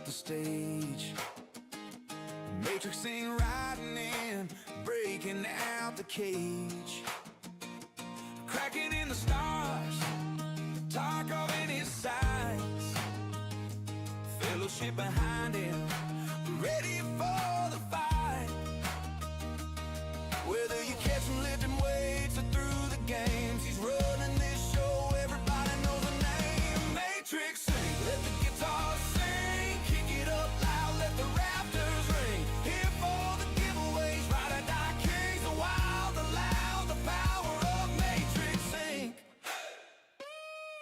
the stage. Matrix ain't riding in, breaking out the cage. Cracking in the stars, talk of in his sights. Fellowship behind him, ready for the fight. Whether you catch him lifting weights or through the games, he's running this show, everybody knows the name. Matrix sing, let the guitar sing, kick it up loud, let the rafters ring. Here for the giveaways, ride or die kings, the wild, the loud, the power of Matrix sing.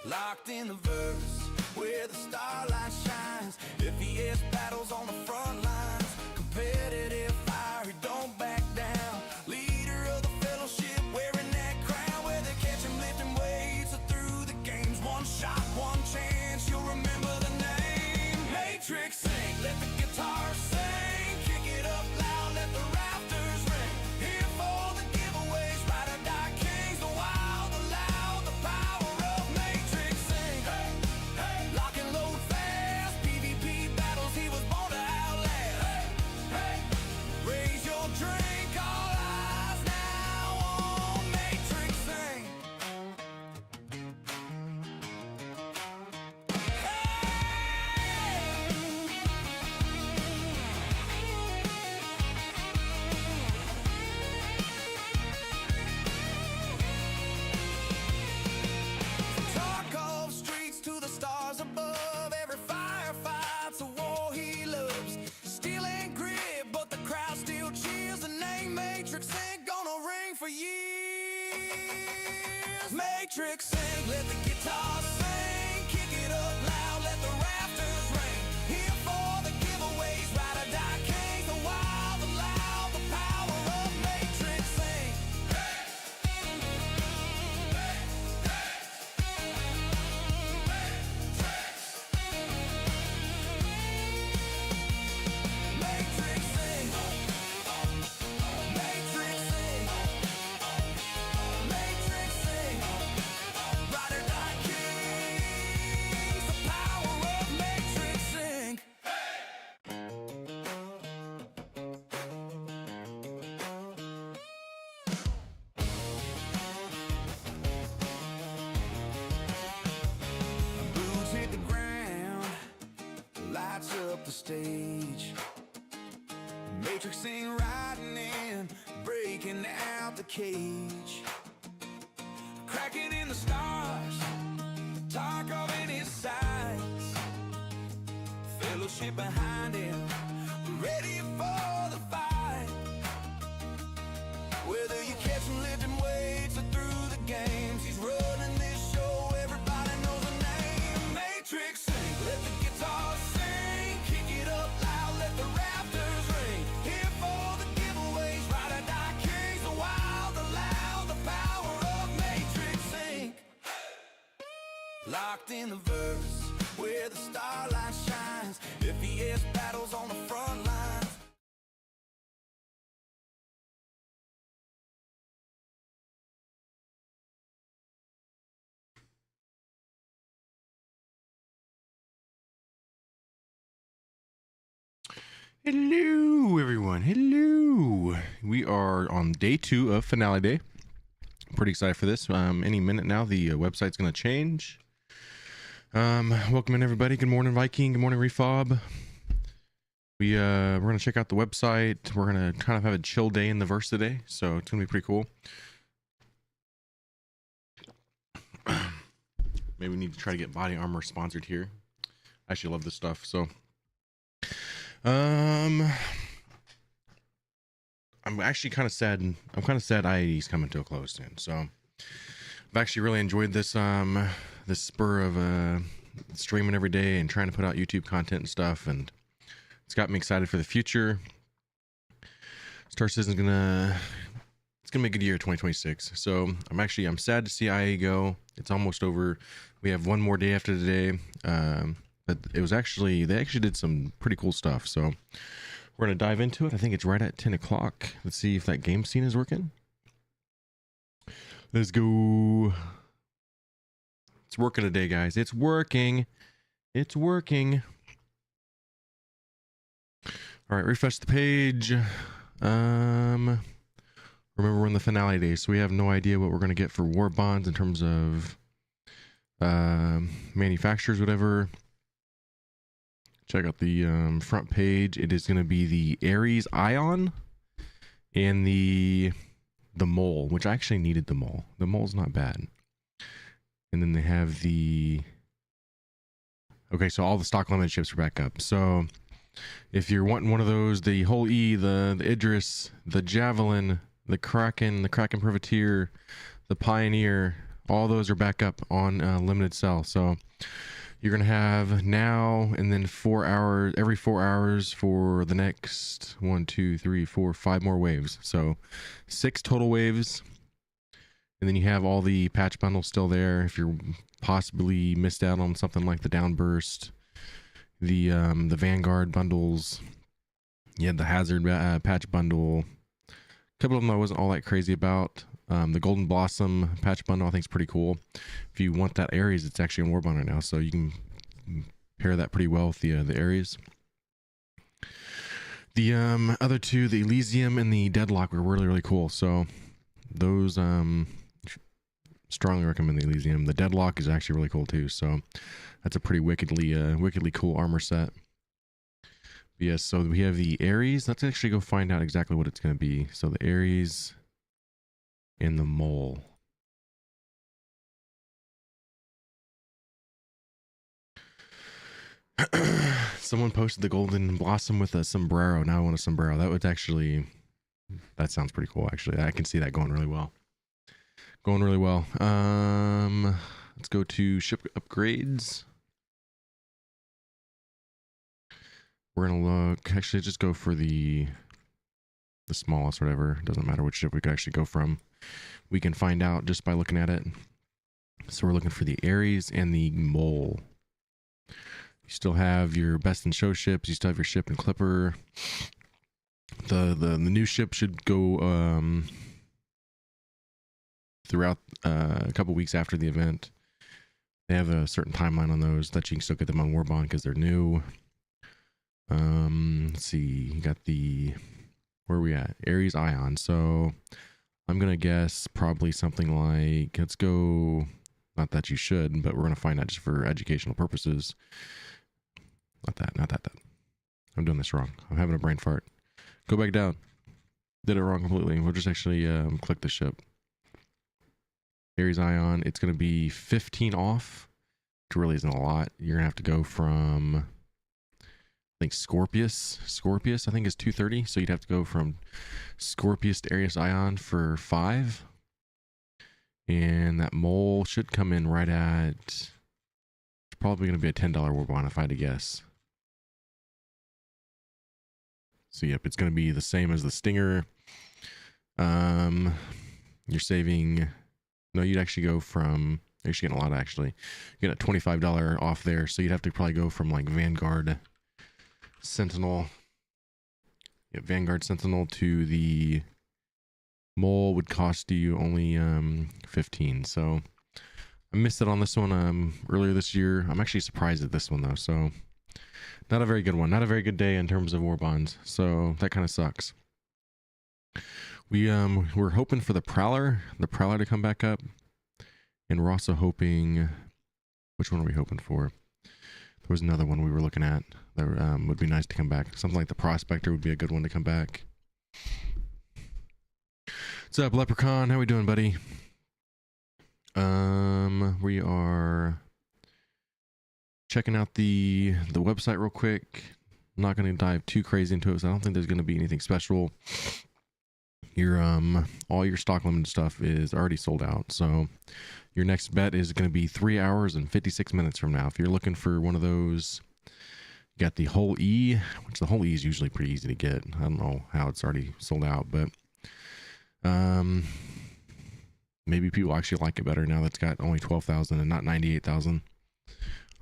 Locked in the verse, where the starlight shines, FES battles on the front lines. Competitive fire, he don't back down. Leader of the fellowship, wearing that crown. Where they catch him lifting weights or through the games. One shot, one chance, you'll remember the name. Matrix sing, let the guitar sing, kick it up loud, let the rafters ring. Here for the giveaways, ride or die kings, the wild, the loud, the power of Matrix sing. Hey, hey, lock and load fast, PvP battles he was born to outlast. Hey, hey, raise your drink, all eyes now on Matrix sing. Talk of streets to the stars above, every firefight's a war he loves. Steel and grit, but the crowd still cheers. The name Matrix ain't gonna ring for years. Matrix sing, let the guitar sing, kick it up loud, let the rafters ring. Here for the giveaways, ride or die kings, the wild, the loud, the power of Matrix sing. Matrix sing. Matrix sing. Matrix sing. Ride or die kings, the power of Matrix sing. Boots hit the ground, lights up the stage. Matrix ain't riding in, breaking out the cage. Cracking in the stars, talk of in his sights. Fellowship behind him, ready for the fight. Whether you catch him lifting weights or through the games, he's running this show, everybody knows the name. Matrix sing, let the guitar sing, kick it up loud, let the rafters ring. Here for the giveaways, ride or die kings, the wild, the loud, the power of Matrix sing. Locked in the verse, where the starlight shines, FES battles on the front lines. Hello, everyone. Hello. We are on day 2 of finale day. I'm pretty excited for this. Any minute now, the website's going to change. Welcome in, everybody. Good morning, Viking. Good morning, Refob. We're going to check out the website. We're going to kind of have a chill day in the verse today, so it's going to be pretty cool. Maybe we need to try to get body armor sponsored here. I actually love this stuff, so I'm actually kind of sad. I'm kind of sad IAD's coming to a close soon. So I've actually really enjoyed this this spur of streaming every day and trying to put out YouTube content and stuff, and it's got me excited for the future. Star Citizen's it's gonna be a good year, 2026. So I'm sad to see IA go. It's almost over. We have one more day after today. But they actually did some pretty cool stuff. So we're gonna dive into it. I think it's right at 10 o'clock. Let's see if that game scene is working. Let's go. It's working today, guys. It's working. It's working. All right, refresh the page. Remember, we're in the finale day, so we have no idea what we're going to get for war bonds in terms of manufacturers, whatever. Check out the front page. It is going to be the Ares Ion and the Mole, which I actually needed the Mole. The Mole's not bad. And then they have the... Okay, so all the stock limited ships are back up. So if you're wanting one of those, the Whole E, the Idris, the Javelin, the Kraken Privateer, the Pioneer, all those are back up on limited sell. So you're going to have now and then 4 hours, every 4 hours for the next 5 more waves. So 6 total waves. And then you have all the patch bundles still there. If you're possibly missed out on something like the Downburst, the Vanguard bundles, you had the Hazard patch bundle. A couple of them I wasn't all that crazy about. The Golden Blossom patch bundle I think is pretty cool. If you want that Ares, it's actually in Warbond right now, so you can pair that pretty well with the Ares. The other two, the Elysium and the Deadlock, were really, really cool. So those strongly recommend the Elysium. The Deadlock is actually really cool too. So that's a pretty wickedly cool armor set. But yes, so we have the Ares. Let's actually go find out exactly what it's going to be. So the Ares and the Mole. Someone posted the Golden Blossom with a sombrero. Now I want a sombrero. That sounds pretty cool actually. I can see that going really well. Let's go to ship upgrades. We're gonna look, actually just go for the smallest, whatever. Doesn't matter which ship we could actually go from. We can find out just by looking at it. So we're looking for the Ares and the Mole. You still have your best in show ships. You still have your ship and Clipper. The new ship should go throughout a couple weeks after the event. They have a certain timeline on those that you can still get them on Warbond because they're new. Let's see. You got where are we at? Ares Ion. So I'm gonna guess probably something like, let's go, not that you should, but we're gonna find out just for educational purposes. Not that. I'm doing this wrong. I'm having a brain fart. Go back down. Did it wrong completely. We'll just actually click the ship. Ares Ion. It's gonna be 15 off, which really isn't a lot. You're gonna have to go from, I think Scorpius I think is 230, so you'd have to go from Scorpius to Ares Ion for 5, and that Mole should come in right at, it's probably going to be a $10 Warbond if I had to guess. So yep, it's going to be the same as the Stinger. You're saving, no, you'd actually go from, you're actually getting a lot actually. You get a $25 off there, so you'd have to probably go from like Vanguard Sentinel. Yeah, Vanguard Sentinel to the Mole would cost you only 15. So I missed it on this one earlier this year. I'm actually surprised at this one though. So not a very good one. Not a very good day in terms of war bonds. So that kind of sucks. We're hoping for the Prowler to come back up, and we're also hoping, which one are we hoping for? There was another one we were looking at that would be nice to come back. Something like the Prospector would be a good one to come back. What's up, Leprechaun? How we doing, buddy? We are checking out the website real quick. I'm not going to dive too crazy into it, so I don't think there's going to be anything special. Your all your stock limited stuff is already sold out, so your next bet is going to be 3 hours and 56 minutes from now. If you're looking for one of those, you got the Whole E, which the Whole E is usually pretty easy to get. I don't know how it's already sold out, but maybe people actually like it better now that's got only 12,000 and not 98,000.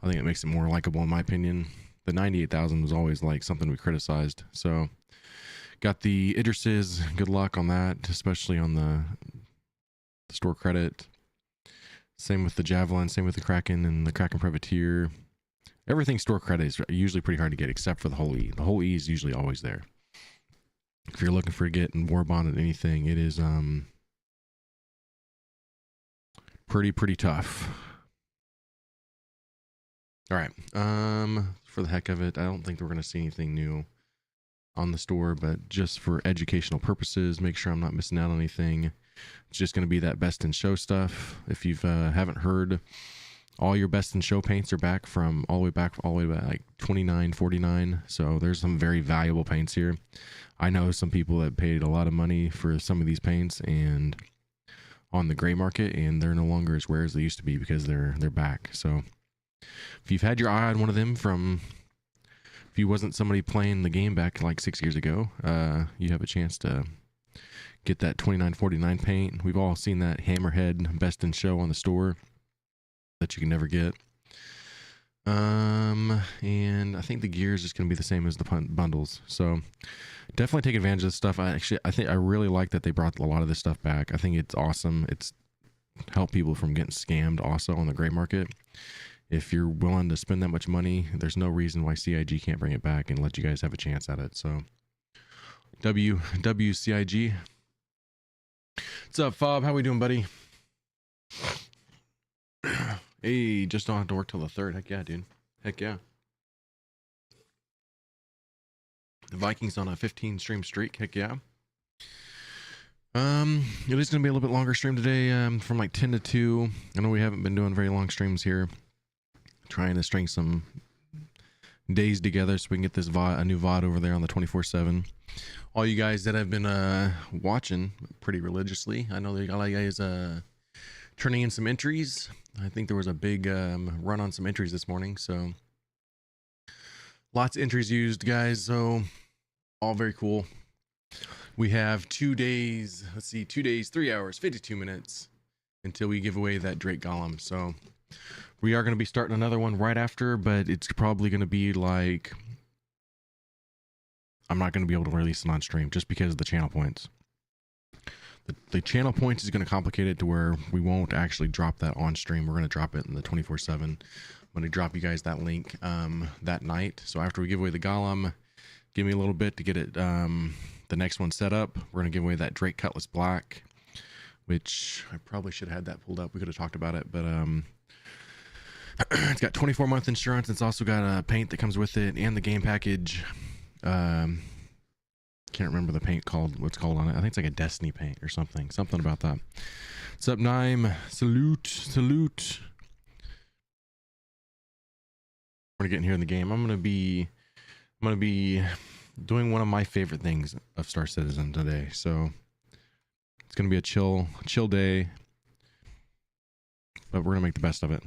I think it makes it more likable in my opinion. The 98,000 was always like something we criticized. So got the Idrises, good luck on that, especially on the store credit. Same with the Javelin, same with the Kraken and the Kraken Privateer. everything store credit is usually pretty hard to get, except for the whole E. The whole E is usually always there. If you're looking for getting warbonded anything, it is pretty tough. All right. For the heck of it, I don't think we're gonna see anything new on the store, but just for educational purposes, make sure I'm not missing out on anything. It's just gonna be that best in show stuff. If you've haven't heard, all your best in show paints are back from all the way back like 29.49. So there's some very valuable paints here. I know some people that paid a lot of money for some of these paints and on the gray market, and they're no longer as rare as they used to be because they're back. So if you've had your eye on one of them from, if you wasn't somebody playing the game back like 6 years ago, you have a chance to get that 29.49 paint. We've all seen that Hammerhead best in show on the store that you can never get. And I think the gear is just going to be the same as the bundles. So definitely take advantage of this stuff. I really like that they brought a lot of this stuff back. I think it's awesome. It's helped people from getting scammed also on the gray market. If you're willing to spend that much money, there's no reason why CIG can't bring it back and let you guys have a chance at it. So WCIG. What's up, Fob? How we doing, buddy? Hey, just don't have to work till the 3rd. Heck yeah, dude. Heck yeah. The Vikings on a 15 stream streak. Heck yeah. It is going to be a little bit longer stream today, from like 10 to 2. I know we haven't been doing very long streams here. Trying to string some days together so we can get this VOD, a new VOD over there on the 24/7. All you guys that have been watching pretty religiously, I know a lot of you guys turning in some entries. I think there was a big run on some entries this morning, so lots of entries used, guys. So all very cool. We have 2 days. Let's see, 2 days, 3 hours, 52 minutes until we give away that Drake Golem. So we are going to be starting another one right after, but it's probably going to be like, I'm not going to be able to release it on stream just because of the channel points. The channel points is going to complicate it to where we won't actually drop that on stream. We're going to drop it in the 24/7. I'm going to drop you guys that link that night. So after we give away the Golem, give me a little bit to get it the next one set up. We're going to give away that Drake Cutlass Black, which I probably should have had that pulled up. We could have talked about it, but it's got 24-month insurance. It's also got a paint that comes with it and the game package. Can't remember the paint called, what's called on it. I think it's like a Destiny paint or something about that. What's up, Nime? Salute. We're getting here in the game. I'm gonna be doing one of my favorite things of Star Citizen today. So it's gonna be a chill day, but we're gonna make the best of it.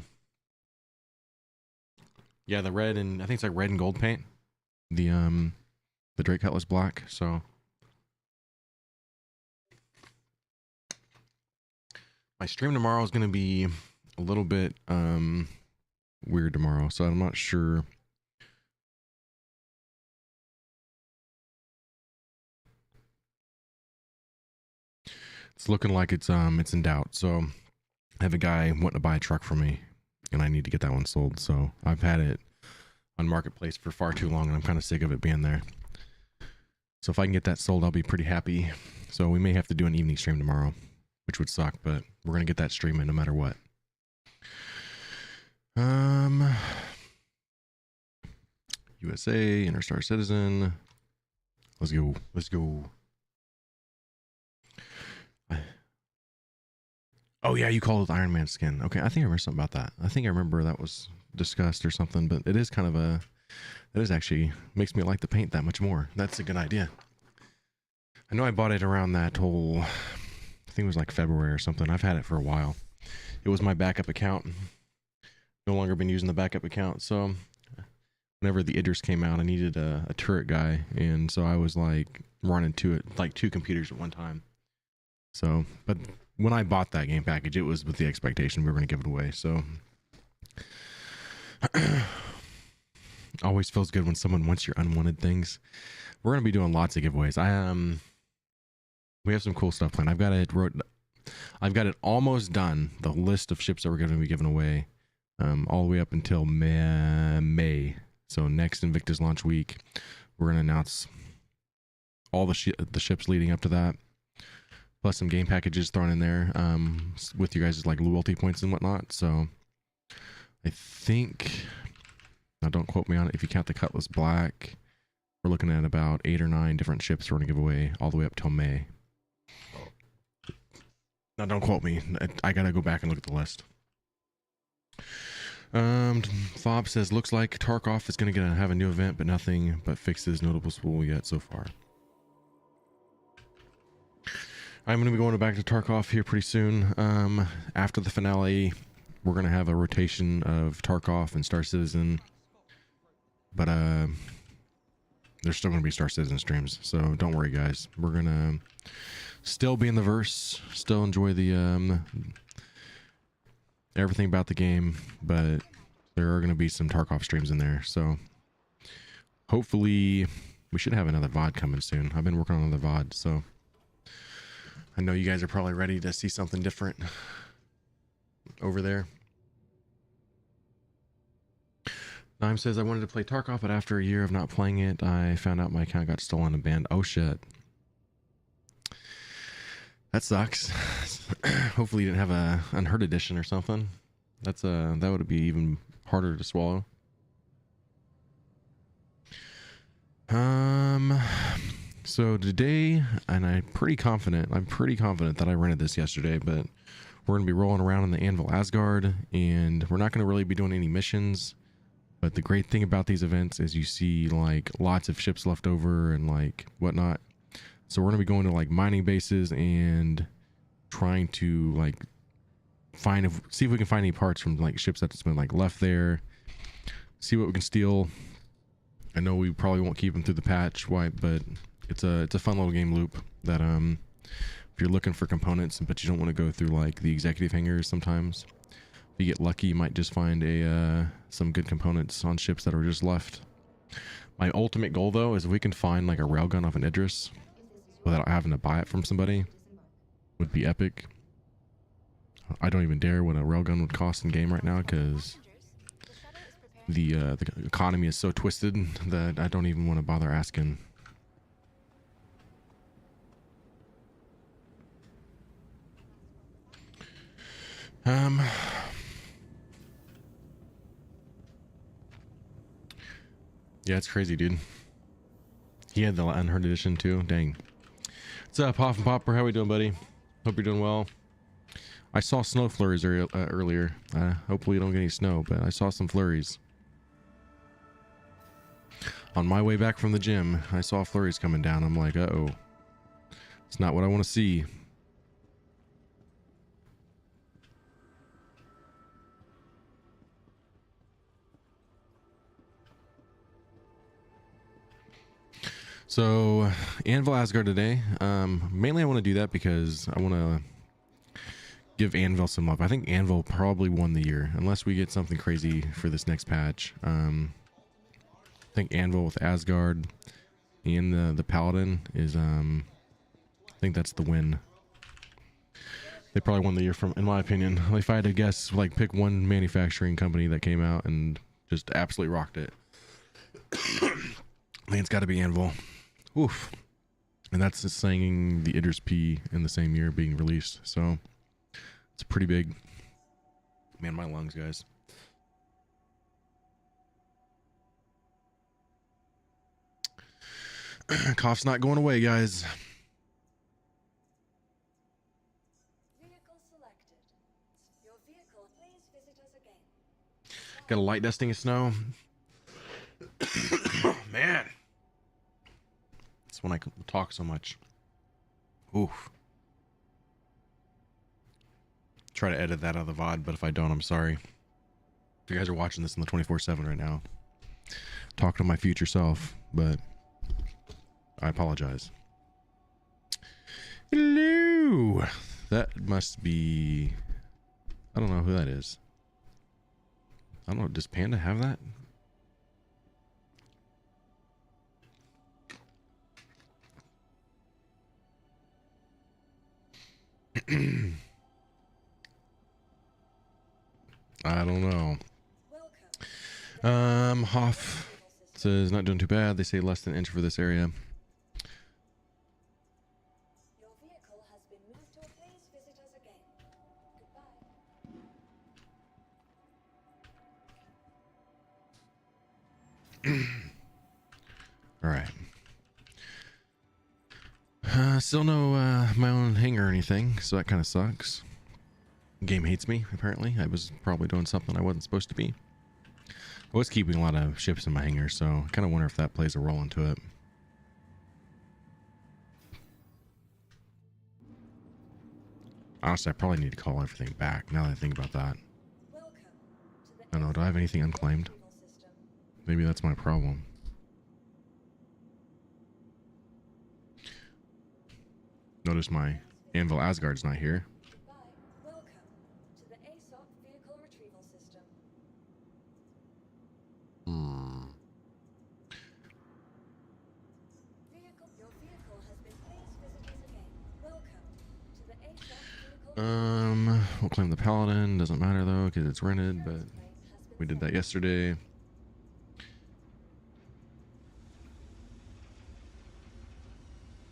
Yeah, the red and I think it's like red and gold paint. The Drake Cutlass Black. So my stream tomorrow is going to be a little bit weird tomorrow, so I'm not sure. It's looking like it's in doubt. So I have a guy wanting to buy a truck from me, and I need to get that one sold. So I've had it on Marketplace for far too long, and I'm kind of sick of it being there. So if I can get that sold, I'll be pretty happy. So we may have to do an evening stream tomorrow, which would suck, but we're going to get that stream in no matter what. USA, Interstar Citizen. Let's go. Oh yeah, you called it Iron Man skin. Okay, I think I remember something about that. I think I remember that was discussed or something, but it is kind of that is actually makes me like the paint that much more. That's a good idea. I know I bought it around that whole, I think it was like February or something. I've had it for a while. It was my backup account. No longer been using the backup account. So whenever the Idris came out, I needed a turret guy. And so I was like running to it, like 2 computers at one time. So, but when I bought that game package, it was with the expectation we were going to give it away. So always feels good when someone wants your unwanted things. We're going to be doing lots of giveaways. We have some cool stuff planned. I've got it almost done, the list of ships that we're going to be giving away. all the way up until May. So next Invictus launch week, we're gonna announce all the ships leading up to that, plus some game packages thrown in there, with you guys' like loyalty points and whatnot. So I think, now don't quote me on it, if you count the Cutlass Black, we're looking at about 8 or 9 different ships we're gonna give away all the way up till May. Now don't quote me, I gotta go back and look at the list. Fob says, looks like Tarkov is gonna have a new event, but nothing but fixes notable spool yet so far. I'm gonna be going back to Tarkov here pretty soon. After the finale, we're gonna have a rotation of Tarkov and Star Citizen, but there's still gonna be Star Citizen streams, so don't worry, guys. We're gonna still be in the verse, still enjoy the everything about the game, but there are going to be some Tarkov streams in there. So hopefully we should have another VOD coming soon. I've been working on another VOD, so I know you guys are probably ready to see something different over there. Nime says, I wanted to play Tarkov, but after a year of not playing it, I found out my account got stolen and banned. Oh shit. That sucks. Hopefully you didn't have a unheard edition or something. That would be even harder to swallow. So today, and I'm pretty confident that I rented this yesterday, but we're gonna be rolling around in the Anvil Asgard, and we're not gonna really be doing any missions. But the great thing about these events is you see like lots of ships left over and like whatnot. So we're gonna be going to like mining bases and trying to like see if we can find any parts from like ships that's been like left there. See what we can steal. I know we probably won't keep them through the patch wipe, but it's a fun little game loop that if you're looking for components but you don't want to go through like the executive hangars, sometimes if you get lucky you might just find some good components on ships that are just left. My ultimate goal though is if we can find like a railgun off an Idris without having to buy it from somebody, would be epic. I don't even dare what a railgun would cost in game right now, because the economy is so twisted that I don't even want to bother asking. Yeah, it's crazy, dude. He had the unheard edition too. Dang. What's up, Hoff and Popper? How we doing, buddy? Hope you're doing well. I saw snow flurries earlier. Hopefully you don't get any snow, but I saw some flurries. On my way back from the gym, I saw flurries coming down. I'm like, uh-oh. It's not what I want to see. So, Anvil Asgard today. Mainly I want to do that because I want to give Anvil some love. I think Anvil probably won the year, unless we get something crazy for this next patch. I think Anvil with Asgard and the Paladin is, I think that's the win. They probably won the year, in my opinion. If I had to guess, like pick one manufacturing company that came out and just absolutely rocked it, I think it's got to be Anvil. Oof. And that's just saying the Idris P in the same year being released. So it's pretty big. Man, my lungs, guys. Cough's not going away, guys. Vehicle selected. Your vehicle, please visit us again. Got a light dusting of snow. Man. It's when I talk so much. Oof. Try to edit that out of the VOD, but if I don't, I'm sorry. If you guys are watching this in the 24/7 right now, talk to my future self, but I apologize. Hello. That must be, I don't know who that is. I don't know. Does Panda have that? I don't know. Welcome. Hoff says not doing too bad. They say less than an inch for this area. Your vehicle has been moved to a please visit us again. Goodbye. All right. Still no my own hangar or anything, so that kind of sucks. Game hates me, apparently. I was probably doing something I wasn't supposed to be. I was keeping a lot of ships in my hangar, so I kind of wonder if that plays a role into it. Honestly, I probably need to call everything back now that I think about that. Welcome to the I don't know, do I have anything unclaimed? retrieval system. Maybe that's my problem. Notice my Anvil Asgard's not here. Goodbye. Welcome to the ASOP vehicle retrieval system. Your vehicle has been please visit us again. Welcome to the ASOP vehicle. We'll claim the Paladin. Doesn't matter though, because it's rented, but we did that yesterday.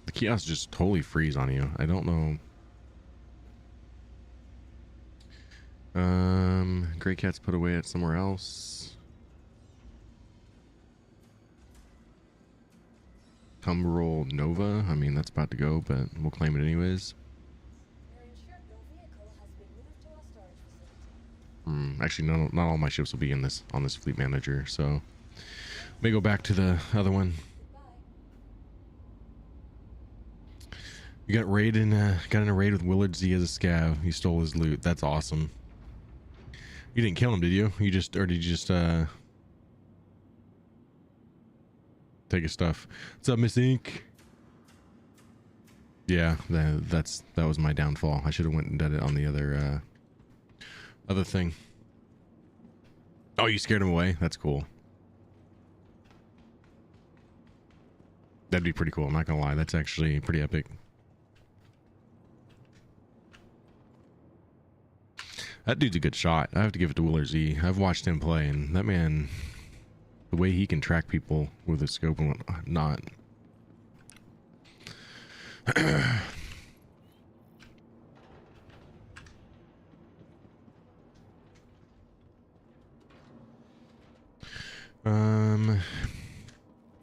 The kiosks just totally freeze on you. I don't know. Gray Cat's put away at somewhere else. Cumberall Nova. I mean, that's about to go, but we'll claim it anyways. Your vehicle has been moved to our storage facility. Actually, not all my ships will be in this on this fleet manager, so may go back to the other one. Goodbye. You got got in a raid with Willard Z as a scav. You stole his loot. That's awesome. You didn't kill him, did you? Did you just take his stuff? What's up, Miss Ink? Yeah, that was my downfall. I should have went and done it on the other thing. Oh, you scared him away? That's cool. That'd be pretty cool. I'm not gonna lie. That's actually pretty epic. That dude's a good shot. I have to give it to Willard Z. I've watched him play, and that man, the way he can track people with his scope and whatnot.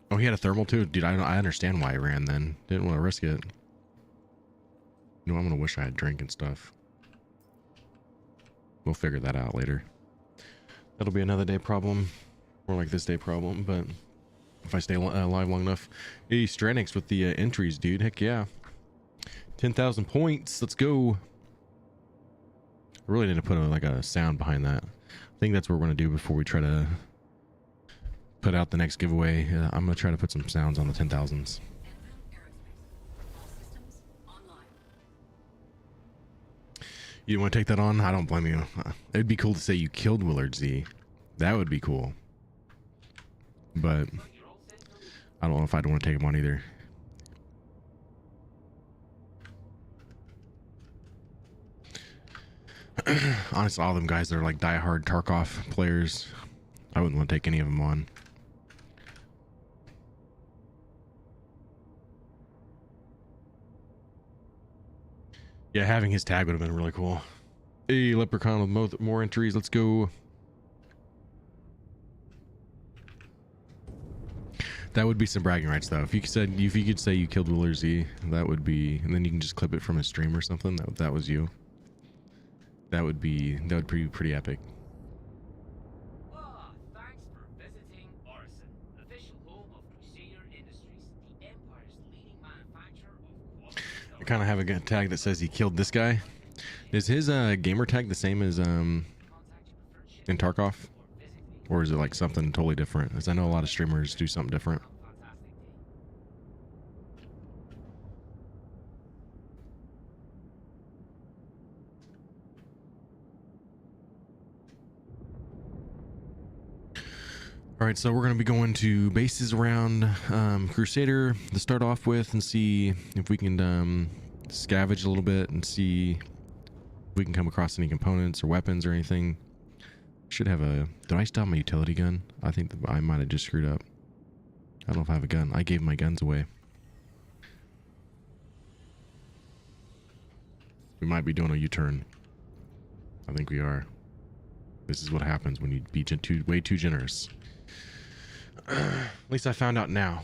Oh, he had a thermal too? Dude, I understand why he ran then. Didn't want to risk it. No, I'm gonna wish I had drink and stuff. We'll figure that out later. That'll be another day problem. Or like this day problem, but if I stay alive long enough. Hey, Stranix with the entries, dude. Heck yeah. 10,000 points. Let's go. I really need to put like a sound behind that. I think that's what we're going to do before we try to put out the next giveaway. I'm going to try to put some sounds on the 10,000s. You want to take that on? I don't blame you. It'd be cool to say you killed Willard Z. That would be cool. But I don't know if I'd want to take him on either. Honestly, all them guys that are like diehard Tarkov players, I wouldn't want to take any of them on. Yeah, having his tag would have been really cool. Hey, Leprechaun with more entries. Let's go. That would be some bragging rights, though. If you could say you killed Willard Z, that would be, and then you can just clip it from a stream or something. That was you. That would be pretty epic. Thanks for visiting Orison, official home of Crusader Industries, the Empire's leading manufacturer of quality. I kind of have a tag that says he killed this guy. Is his gamer tag the same as in Tarkov, or is it like something totally different? Because I know a lot of streamers do something different. All right, so we're going to be going to bases around Crusader to start off with and see if we can scavenge a little bit and see if we can come across any components or weapons or anything. Should have a... Did I still have my utility gun? I think that I might have just screwed up. I don't know if I have a gun. I gave my guns away. We might be doing a U-turn. I think we are. This is what happens when you be way too generous. At least I found out now.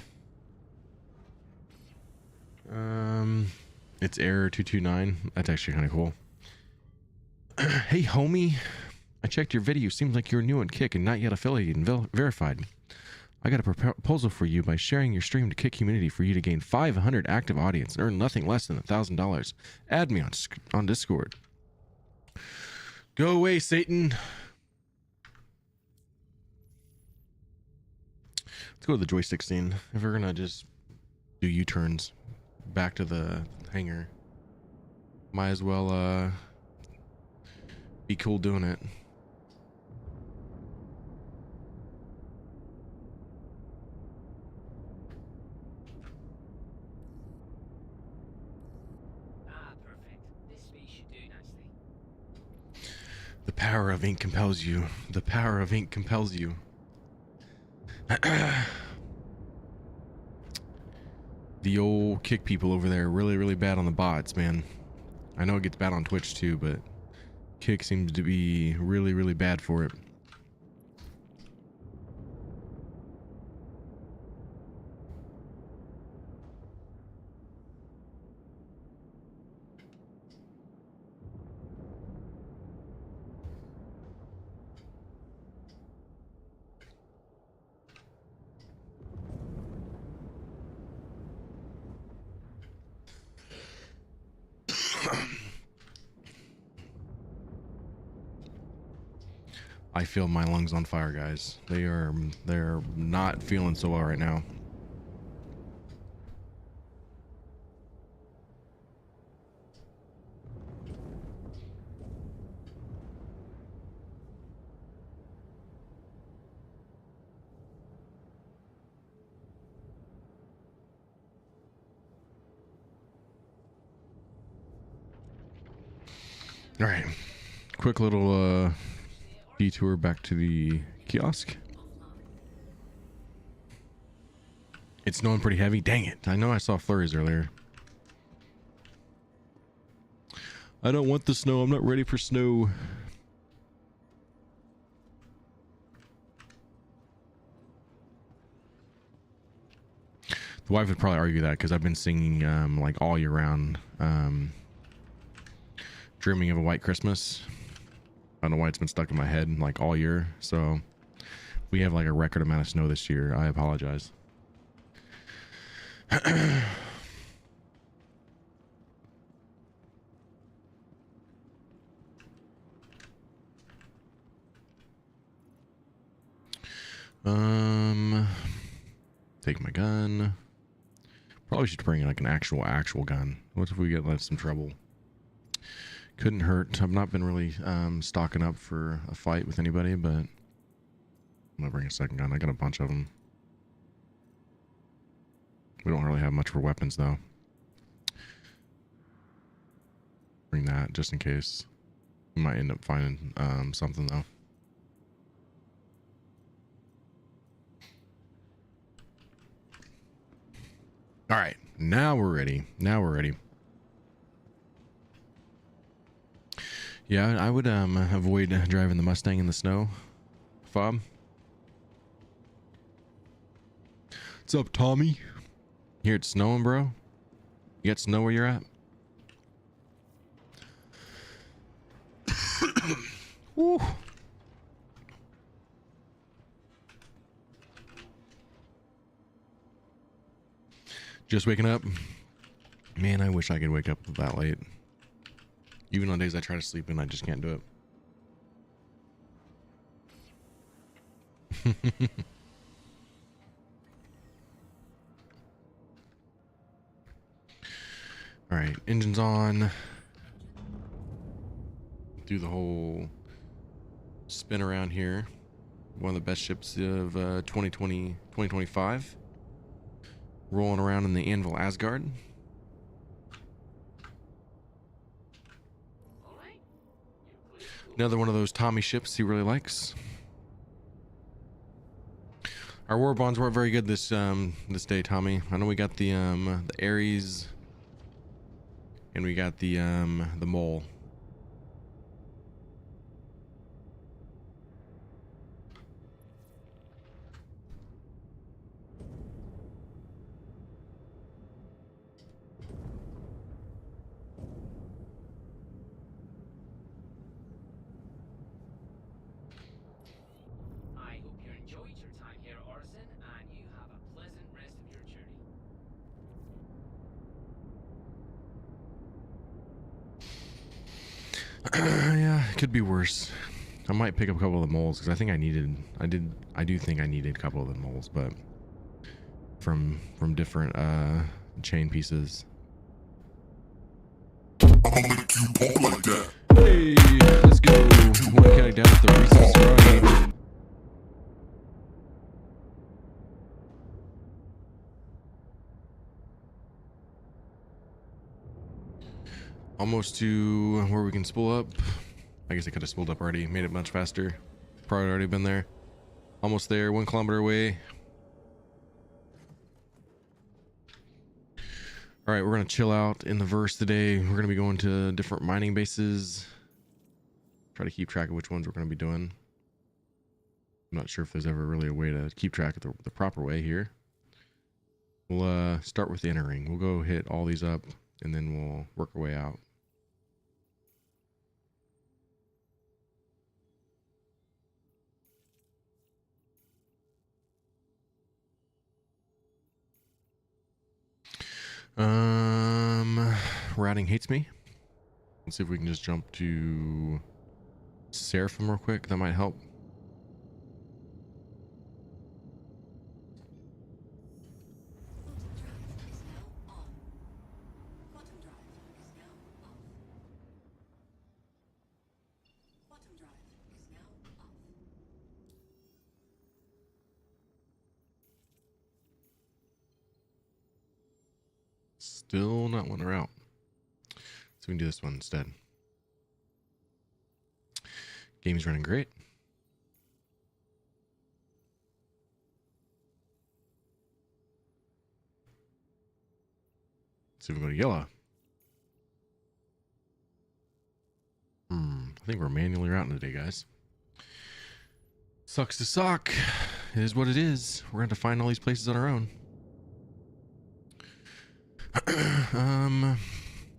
It's error 229. That's actually kind of cool. Hey, homie. I checked your video. Seems like you're new on Kick and not yet affiliated and verified. I got a proposal for you. By sharing your stream to Kick community for you to gain 500 active audience and earn nothing less than $1,000. Add me on Discord. Go away, Satan. Let's go to the joystick scene. If we're gonna just do U-turns back to the hangar, might as well be cool doing it. Perfect. This space should do nicely. The power of ink compels you. The power of ink compels you. The old Kick people over there are really, really bad on the bots, man. I know it gets bad on Twitch too, but Kick seems to be really, really bad for it. I feel my lungs on fire, guys. They're not feeling so well right now. All right, quick little detour back to the kiosk. It's snowing pretty heavy. Dang it. I know I saw flurries earlier. I don't want the snow. I'm not ready for snow. The wife would probably argue that because I've been singing like all year round. Dreaming of a White Christmas. I don't know why it's been stuck in my head like all year. So we have like a record amount of snow this year. I apologize. Take my gun. Probably should bring like an actual gun. What if we get like some trouble? Couldn't hurt. I've not been really stocking up for a fight with anybody, but I'm gonna bring a second gun. I got a bunch of them. We don't really have much for weapons though. Bring that just in case. We might end up finding something though. All right, now we're ready. Now we're ready. Yeah, I would avoid driving the Mustang in the snow. Fob. What's up, Tommy? Here it's snowing, bro. You got snow where you're at? Woo. Just waking up. Man, I wish I could wake up that late. Even on days I try to sleep in, I just can't do it. All right, engine's on. Do the whole spin around here. One of the best ships of 2025. Rolling around in the Anvil Asgard. Another one of those Tommy ships he really likes. Our war bonds weren't very good this day, Tommy. I know we got the Ares and we got the mole. I hope you enjoyed your time here, Orson, and you have a pleasant rest of your journey. Yeah, it could be worse. I might pick up a couple of the moles because I think I do think I needed a couple of the moles, but from different chain pieces. I'll make you walk like that. Hey, let's go. One counting down with the recent strike. Almost to where we can spool up. I guess I could have spooled up already. Made it much faster. Probably already been there. Almost there. 1 kilometer away. All right, we're gonna chill out in the verse today. We're gonna be going to different mining bases. Try to keep track of which ones we're gonna be doing. I'm not sure if there's ever really a way to keep track of the proper way here. We'll start with the inner ring. We'll go hit all these up and then we'll work our way out. Routing hates me. Let's see if we can just jump to Seraphim real quick. That might help. Quantum drive is now on. Quantum drive is now off. Still not one route. So we can do this one instead. Game's running great. Let's see if we go to yellow. I think we're manually routing today, guys. Sucks to suck. It is what it is. We're going to have to find all these places on our own.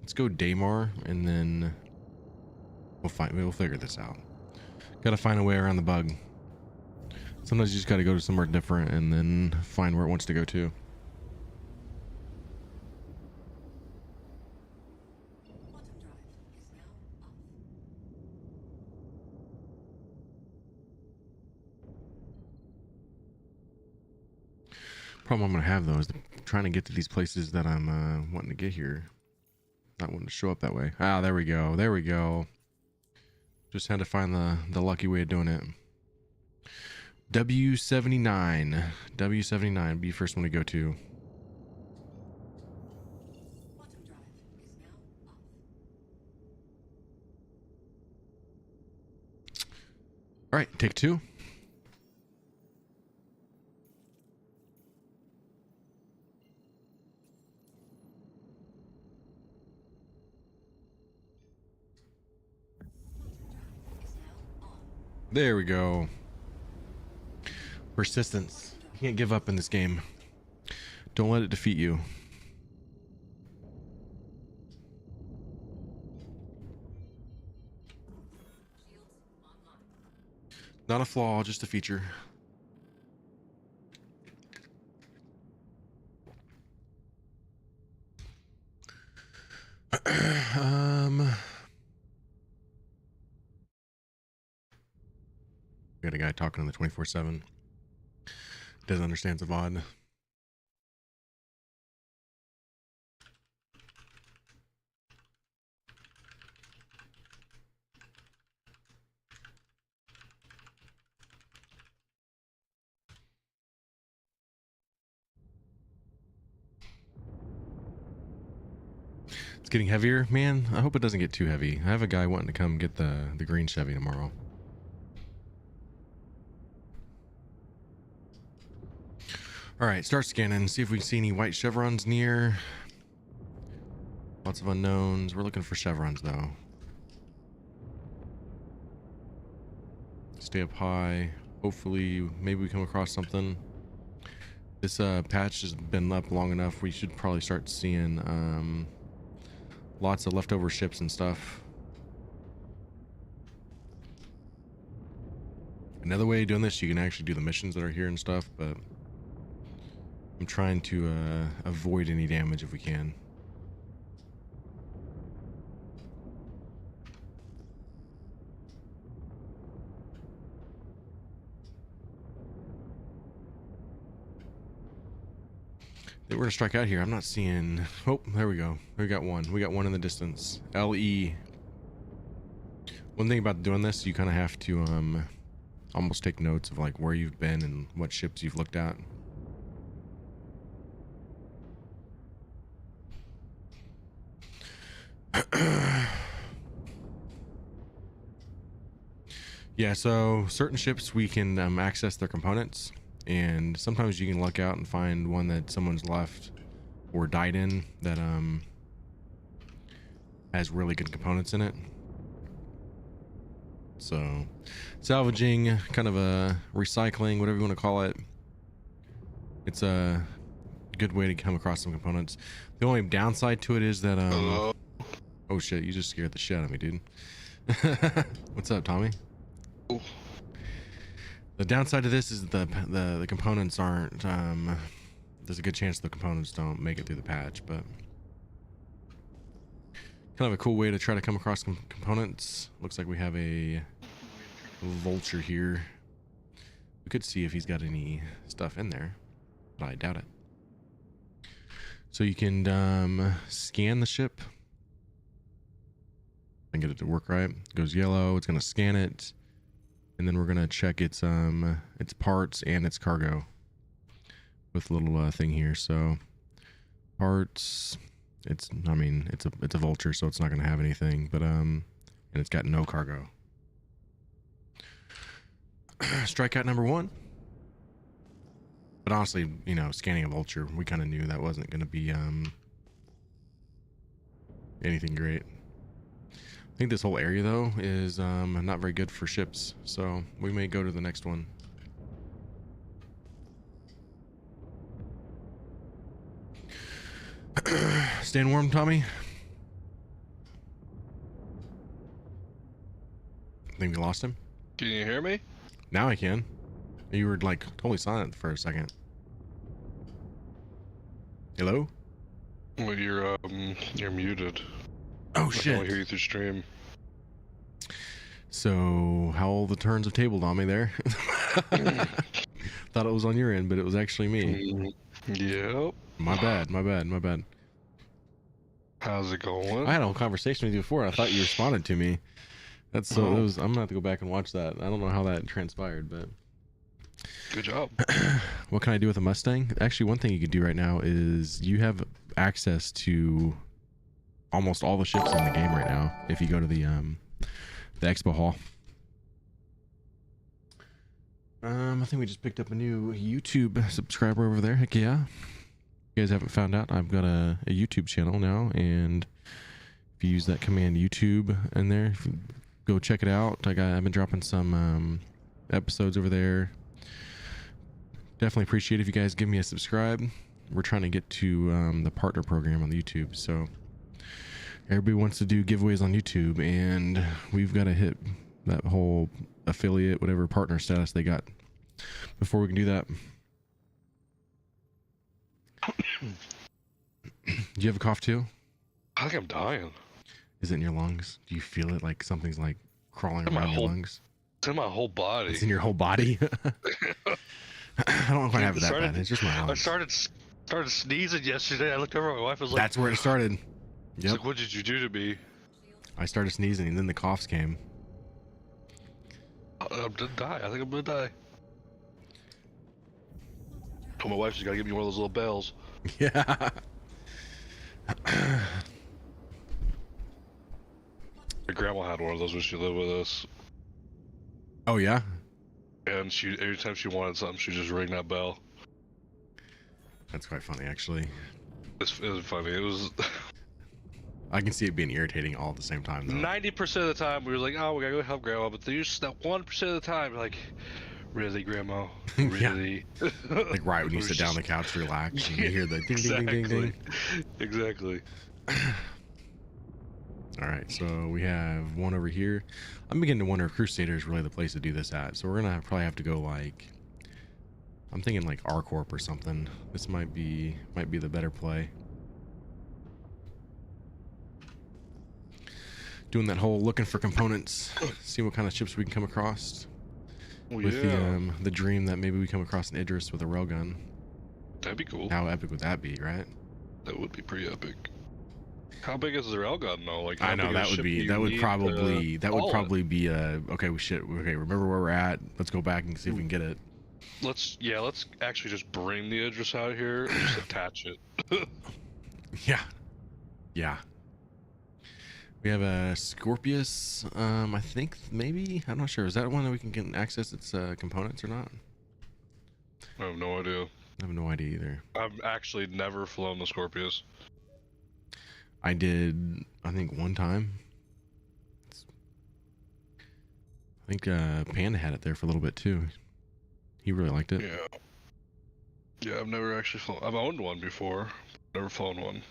Let's go Daymar and then we'll figure this out. Gotta find a way around the bug. Sometimes you just gotta go to somewhere different and then find where it wants to go to. Quantum drive is now off. Problem I'm gonna have though is trying to get to these places that I'm wanting to get here. Not wanting to show up that way. Ah, there we go. There we go. Just had to find the lucky way of doing it. W79. W79 be the first one to go to. Quantum drive is now off. All right, take 2. Is now on. There we go. Persistence. You can't give up in this game. Don't let it defeat you. Shields online. Not a flaw, just a feature. Got a guy talking on the 24/7. Doesn't understand Zavad. getting heavier, man. I hope it doesn't get too heavy. I have a guy wanting to come get the green Chevy tomorrow. All right, start scanning. See if we can see any white chevrons near. Lots of unknowns. We're looking for chevrons though. Stay up high. Hopefully, maybe we come across something. This patch has been up long enough. We should probably start seeing lots of leftover ships and stuff. Another way of doing this, you can actually do the missions that are here and stuff, but I'm trying to avoid any damage if we can. We're gonna strike out here. I'm not seeing. Oh, there we go. We got one. We got one in the distance. LE. One thing about doing this, you kind of have to almost take notes of like where you've been and what ships you've looked at. Yeah, so certain ships we can access their components, and sometimes you can luck out and find one that someone's left or died in that has really good components in it. So salvaging, kind of a recycling, whatever you want to call it, it's a good way to come across some components. The only downside to it is that oh shit, you just scared the shit out of me, dude. What's up, Tommy? Ooh. The downside to this is the components aren't there's a good chance the components don't make it through the patch, but kind of a cool way to try to come across some components. Looks like we have a vulture here. We could see if he's got any stuff in there, but I doubt it. So you can scan the ship and get it to work right. It goes yellow, it's gonna scan it, and then we're gonna check its parts and its cargo with a little thing here. So parts, I mean it's a vulture, so it's not gonna have anything, but and it's got no cargo. Strikeout number 1. But honestly, you know, scanning a vulture, we kind of knew that wasn't gonna be anything great. I think this whole area though is not very good for ships, so we may go to the next one. Staying warm, Tommy? I think we lost him. Can you hear me? Now I can. You were like totally silent for a second. Hello? Well, you're muted. Oh I can shit. only hear you through stream. So how all the turns have tabled on me there. Thought it was on your end, but it was actually me. Yep. My bad. How's it going? I had a whole conversation with you before. I thought you responded to me. That's so. Oh. I'm gonna have to go back and watch that. I don't know how that transpired, but Good job. what can I do with a Mustang? Actually, one thing you could do right now is you have access to almost all the ships in the game right now. If you go to the expo hall. I think we just picked up a new YouTube subscriber over there. Heck yeah. If you guys haven't found out, I've got a YouTube channel now, and if you use that command YouTube in there, if you go check it out. I've been dropping some episodes over there. Definitely appreciate if you guys give me a subscribe. We're trying to get to the partner program on YouTube, so everybody wants to do giveaways on YouTube, and we've got to hit that whole affiliate, whatever partner status they got before we can do that. Do you have a cough too? I think I'm dying. Is it in your lungs? Do you feel it like something's like crawling In my around your whole- lungs? It's in my whole body. It's in your whole body? I don't quite have it that Started- bad. It's just my I lungs. started sneezing yesterday. I looked over at my wife. I was like, That's where it started. It's Yep. like, what did you do to me? I started sneezing and then the coughs came. I'm gonna die. I think I'm gonna die. Told my wife she's gotta give me one of those little bells. Yeah. grandma had one of those when she lived with us, Oh yeah. and she every time she wanted something, she just ring that bell. That's quite funny, actually. It was funny. It was I can see it being irritating all at the same time, though. 90% of the time we were like, oh, we gotta go help grandma, but there's that 1% of the time, like, really, grandma, Yeah. really. Like right when you It was sit down on just- the couch to relax, and you hear the ding, ding, ding, ding, ding. Exactly. All right, so we have one over here. I'm beginning to wonder if Crusader is really the place to do this at. So we're gonna probably have to go like, I'm thinking like R Corp or something. This might be the better play. Doing that whole looking for components, see what kind of ships we can come across. Oh, With yeah. the dream that maybe we come across an Idris with a railgun. That'd be cool. How epic would that be, right? That would be pretty epic. How big is the railgun though? Like, I how know big of a that would ship be do you that would need probably to haul it? be okay. Okay, remember where we're at. Let's go back and see if we can get it. Let's actually just bring the Idris out here and just attach it. Yeah, yeah. We have a Scorpius. I think maybe, I'm not sure. Is that one that we can get access its components or not? I have no idea. I have no idea either. I've actually never flown the Scorpius. I did, I think, one time. I think Panda had it there for a little bit too. He really liked it. Yeah. Yeah, I've never actually flown. I've owned one before, never flown one.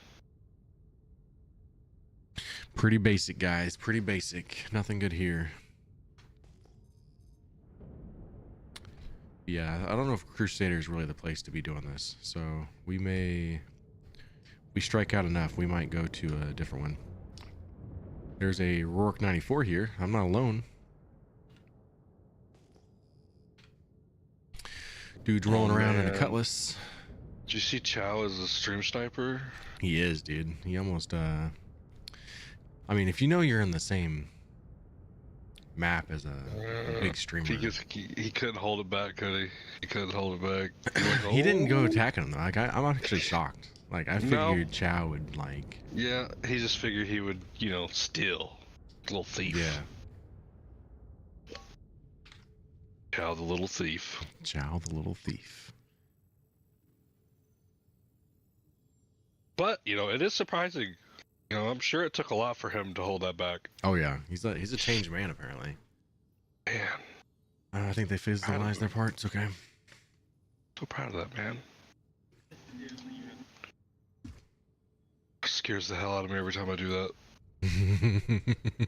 Pretty basic, guys. Pretty basic. Nothing good here. Yeah, I don't know if Crusader is really the place to be doing this. So we strike out enough, we might go to a different one. There's a Rourke 94 here. I'm not alone. Dude's rolling around in a man. Cutlass. Did you see Chow as a stream sniper? He is, dude. He almost, I mean, if you know you're in the same map as a big streamer. He couldn't hold it back, could he? He couldn't hold it back. He, went, He didn't go "Oh." attacking him though. Like I'm actually shocked. Like I No. figured Chow would like. Yeah, he just figured he would, steal. Little thief. Yeah. Chow the little thief. Chow the little thief. But, it is surprising. I'm sure it took a lot for him to hold that back. Oh yeah, he's a changed man apparently. Man, I think they physicalized their parts. Okay. so proud of that man. Scares the hell out of me every time I do that.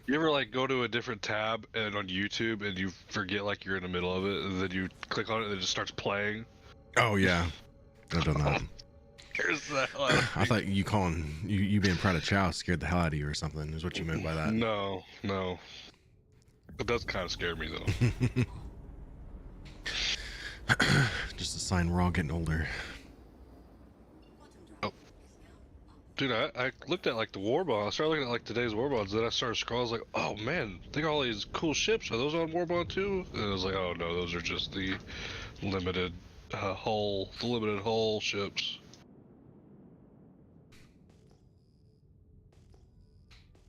You ever go to a different tab and on YouTube and you forget you're in the middle of it and then you click on it and it just starts playing? Oh yeah, I've done that. Scares the hell out of me. I thought you being proud of Chow scared the hell out of you or something. Is what you meant by that? No. It does kind of scare me though. Just a sign we're all getting older. Dude, I looked at the warbond. I started looking at today's warbonds. Then I started scrolling. I was like, oh man, they got all these cool ships. Are those on warbond too? And I was like, oh no, those are just the limited hull ships.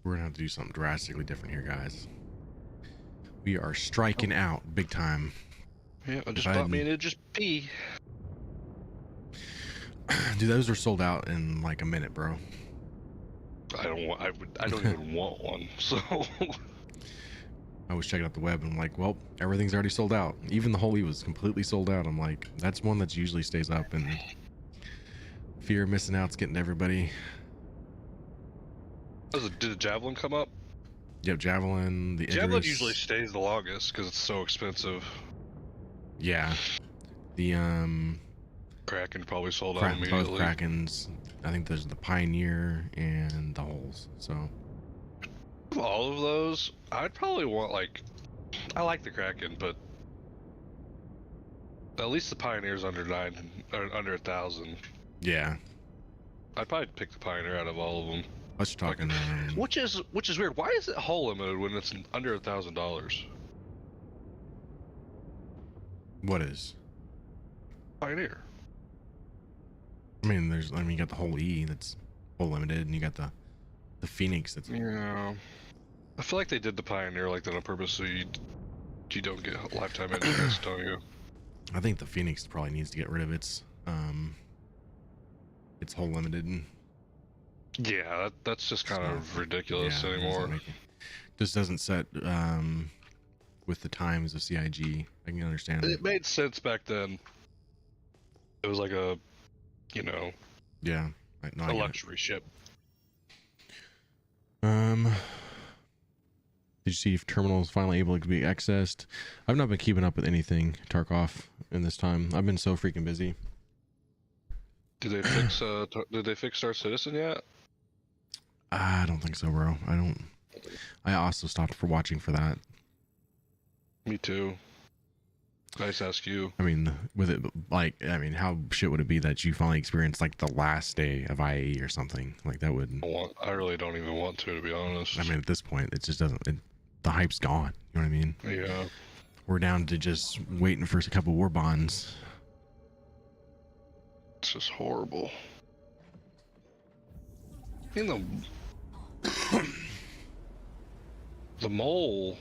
We're gonna have to do something drastically different here, guys. We are striking out big time. Yeah, I just I bought me hadn't- an Idris P. Dude, those are sold out in a minute, bro. I don't even want one. So I was checking out the web and I'm like, well, everything's already sold out. Even the Holy was completely sold out. I'm like, that's one that usually stays up, and fear of missing out's getting everybody. did the Javelin come up? Yep, Javelin, the Javelin Idris. usually stays the longest because it's so expensive. Yeah. The Kraken probably sold out both immediately. Krakens. I think there's the Pioneer and the Holes. So Of all of those, I'd probably want I like the Kraken, but at least the Pioneer's under 1,000. yeah. I'd probably pick the Pioneer out of all of them. I was talking. Which is weird. Why is it hull limited when it's under $1,000? What is? Pioneer. I mean, you got the whole E that's full limited, and you got the Phoenix that's Yeah. I feel like they did the Pioneer like that on purpose, so you don't get lifetime insurance, don't you? I think the Phoenix probably needs to get rid of its whole limited. Yeah, that's just kind of ridiculous Yeah, it anymore. just doesn't set with the times of CIG. I can understand It made sense back then. It was like a, you know, yeah, no, I a get it. luxury ship. Did you see if terminal is finally able to be accessed? I've not been keeping up with anything Tarkov in this time. I've been so freaking busy. Did they fix did they fix Star Citizen yet? I don't think so, bro. I also stopped for watching for that. Me too. Nice ask you. I mean, with it, like, I mean, how shit would it be that you finally experienced like the last day of IAE or something? Like that would. I really don't even want to be honest. I mean, at this point, it just doesn't. The hype's gone. You know what I mean? Yeah. We're down to just waiting for a couple war bonds. It's just horrible. I mean, the mole.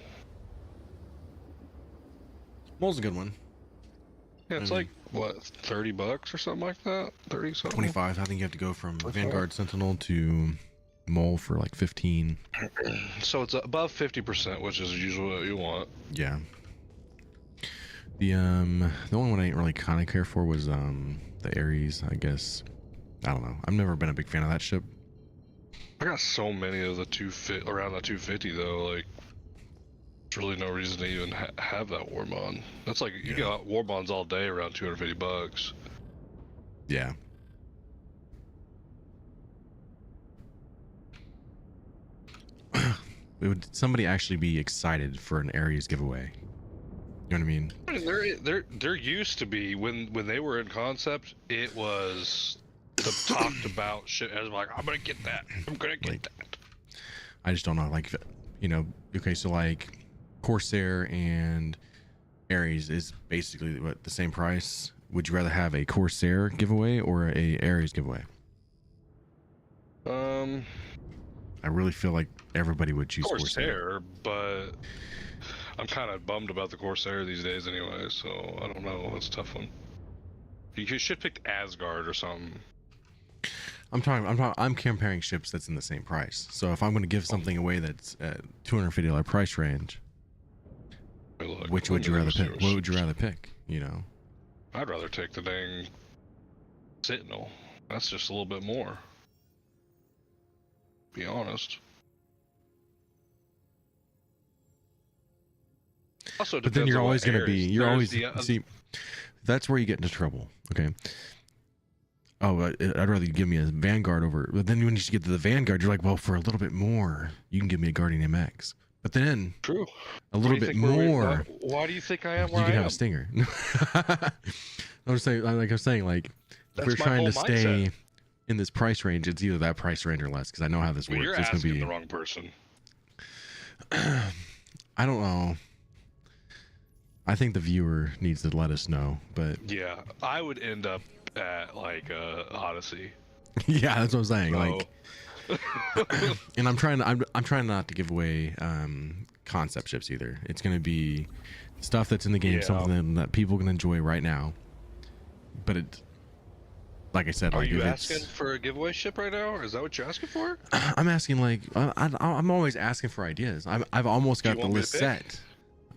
Mole's a good one. Yeah, it's like what, $30 or something like that. 30 something. 25. I think you have to go from 25? Vanguard Sentinel to Mole for like 15. So it's above 50%, which is usually what you want. Yeah. The only one I didn't really kind of care for was the Ares, I guess. I don't know. I've never been a big fan of that ship. I got so many of the around the 250 though. Like, there's really no reason to even have that warbond. That's like you got warbonds all day around $250. Yeah. Would somebody actually be excited for an Ares giveaway? You know what I mean? I mean, there used to be when they were in concept, it was the talked about shit. I was like, I'm gonna get that. I'm gonna get that. I just don't know. Like, you know, okay, so like Corsair and Ares is basically what, the same price. Would you rather have a Corsair giveaway or a Ares giveaway? I I really feel like everybody would choose Corsair, but I'm kind of bummed about the Corsair these days anyway, so I don't know. It's a tough one. You should pick Asgard or something. I'm comparing ships that's in the same price. So if I'm going to give something away that's at $250 price range, Look, which would you rather pick? What would you rather pick? You know, I'd rather take the dang Sentinel. That's just a little bit more. Be honest. Also, but then you're always going to be. You're always the, see. That's where you get into trouble. Okay. Oh, I'd rather you give me a Vanguard over. But then when you get to the Vanguard, you're like, well, for a little bit more, you can give me a Guardian MX. But then, true. A little bit more. Why do you think I am You where can I have am? a Stinger. I'm saying, like I'm saying, like if That's we're my trying to whole stay mindset. in this price range, it's either that price range or less. Because I know how this Well, works. you're It's gonna asking be. the wrong person. I don't know. I think the viewer needs to let us know, but Yeah, I would end up at like Odyssey. yeah, that's what I'm saying. So, Like, and I'm trying not to give away concept ships either. It's gonna be stuff that's in the game, Yeah. something that people can enjoy right now. But it, like I said, are like you if asking it's, for a giveaway ship right now? Or is that what you're asking for? I'm asking like I'm always asking for ideas. I've almost Do you got the want me to list pick? set.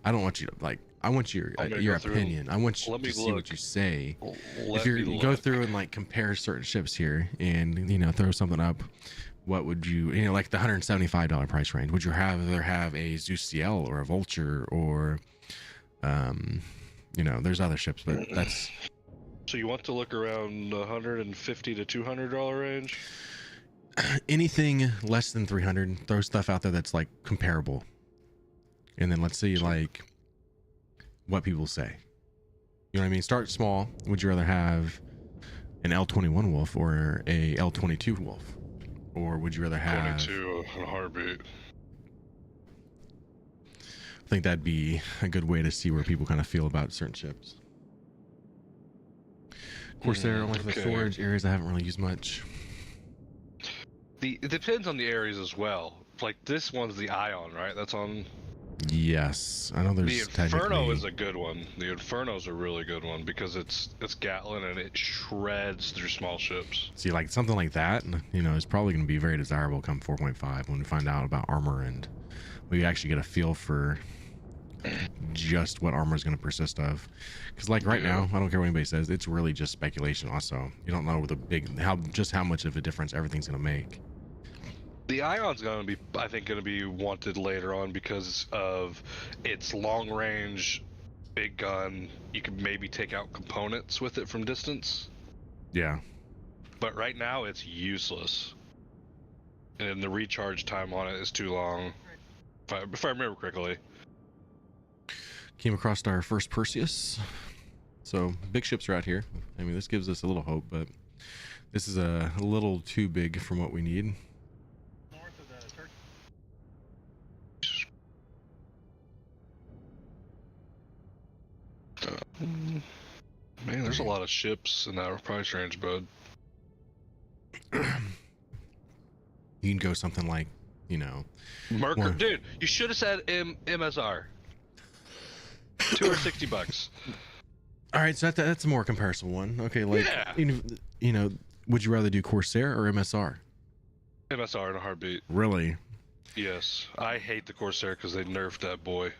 I don't want you to like. I want your I'm gonna your go through- opinion. I want you let me to see look. what you say. Let If you me go look. through and like compare certain ships here and you know throw something up, what would you like the $175 price range? Would you rather have a Zeus CL or a Vulture or you know there's other ships, but that's So you want to look around the $150 to $200 range? anything less than 300. Throw stuff out there that's like comparable, and then let's see like what people say. You know what I mean? Start small. Would you rather have an L21 Wolf or a L22 Wolf? Or would you rather have... 22 in a heartbeat. I think that'd be a good way to see where people kind of feel about certain ships. Corsair, only for the okay. storage areas I haven't really used much. It depends on the areas as well. like this one's the Ion, right? That's on. Yes, I know The there's Inferno technically. is a good one. The Inferno's a really good one because it's Gatlin and it shreds through small ships. See, like something like that, you know, is probably going to be very desirable come 4.5 when we find out about armor and we actually get a feel for just what armor is going to persist of. Because like right now, I don't care what anybody says, it's really just speculation. Also, you don't know how much of a difference everything's going to make. The Ion's going to be, I think, going to be wanted later on because of its long range, big gun. You can maybe take out components with it from distance. Yeah. But right now, it's useless. And the recharge time on it is too long. If I remember correctly. Came across our first Perseus. So big ships are out here. I mean, this gives us a little hope, but this is a little too big from what we need. Man, there's a lot of ships in that price range, bud. You can go something like, you know, Mercury, dude, you should have said MSR. $260. All right, so that's a more comparable one. Okay, like Yeah. you know, would you rather do Corsair or MSR? MSR in a heartbeat. Really? Yes, I hate the Corsair because they nerfed that boy,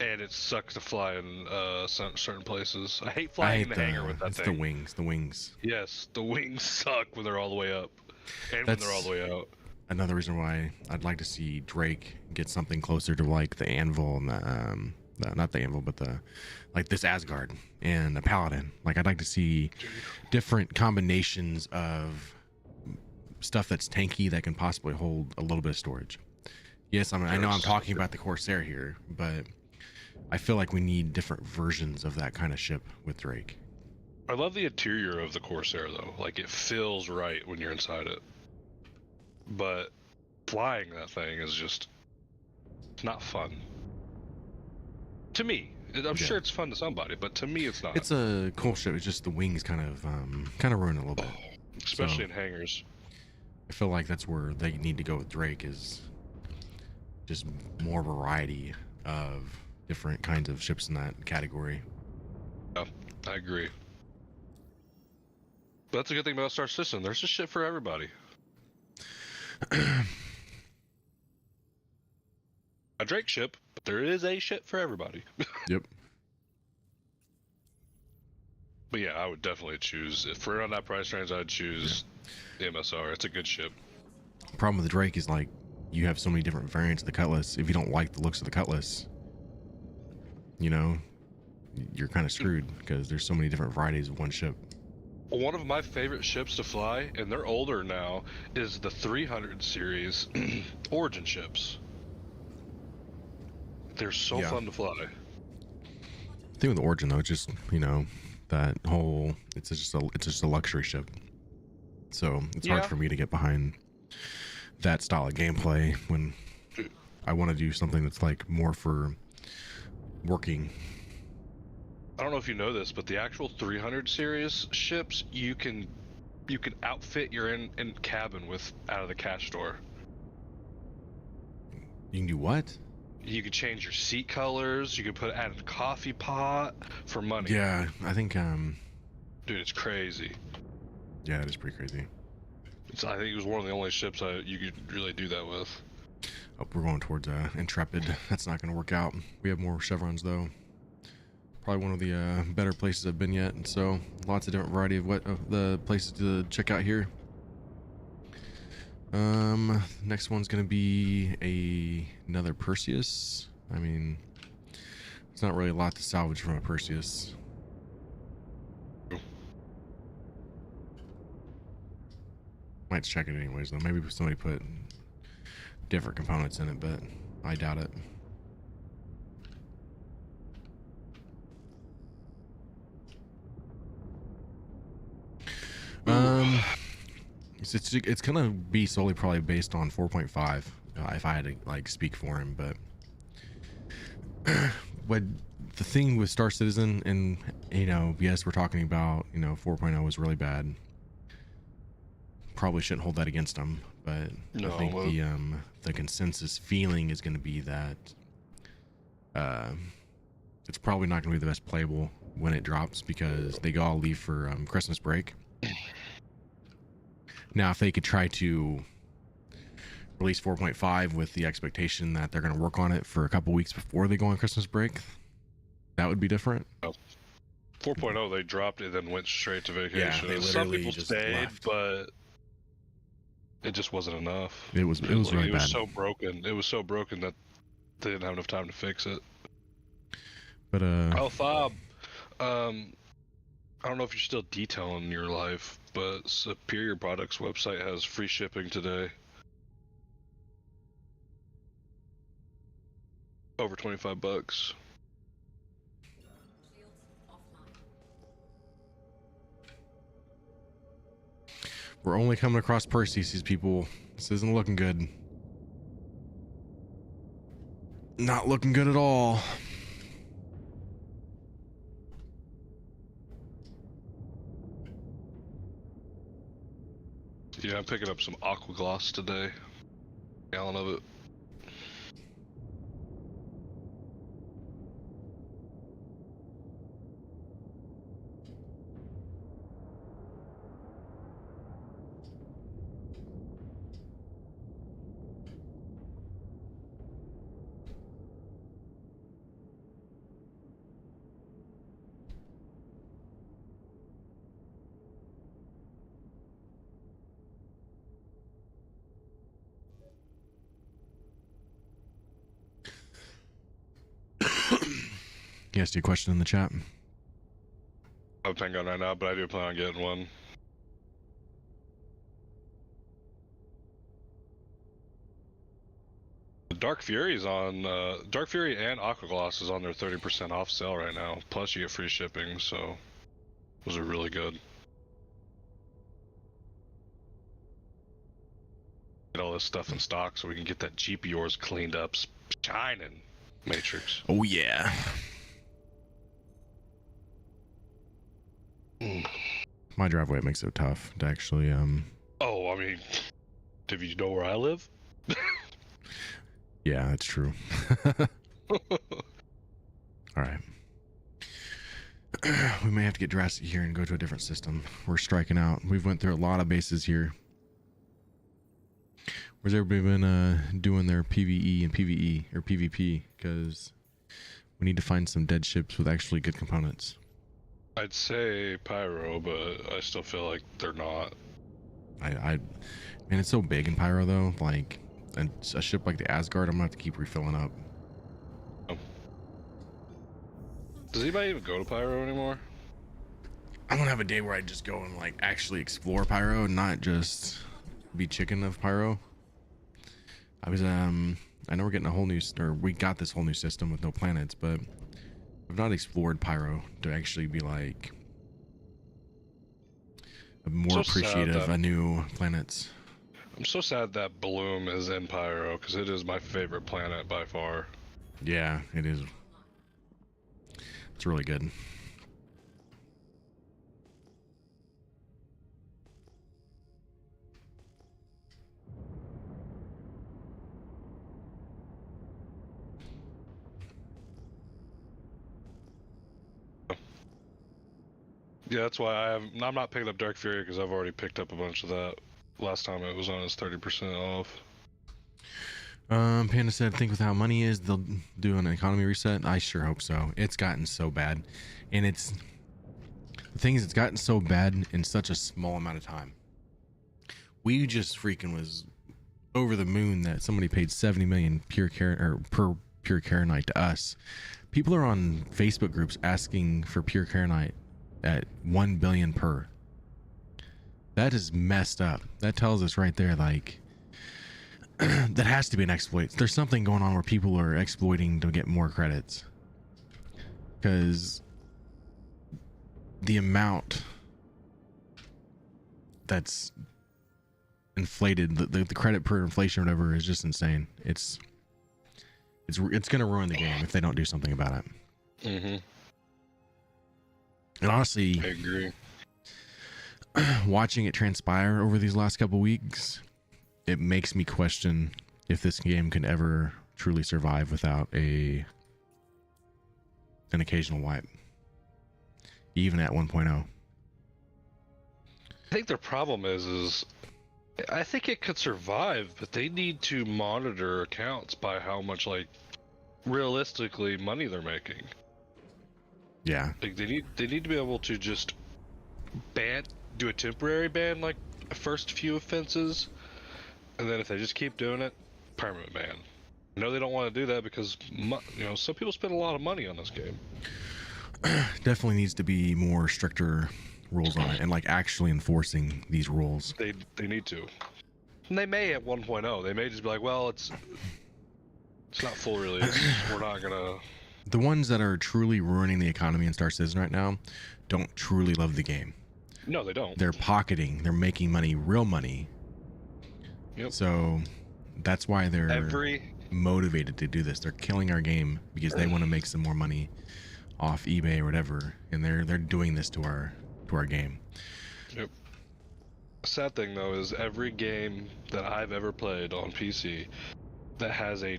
and it sucks to fly in certain places. I hate flying in the hangar with that it's thing. the wings. The wings. Yes, the wings suck when they're all the way up, and when they're all the way out. Another reason why I'd like to see Drake get something closer to like the Anvil and not the Anvil, but like this Asgard and the Paladin. Like I'd like to see different combinations of stuff that's tanky that can possibly hold a little bit of storage. Yes, I know I'm talking about the Corsair here, but I feel like we need different versions of that kind of ship with Drake. I love the interior of the Corsair though. Like it feels right when you're inside it. But flying that thing is just not fun. To me. I'm sure it's fun to somebody, but to me it's not. It's a cool ship. It's just the wings kind of ruin it a little bit. Especially in hangars. I feel like that's where they need to go with Drake, is just more variety of different kinds of ships in that category. Yeah, I agree. But that's a good thing about Star System. There's a ship for everybody. A Drake ship, but there is a ship for everybody. Yep. But yeah, I would definitely choose, if we're on that price range, I'd choose the MSR. It's a good ship. Problem with the Drake is like you have so many different variants of the Cutlass. If you don't like the looks of the Cutlass, you know, you're kind of screwed because there's so many different varieties of one ship. One of my favorite ships to fly, and they're older now, is the 300 series Origin ships. They're so fun to fly. The thing with the Origin though, it's just, you know, that whole it's just a luxury ship. So it's hard for me to get behind that style of gameplay when I want to do something that's like more for working. I don't know if you know this, but the actual 300 series ships, you can outfit your in cabin with out of the cash store. You can do what? You could change your seat colors. You could add a coffee pot for money. Yeah, I think Dude, it's crazy. yeah, it is pretty crazy. I think it was one of the only ships you could really do that with. Oh, we're going towards Intrepid. That's not going to work out. We have more chevrons though. Probably one of the better places I've been yet, and so lots of different variety of the places to check out here. Next one's gonna be another Perseus. I mean, there's not really a lot to salvage from a Perseus. Might check it anyways though. Maybe somebody put different components in it, but I doubt it. It's gonna be solely probably based on 4.5 if I had to like speak for him, but what the thing with Star Citizen, and you know, yes, we're talking about, you know, 4.0 was really bad, probably shouldn't hold that against him, but No, I think well- the consensus feeling is going to be that it's probably not going to be the best playable when it drops because they all leave for Christmas break. Now, if they could try to release 4.5 with the expectation that they're going to work on it for a couple weeks before they go on Christmas break, that would be different. 4.0, they dropped it, then went straight to vacation. they Some literally people just stayed, left. but it just wasn't enough. It was Like, really it was bad. so broken. It was so broken that they didn't have enough time to fix it. But Oh, Fob. I don't know if you're still detailing your life, but Superior Products website has free shipping today. Over $25. Shields offline. we're only coming across Perseus, people. This isn't looking good. Not looking good at all. Yeah, I'm picking up some Aqua Gloss today. Gallon of it. Yes, do you question in the chat? I have a pen gun right now, but I do plan on getting one. Dark Fury's on, Dark Fury and Aqua Gloss is on their 30% off sale right now. Plus you get free shipping, so those are really good. Get all this stuff in stock so we can get that Jeep of yours cleaned up, shining, Matrix. Oh yeah. My driveway makes it tough to actually Oh, I mean, do you know where I live? yeah, that's true. All right. We may have to get drastic here and go to a different system. We're striking out. We've went through a lot of bases here. Where's everybody been doing their PvE and PvE or PvP? Because we need to find some dead ships with actually good components. I'd say Pyro, but I still feel like they're not. Man, it's so big in Pyro though. Like a ship like the Asgard, I'm gonna have to keep refilling up. Does anybody even go to Pyro anymore? I'm gonna have a day where I just go and like actually explore Pyro and not just be chicken of Pyro. I know we're getting a whole new, or we got this whole new system with no planets, but I've not explored Pyro to actually be like more So sad appreciative that- of new planets. I'm so sad that Bloom is in Pyro, because it is my favorite planet by far. Yeah, it is. It's really good. Yeah, that's why I'm not picking up Dark Fury, because I've already picked up a bunch of that last time it was on its 30% off. Panda said, think with how money is, they'll do an economy reset. I sure hope so. It's gotten so bad. And the thing is, it's gotten so bad in such a small amount of time. We just freaking was over the moon that somebody paid 70 million per pure Karenite to us. People are on Facebook groups asking for pure Karenite at 1 billion per. That is messed up. That tells us right there, like, that has to be an exploit. There's something going on where people are exploiting to get more credits, because the amount that's inflated, the credit per inflation or whatever, is just insane. It's gonna ruin the game if they don't do something about it. Mm-hmm. And honestly, I agree. watching it transpire over these last couple weeks, it makes me question if this game can ever truly survive without an occasional wipe, even at 1.0. I think their problem is I think it could survive, but they need to monitor accounts by how much, like, realistically money they're making. Yeah. Like, they need to be able to just do a temporary ban, like first few offenses, and then if they just keep doing it, permanent ban. I know they don't want to do that because some people spend a lot of money on this game. Definitely needs to be more stricter rules on it, and like actually enforcing these rules. They need to. And they may at 1.0. They may just be like, well, it's not full release. We're not gonna. The ones that are truly ruining the economy in Star Citizen right now don't truly love the game. No, they don't. They're pocketing. They're making money, real money. Yep. So that's why they're motivated to do this. They're killing our game because they want to make some more money off eBay or whatever, and they're doing this to our game. Yep. Sad thing though is every game that I've ever played on PC that has a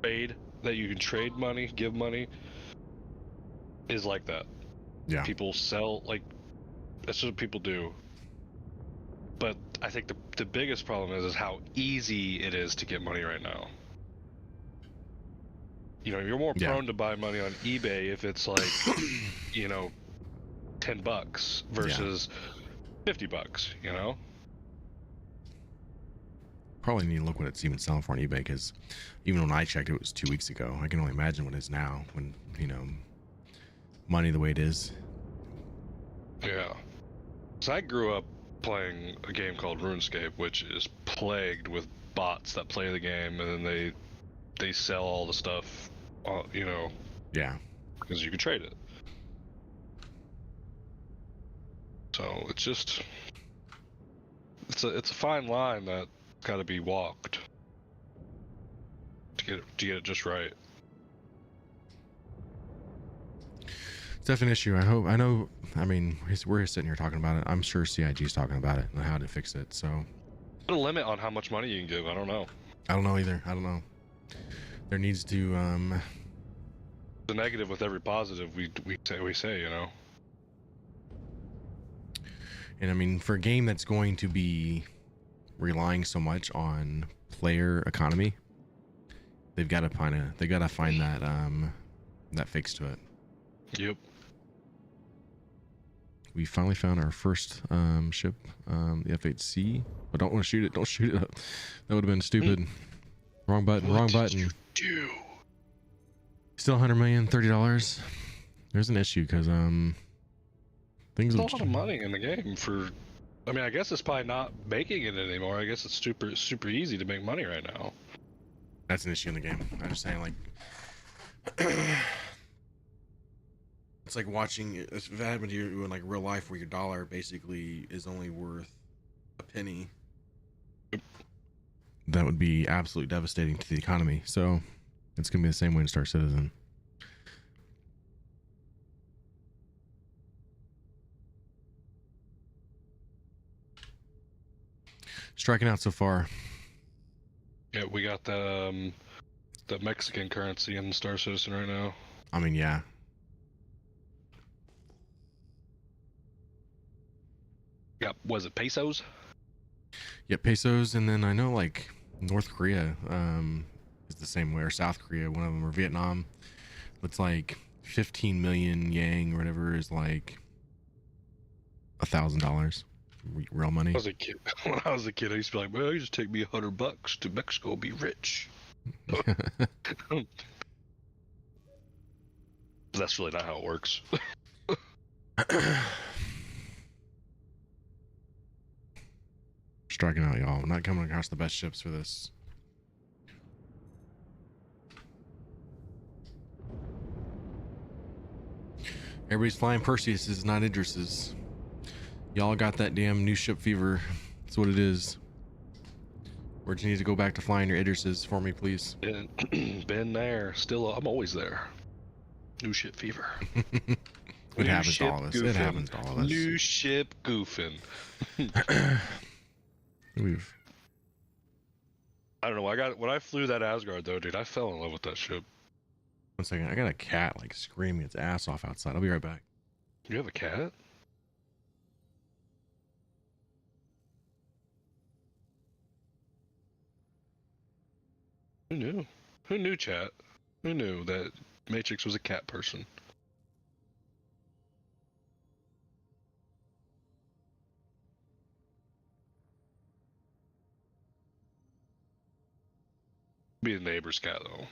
trade that you can trade money, give money, is like that. Yeah. People sell, like, that's what people do. But I think the biggest problem is how easy it is to get money right now. You're more prone to buy money on eBay if it's like, $10 versus $50, Probably need to look what it's even selling for on eBay, because even when I checked, it was 2 weeks ago. I can only imagine what it is now when, money the way it is. Yeah. So I grew up playing a game called RuneScape, which is plagued with bots that play the game, and then they sell all the stuff, Yeah. because you can trade it. So it's just, it's a fine line that got to be walked to get it just right. It's definitely an issue. I mean, we're sitting here talking about it. I'm sure CIG's talking about it and how to fix it. So Put a limit on how much money you can give. I don't know. I don't know either. I don't know. There needs to The negative with every positive we say. And I mean, for a game that's going to be relying so much on player economy, they've got to find that fix to it. Yep. We finally found our first ship, the F8C. I don't want to shoot it. Don't shoot it up. That would have been stupid. Wrong button. What Wrong did button. you do? Still $100 million, $30. There's an issue because things. There's a lot of money in the game for. I mean, I guess it's probably not making it anymore. I guess it's super easy to make money right now. That's an issue in the game. I'm just saying, like, it's like watching. If it happened to you in like real life, where your dollar basically is only worth a penny, that would be absolutely devastating to the economy. So it's gonna be the same way in Star Citizen. Striking out so far. Yeah, we got the Mexican currency in Star Citizen right now. I mean, yeah. Yeah, was it pesos? Yeah, pesos, and then I know like North Korea is the same way, or South Korea, one of them, or Vietnam. It's like 15 million yang or whatever is like $1,000 real money. When I was a kid, I used to be like, well, you just take me $100 to Mexico, be rich. That's really not how it works. Striking out, y'all. We're not coming across the best ships for this. Everybody's flying Perseuses, not Idrises. Y'all got that damn new ship fever. That's what it is. Where do you need to go back to flying your Idrises for me, please? Been there. Still, I'm always there. New ship fever. It happens to all of us. It happens to all of us. New ship goofing. I don't know. When I flew that Asgard though, dude, I fell in love with that ship. 1 second. I got a cat like screaming its ass off outside. I'll be right back. You have a cat? Who knew? Who knew, chat? Who knew that Matrix was a cat person? Be the neighbor's cat though.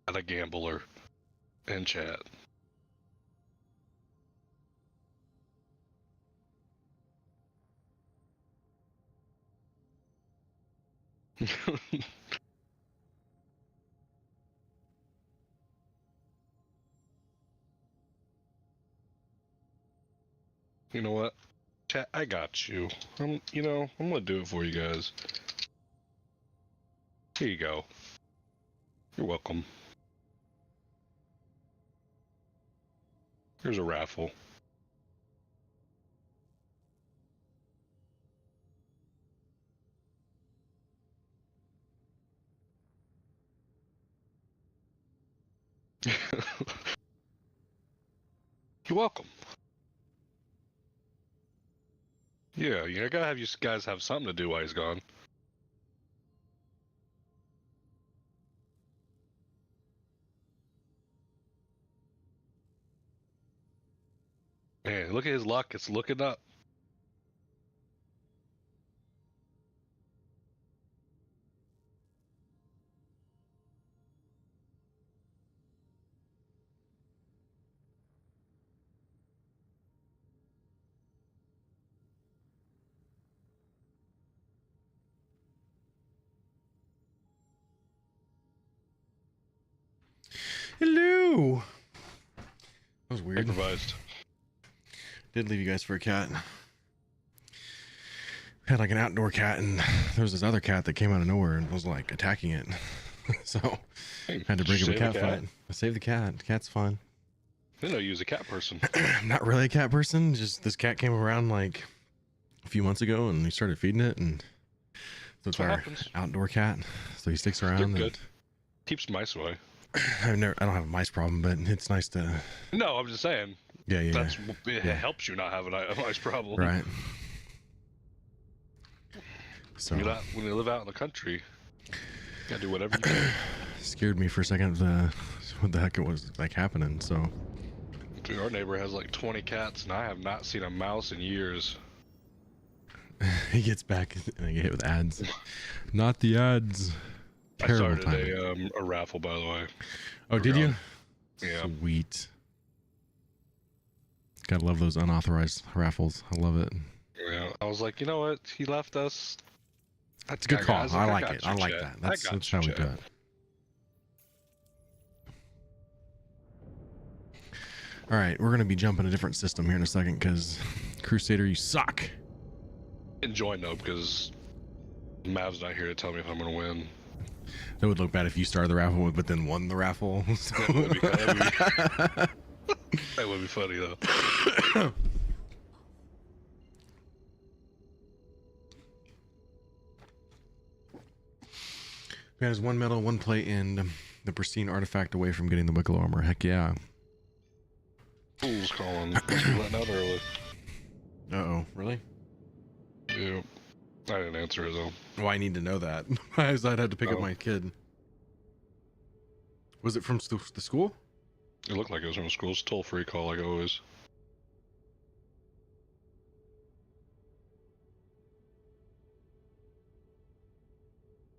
Not a gambler in chat. You know what? Chat, I got you. I'm gonna do it for you guys. Here you go. You're welcome. Here's a raffle. You're welcome. Yeah, you gotta have you guys have something to do while he's gone. Man, look at his luck. It's looking up. Hello. That was weird. Improvised. Did leave you guys for a cat. We had like an outdoor cat, and there was this other cat that came out of nowhere and was like attacking it. So Hey, had to break up a save cat the fight. I saved the cat. The cat's fine. I didn't know you was a cat person. I'm not really a cat person. Just this cat came around like a few months ago, and we started feeding it, and so it's what our happens. outdoor cat. So he sticks They're around. And good. Keeps mice away. I don't have a mice problem, but it's nice to. No, I'm just saying. Yeah. It helps you not have a mice problem. Right. So When you live out in the country, you gotta do whatever you can. scared me for a second. What the heck it was like happening? So Dude, our neighbor has like 20 cats, and I have not seen a mouse in years. he gets back and I get hit with ads. Not the ads. I Terrible started timing. a raffle, by the way. Oh, did you? Yeah. Sweet. Gotta love those unauthorized raffles. I love it. Yeah. I was like, you know what? He left us. That's a good call. Guys, I like got it. you, I like Chad. that. I That's got how you, we do Chad. it. All right, we're gonna be jumping a different system here in a second because Crusader, you suck. Enjoy though, because Mav's not here to tell me if I'm gonna win. That would look bad if you started the raffle but then won the raffle. So- That would be funny though. Guys, 1 medal, 1 plate, and the pristine artifact away from getting the Wicklow armor. Heck yeah. Fool's calling. Must be letting out early. Uh-oh. Really? Yeah. I didn't answer it though. Well, I need to know that. I'd have to pick up Oh. my kid. Was it from the school? It looked like it was from school. It's a toll-free call like always.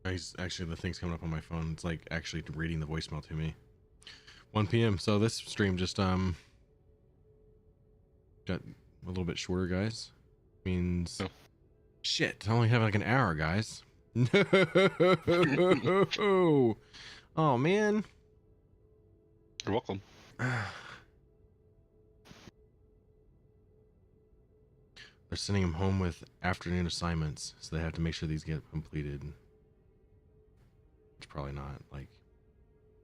He's actually, the thing's coming up on my phone. It's like actually reading the voicemail to me. 1 p.m. So this stream just got a little bit shorter, guys. Means Oh. shit. I only have like an hour, guys. No. Oh man. You're welcome. They're sending them home with afternoon assignments, so they have to make sure these get completed. It's probably not like.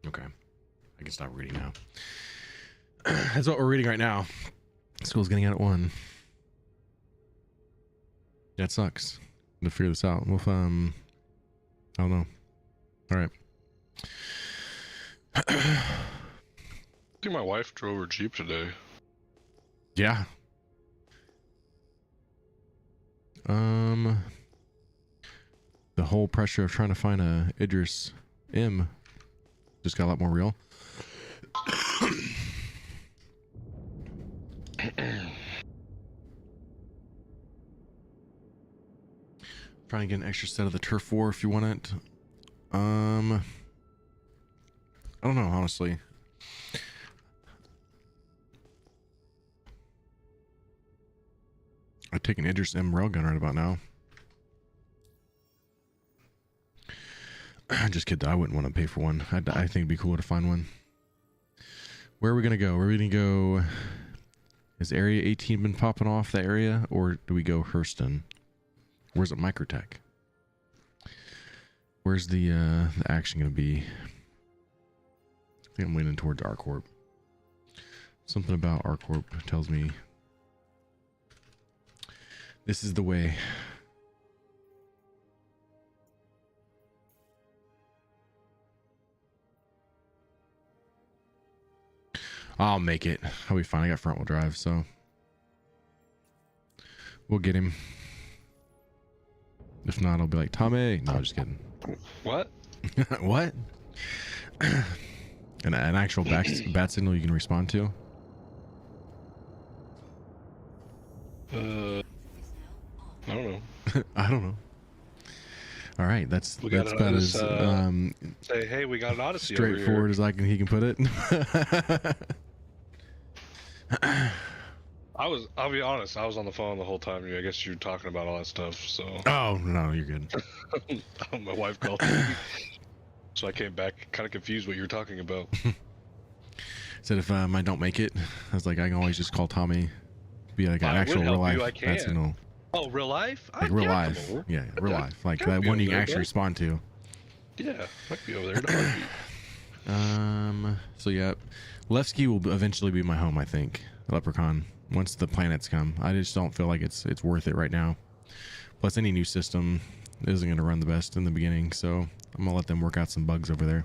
Okay, I can stop reading now. That's what we're reading right now. School's getting out at 1. That sucks. To figure this out. Well, I don't know. All right. I think my wife drove her Jeep today. Yeah. The whole pressure of trying to find a Idris M just got a lot more real. Trying to get an extra set of the Turf War if you want it. I don't know, honestly. I'd take an Idris M railgun right about now. Just kidding. I wouldn't want to pay for one. I think it'd be cool to find one. Where are we gonna go? Where are we gonna go? Has Area 18 been popping off the area, or do we go Hurston? Where's it? Microtech. Where's the action gonna be? I think I'm leaning towards ArcCorp. Something about ArcCorp tells me this is the way. I'll make it. I'll be fine. I got front wheel drive, so we'll get him. If not, I'll be like, Tommy. No, I'm just kidding. What? What? An actual bat signal you can respond to? I don't know. I don't know. All right, that's got about as say, hey, we got an Odyssey straightforward as he can put it. I'll be honest, I was on the phone the whole time. I guess you're talking about all that stuff, so. Oh, no, you're good. My wife called me. So I came back kind of confused what you were talking about. Said if I don't make it, I was like, I can always just call Tommy. Be like an I actual would real help life you, I bat can. signal. Oh, real life? Like real life. Yeah, real life. Like I'd that be one over you can there, actually bud. respond to. Yeah, might be over there. in a heartbeat. So yeah, Levski will eventually be my home, I think. Leprechaun. Once the planets come, I just don't feel like it's worth it right now. Plus, any new system isn't going to run the best in the beginning, so I'm gonna let them work out some bugs over there.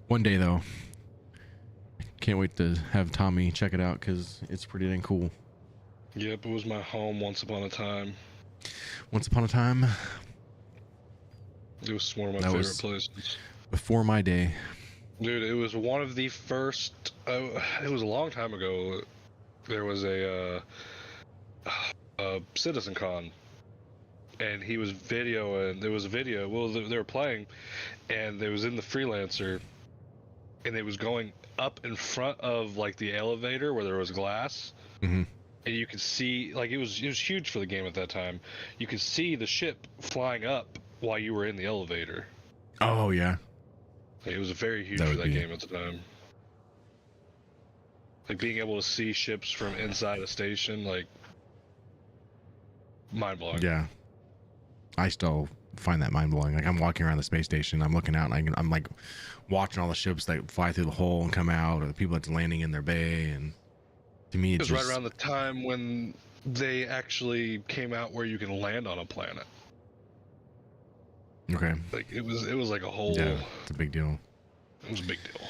One day though, can't wait to have Tommy check it out because it's pretty dang cool. Yep, it was my home once upon a time. Once upon a time, It was one of my That favorite was- places. before my day. Dude, it was one of the first. It was a long time ago. There was a Citizen Con, and he was videoing. There was a video. Well, they were playing, and it was in the Freelancer, and it was going up in front of like the elevator where there was glass, Mhm. and you could see like it was huge for the game at that time. You could see the ship flying up while you were in the elevator. Oh yeah, Like, it was very huge That for would that be- game at the time. Like being able to see ships from inside a station, like mind blowing. yeah. I still find that mind blowing. Like I'm walking around the space station, I'm looking out, and I'm like watching all the ships that fly through the hole and come out, or the people that's landing in their bay, and to me, It it's was just right around the time when they actually came out where you can land on a planet. okay. Like it was like a whole. Yeah, it's a big deal. It was a big deal.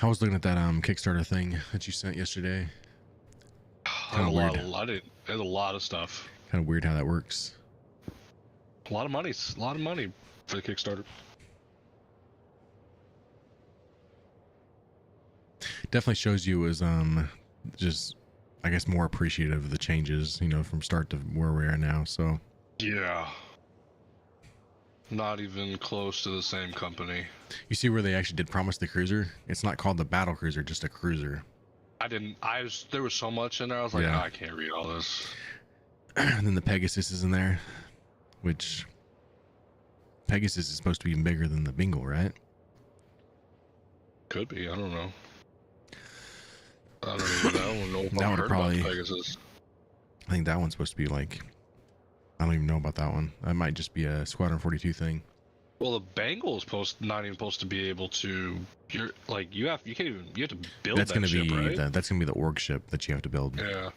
I was looking at that Kickstarter thing that you sent yesterday. There's a lot, weird. there's a lot of stuff. Kind of weird how that works. A lot of money. A lot of money for the Kickstarter. Definitely shows you as just I guess more appreciative of the changes, from start to where we are now. So Yeah. Not even close to the same company. you see where they actually did promise the cruiser. It's not called the battle cruiser, just a cruiser. There was so much in there. I was like, Yeah. "Oh, I can't read all this." And then the Pegasus is in there, which Pegasus is supposed to be even bigger than the Bengal, right? Could be. I don't know. I don't even know. I don't know if That I've would've heard probably- about Pegasus. I think that one's supposed to be like, I don't even know about that one. That might just be a Squadron 42 thing. Well, the Bengal is not even supposed to be able to. You're like you have to build That's that gonna ship, be right? that's gonna be the org ship that you have to build. Yeah,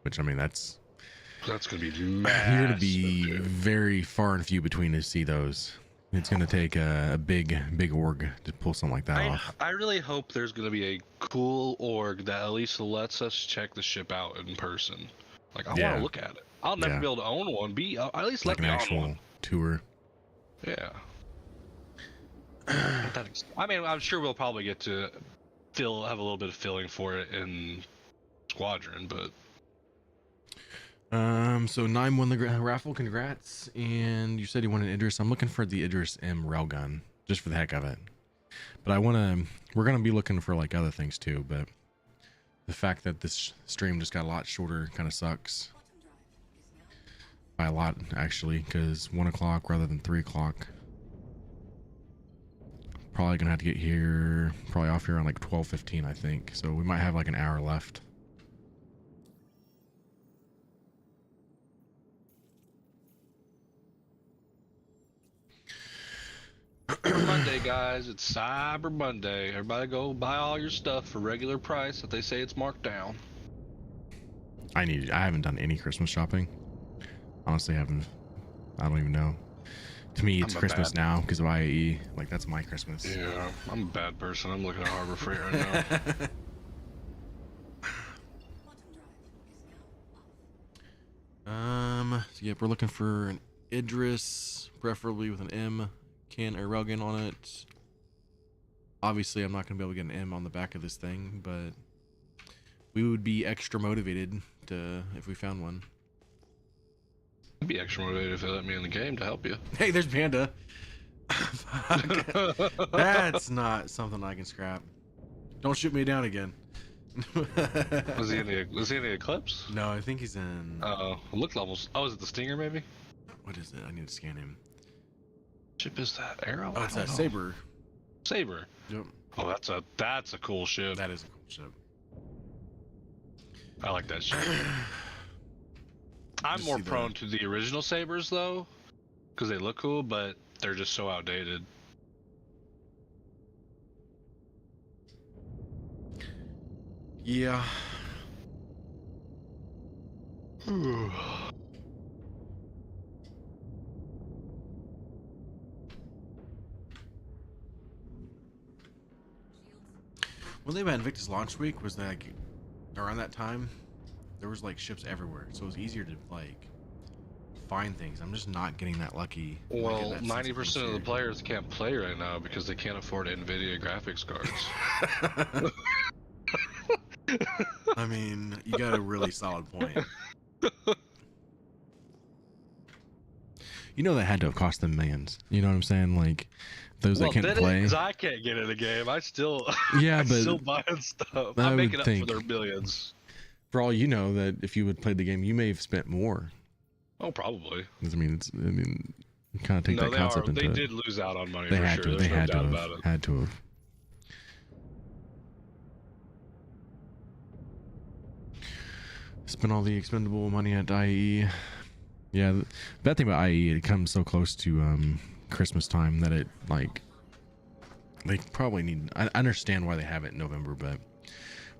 Which I mean, that's gonna be massive. you're gonna be dude. very far and few between to see those. It's gonna take a big org to pull something like that off. I really hope there's gonna be a cool org that at least lets us check the ship out in person. Like I want Yeah. to look at it. I'll never Yeah. be able to own one. At least Like let an me actual own one. tour. Yeah. I mean, I'm sure we'll probably get to have a little bit of feeling for it in Squadron, but So Nime won the raffle. Congrats! And you said you wanted Idris. I'm looking for the Idris M railgun just for the heck of it. But we're gonna be looking for like other things too. But the fact that this stream just got a lot shorter kind of sucks. By a lot actually, because 1 o'clock rather than 3 o'clock. Probably gonna have to get here, probably off here on like 12:15, I think. So we might have like an hour left. Cyber Monday, guys. It's Cyber Monday. Everybody go buy all your stuff for regular price if they say it's marked down. I haven't done any Christmas shopping. Honestly, I don't even know. To me, it's Christmas now because of IAE. Like, that's my Christmas. Yeah, I'm a bad person. I'm looking at Harbor Freight right now. So yep, we're looking for an Idris, preferably with an M can or railgun on it. Obviously, I'm not going to be able to get an M on the back of this thing, but we would be extra motivated if we found one. I'd be extra motivated if they let me in the game to help you. Hey, there's Panda. That's not something I can scrap. Don't shoot me down again. Was he in the Eclipse? No, I think he's in. It looked almost. Oh, is it the Stinger maybe? What is it? I need to scan him. Ship is that Arrow? Oh, it's I don't that know. Saber. Saber. Yep. Oh, that's a cool ship. That is a cool ship. I like that ship. I'm Just more see the- prone to the original Sabers though, because they look cool, but they're just so outdated. Yeah. One thing about Invictus launch week was that like, around that time, there was like ships everywhere, so it was easier to like find things. I'm just not getting that lucky. Well, 90% of the players can't play right now because they can't afford NVIDIA graphics cards. I mean, you got a really solid point. You know that had to have cost them millions. You know what I'm saying? Like those that can't play. Because I can't get in the game. I still, Yeah, I'm but still buying stuff. I I'm would making up think- for their millions. for all you know, that if you would play the game, you may have spent more. Oh, probably. I mean, you kind of take that concept into they it. did lose out on money They for had sure. to. There's They no had to doubt have. about it. Had to have. Spent all the expendable money at IE. Yeah, the bad thing about IE, it comes so close to Christmas time that it like they probably need. I understand why they have it in November, but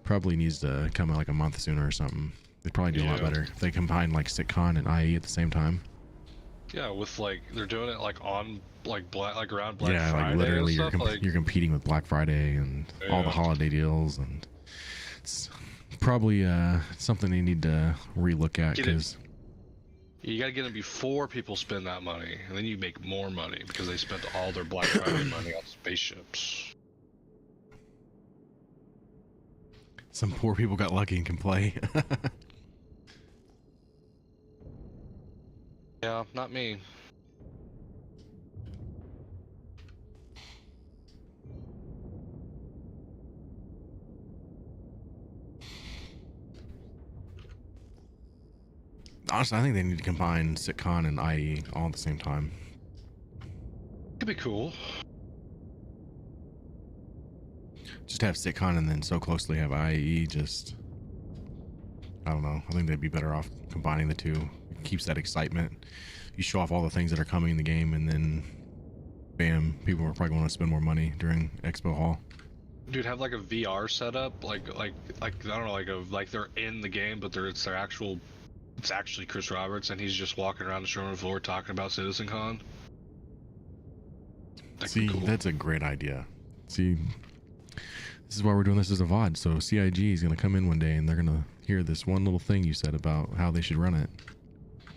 probably needs to come out like a month sooner or something. They probably do a lot Yeah. better if they combine like SitCon and IE at the same time. Yeah, with like they're doing it like on like around Black Yeah, Friday like literally, and stuff. you're competing with Black Friday and all the Yeah. holiday deals, and it's probably something they need to relook at Get it. because You gotta get them before people spend that money, and then you make more money because they spent all their Black Friday money on spaceships. some poor people got lucky and can play. Yeah, not me. Honestly, I think they need to combine SitCon and IE all at the same time. Could be cool. Just have SitCon and then so closely have IE. Just I don't know. I think they'd be better off combining the two. It keeps that excitement. You show off all the things that are coming in the game, and then bam, people are probably going to spend more money during Expo Hall. Dude, have like a VR setup, like I don't know, like they're in the game, but it's actually Chris Roberts, and he's just walking around the showroom floor talking about CitizenCon. See, that's a great idea. See, this is why we're doing this as a VOD. So CIG is going to come in one day, and they're going to hear this one little thing you said about how they should run it.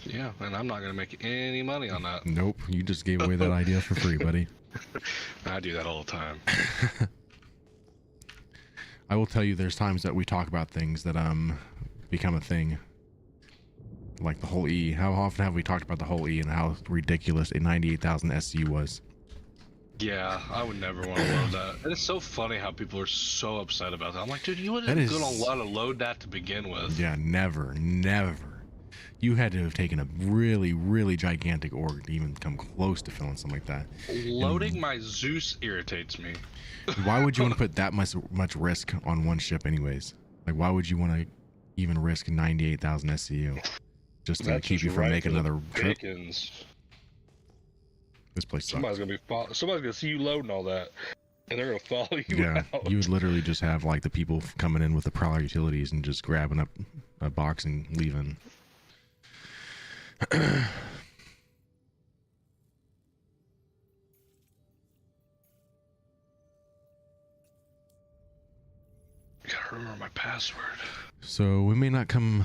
Yeah, and I'm not going to make any money on that. Nope, you just gave away that idea for free, buddy. I do that all the time. I will tell you, there's times that we talk about things that become a thing. Like the whole E. How often have we talked about the whole E and how ridiculous a 98,000 SCU was? Yeah, I would never want to load that. And it's so funny how people are so upset about that. I'm like, dude, you wouldn't have gonna want to load that to begin with. Yeah, never. You had to have taken a really, really gigantic org to even come close to filling something like that. Loading my Zeus irritates me. Why would you want to put that much risk on one ship anyways? Like, why would you want to even risk 98,000 SCU just to keep you from making another trip? This place sucks. Somebody's gonna see you loading all that, and they're gonna follow you out. You would literally just have like the people coming in with the Prowler utilities and just grabbing up a box and leaving. Gotta remember my password. So we may not come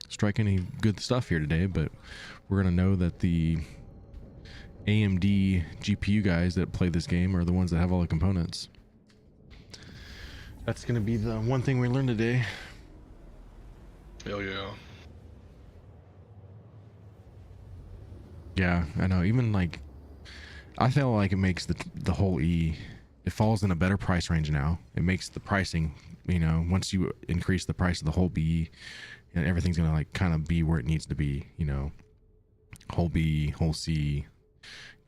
strike any good stuff here today, but we're gonna know that the AMD GPU guys that play this game are the ones that have all the components. That's gonna be the one thing we learned today. Hell yeah. Yeah, I know. Even like, I feel like it makes the whole E, it falls in a better price range now. It makes the pricing, you know, once you increase the price of the whole B, and everything's gonna like kind of be where it needs to be, you know. Whole B, whole C,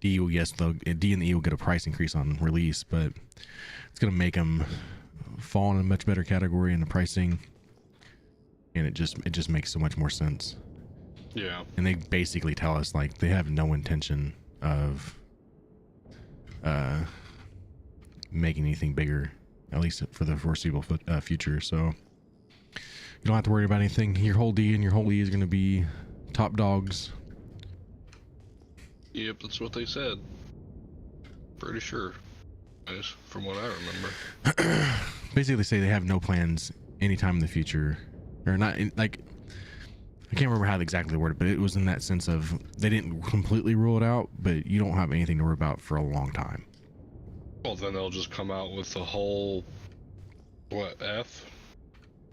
D will, yes, though D and the E will get a price increase on release, but it's gonna make them fall in a much better category in the pricing, and it just makes so much more sense. Yeah. And they basically tell us like they have no intention of making anything bigger, at least for the foreseeable future. So you don't have to worry about anything. Your whole D and your whole E is going to be top dogs. Yep, that's what they said. Pretty sure, from what I remember. Basically, they say they have no plans anytime in the future, or not. Like, I can't remember how they exactly worded, but it was in that sense of they didn't completely rule it out, but you don't have anything to worry about for a long time. Well, then they'll just come out with the whole, what, F?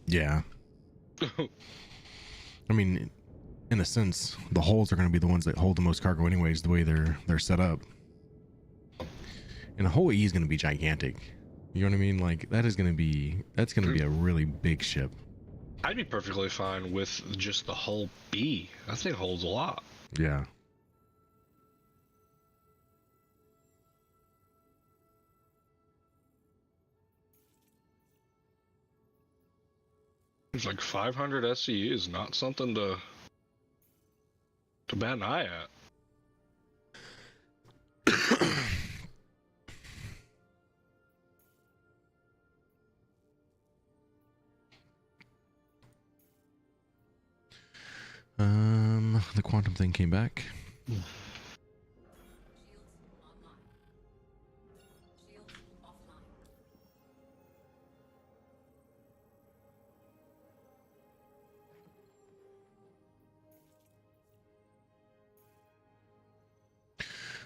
Yeah. I mean, in a sense, the holes are going to be the ones that hold the most cargo anyways, the way they're set up. And the whole E is going to be gigantic. You know what I mean? Like, that's going to be a really big ship. I'd be perfectly fine with just the whole B. That thing holds a lot. Yeah. It's like 500 SCU is not something to bat an eye at. The quantum thing came back.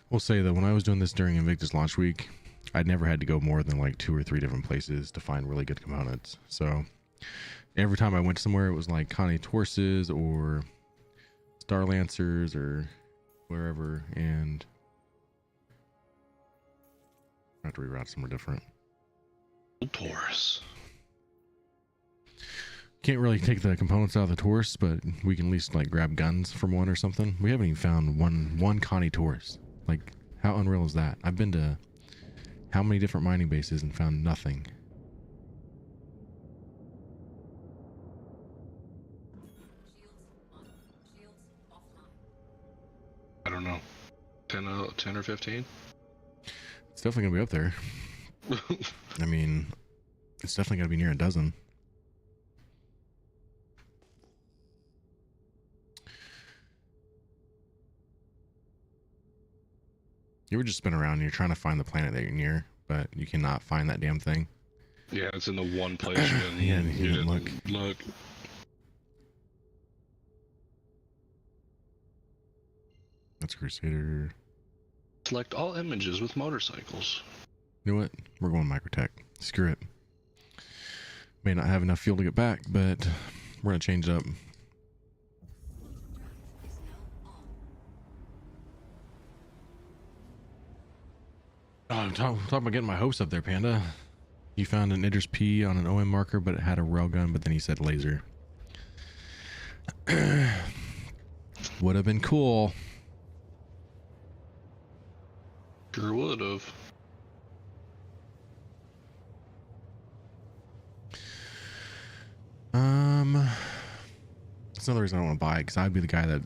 We'll say that when I was doing this during Invictus launch week, I'd never had to go more than like 2 or 3 different places to find really good components. So every time I went somewhere, it was like Connie Torses or Star Lancers or wherever, and I have to reroute somewhere different. Taurus. Can't really take the components out of the Taurus, but we can at least like grab guns from one or something. We haven't even found one Connie Taurus. Like, how unreal is that? I've been to how many different mining bases and found nothing. 10 or 15. It's definitely gonna be up there. I mean, it's definitely gonna be near a dozen. You ever just spin around and you're trying to find the planet that you're near, but you cannot find that damn thing? Yeah, it's in the one place you didn't, Yeah, you you didn't didn't look. That's Crusader. Select all images with motorcycles. You know what? We're going Microtech. Screw it. May not have enough fuel to get back, but we're gonna change it up. Oh, I'm talking about getting my hopes up there, Panda. You found an Idris P on an OM marker, but it had a railgun, but then he said laser. Would have been cool. Sure would have. That's another reason I don't want to buy it, because I'd be the guy that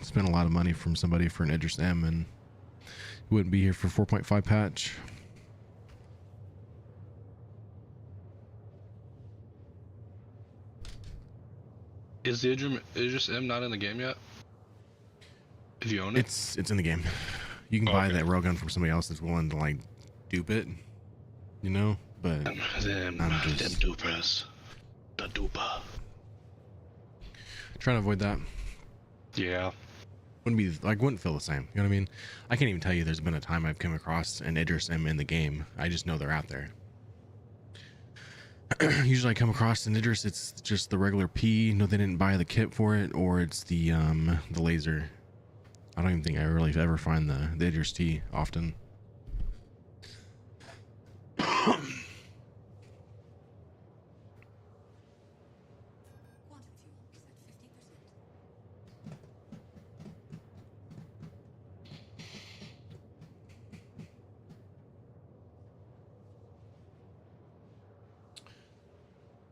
spent a lot of money from somebody for an Idris M and he wouldn't be here for 4.5 patch. Is the Idris M not in the game yet? If you own it? It's in the game. You can buy Okay. that railgun from somebody else that's willing to like dupe it, you know. But Them dupers. The duper. trying to avoid that. Yeah. Wouldn't feel the same. You know what I mean? I can't even tell you there's been a time I've come across an Idris M in the game. I just know they're out there. Usually I come across an Idris, it's just the regular P. No, they didn't buy the kit for it, or it's the laser. I don't even think I really ever find the Idris T often. Quantum fuel is at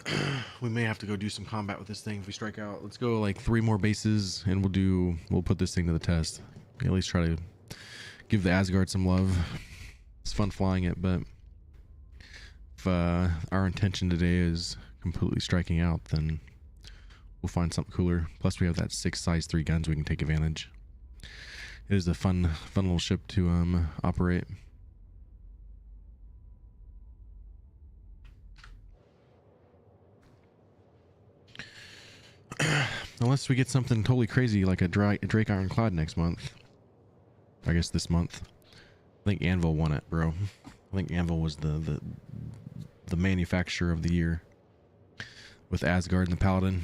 50%. We may have to go do some combat with this thing if we strike out. Let's go like 3 more bases and we'll put this thing to the test. At least try to give the Asgard some love. It's fun flying it, but if our intention today is completely striking out, then we'll find something cooler. Plus we have that 6 size 3 guns we can take advantage. It is a fun little ship to operate. Unless we get something totally crazy like a Drake Ironclad next month. I guess this month. I think Anvil won it, bro. I think Anvil was the manufacturer of the year with Asgard and the Paladin.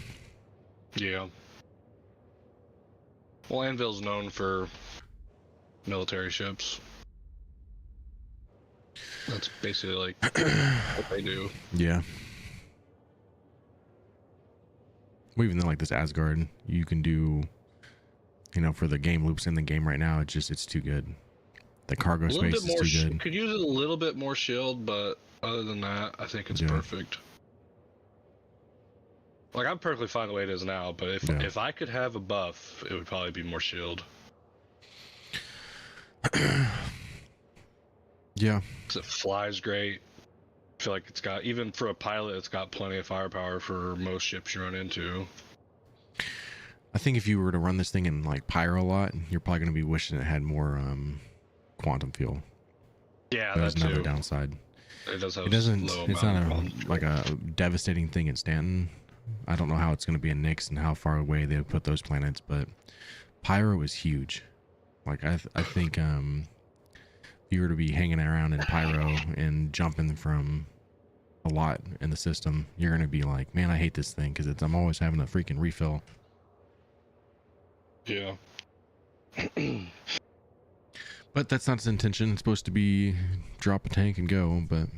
Yeah. Well, Anvil's known for military ships. That's basically like what they do. Yeah. Well, even though like this Asgard, you can do, you know, for the game loops in the game right now, it's too good. The cargo A little space bit is more. too good. Could use a little bit more shield, but other than that, I think it's Yeah. perfect. Like I'm perfectly fine the way it is now, but if I could have a buff, it would probably be more shield. Yeah. 'Cause it flies great. I feel like it's got, even for a pilot, it's got plenty of firepower for most ships you run into. I think if you were to run this thing in like pyro a lot, you're probably going to be wishing it had more quantum fuel. Yeah, That's that another too. downside. It does have It doesn't. low It's amount not of quantum like a devastating thing at Stanton. I don't know how it's going to be in Nyx and how far away they would put those planets, but pyro is huge. Like I think if you were to be hanging around in pyro and jumping from a lot in the system, you're going to be like, man, I hate this thing because I'm always having a freaking refill. Yeah. But that's not its intention. It's supposed to be drop a tank and go, but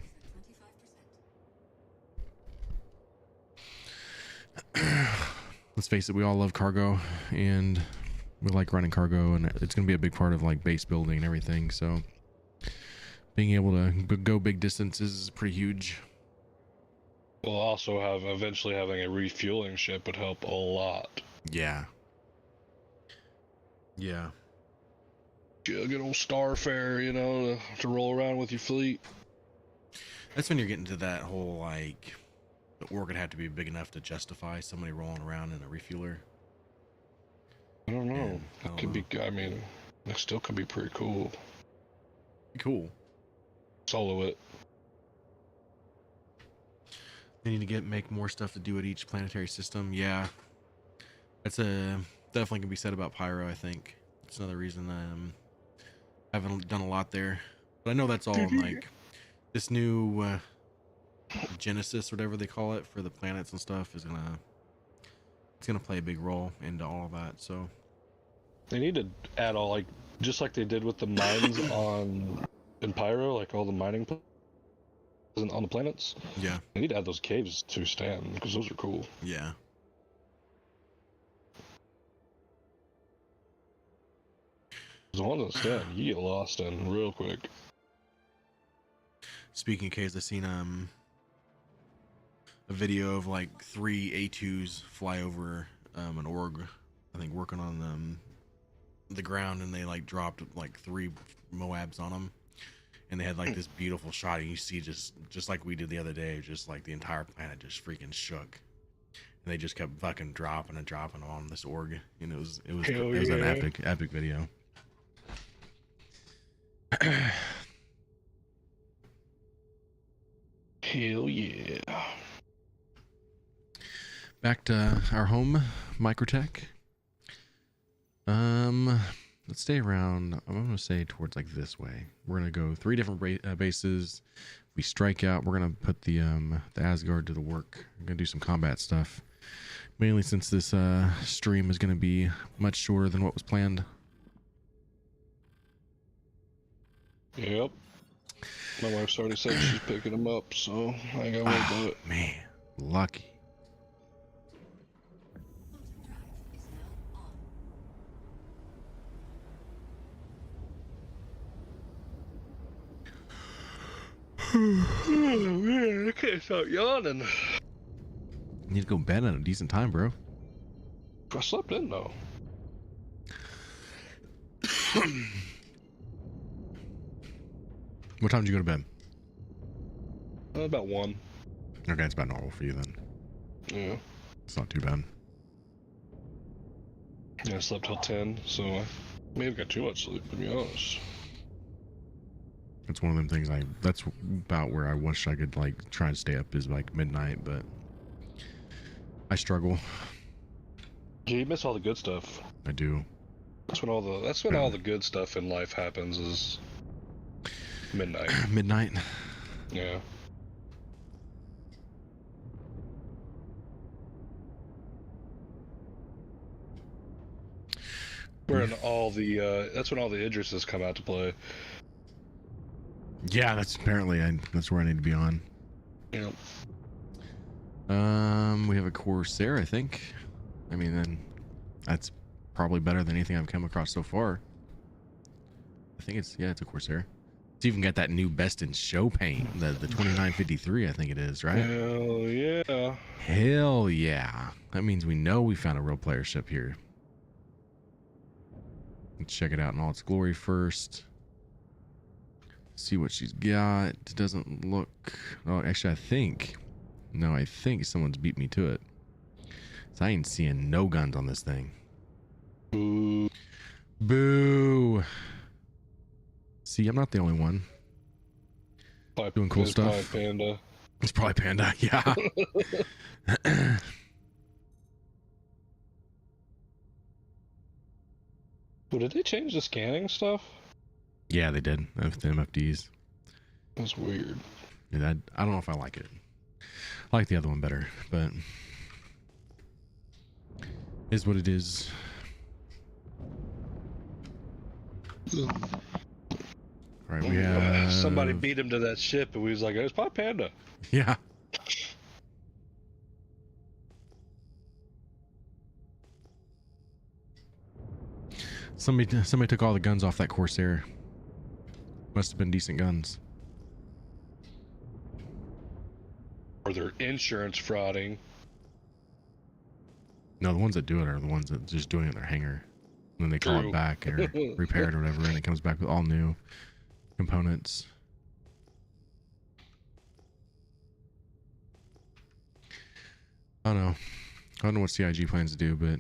25%. let's face it, we all love cargo and we like running cargo, and it's going to be a big part of like base building and everything. So being able to go big distances is pretty huge. We'll also have eventually having a refueling ship would help a lot. Yeah. Yeah. a good old Starfare, you know, to roll around with your fleet. That's when you're getting to that whole like the org would have to be big enough to justify somebody rolling around in a refueler. I don't know. And, I It don't could know. be. I mean, it still could be pretty cool. Cool. Solo it. They need to make more stuff to do at each planetary system. Yeah, that's a definitely can be said about Pyro. I think it's another reason I haven't done a lot there, but I know that's all in, like this new Genesis, whatever they call it, for the planets and stuff is it's gonna play a big role into all of that. So They need to add all, like, just like they did with the mines in Pyro, like all the mining on the planets. yeah, They need to add those caves to Stan because those are cool. yeah. The ones on Stan, you get lost in real quick. Speaking of caves, I seen a video of like 3 A2s fly over an org, I think working on the ground, and they like dropped like 3 Moabs on them, and they had like this beautiful shot, and you see just like we did the other day, just like the entire planet just freaking shook, and they just kept fucking dropping on this org, and it was Hell an yeah. epic video. Hell yeah. Back to our home, Microtech. Let's stay around. I'm gonna say towards like this way. We're gonna go 3 different bases. If we strike out, we're gonna put the Asgard to the work. We're gonna do some combat stuff, mainly since this stream is gonna be much shorter than what was planned. Yep. My wife's already said she's picking them up, so I ain't gotta worry about it. Man, lucky. Oh man, I can't stop yawning. You need to go to bed at a decent time, bro. I slept in though. What time did you go to bed? About 1. Okay, it's about normal for you then. Yeah. It's not too bad. Yeah, I slept till 10, so I may have got too much sleep, to be honest. It's one of them things that's about where I wish I could like try and stay up is like midnight, but I struggle. Yeah, you miss all the good stuff. I do. That's when all the good stuff in life happens is midnight. Midnight. Yeah. Where all the that's when all the Idrises come out to play. Yeah, that's apparently that's where I need to be on. Yep. We have a Corsair, I think. I mean, then that's probably better than anything I've come across so far. I think it's a Corsair. It's even got that new best in show paint, the 2953, I think it is, right? Hell yeah. Hell yeah. That means we know we found a real player ship here. Let's check it out in all its glory first. See what she's got. It doesn't look... Oh, actually, I think someone's beat me to it. So I ain't seeing no guns on this thing. Ooh. Boo! See, I'm not the only one. Doing cool stuff. Probably Panda. It's probably Panda, yeah. Well, did they change the scanning stuff? Yeah, they did. With the MFDs. That's weird. Yeah, I don't know if I like it. I like the other one better, but... is what it is. All right, we have... Somebody beat him to that ship, and we was like, "It's probably Panda." Yeah. Somebody took all the guns off that Corsair. Must have been decent guns. Or their insurance frauding. No, the ones that do it are the ones that just doing it in their hangar. then they call True. it back or repaired or whatever, and it comes back with all new components. I don't know what CIG plans to do, but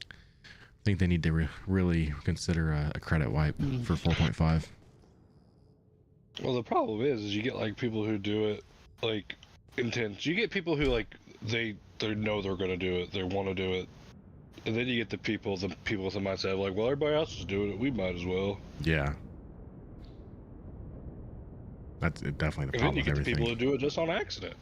I think they need to really consider a credit wipe for 4.5. Well, the problem is you get like people who do it like intense. You get people who like they know they're gonna do it, they want to do it, and then you get the people with the mindset of like, well, everybody else is doing it, we might as well. Yeah, that's definitely the And then problem you with get the everything. people who do it just on accident.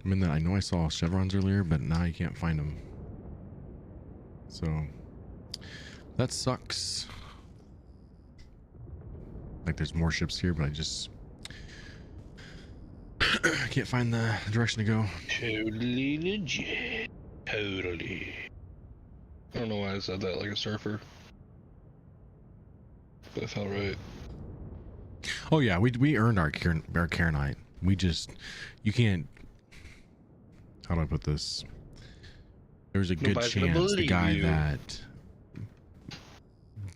I mean, I know I saw chevrons earlier, but now you can't find them. So that sucks. Like there's more ships here, but I just I can't find the direction to go. Totally legit. Totally. I don't know why I said that like a surfer. But it felt right. Oh yeah, we earned our Karenite. We just, you can't. How do I put this? There's a good Nobody's gonna chance the believe guy you. that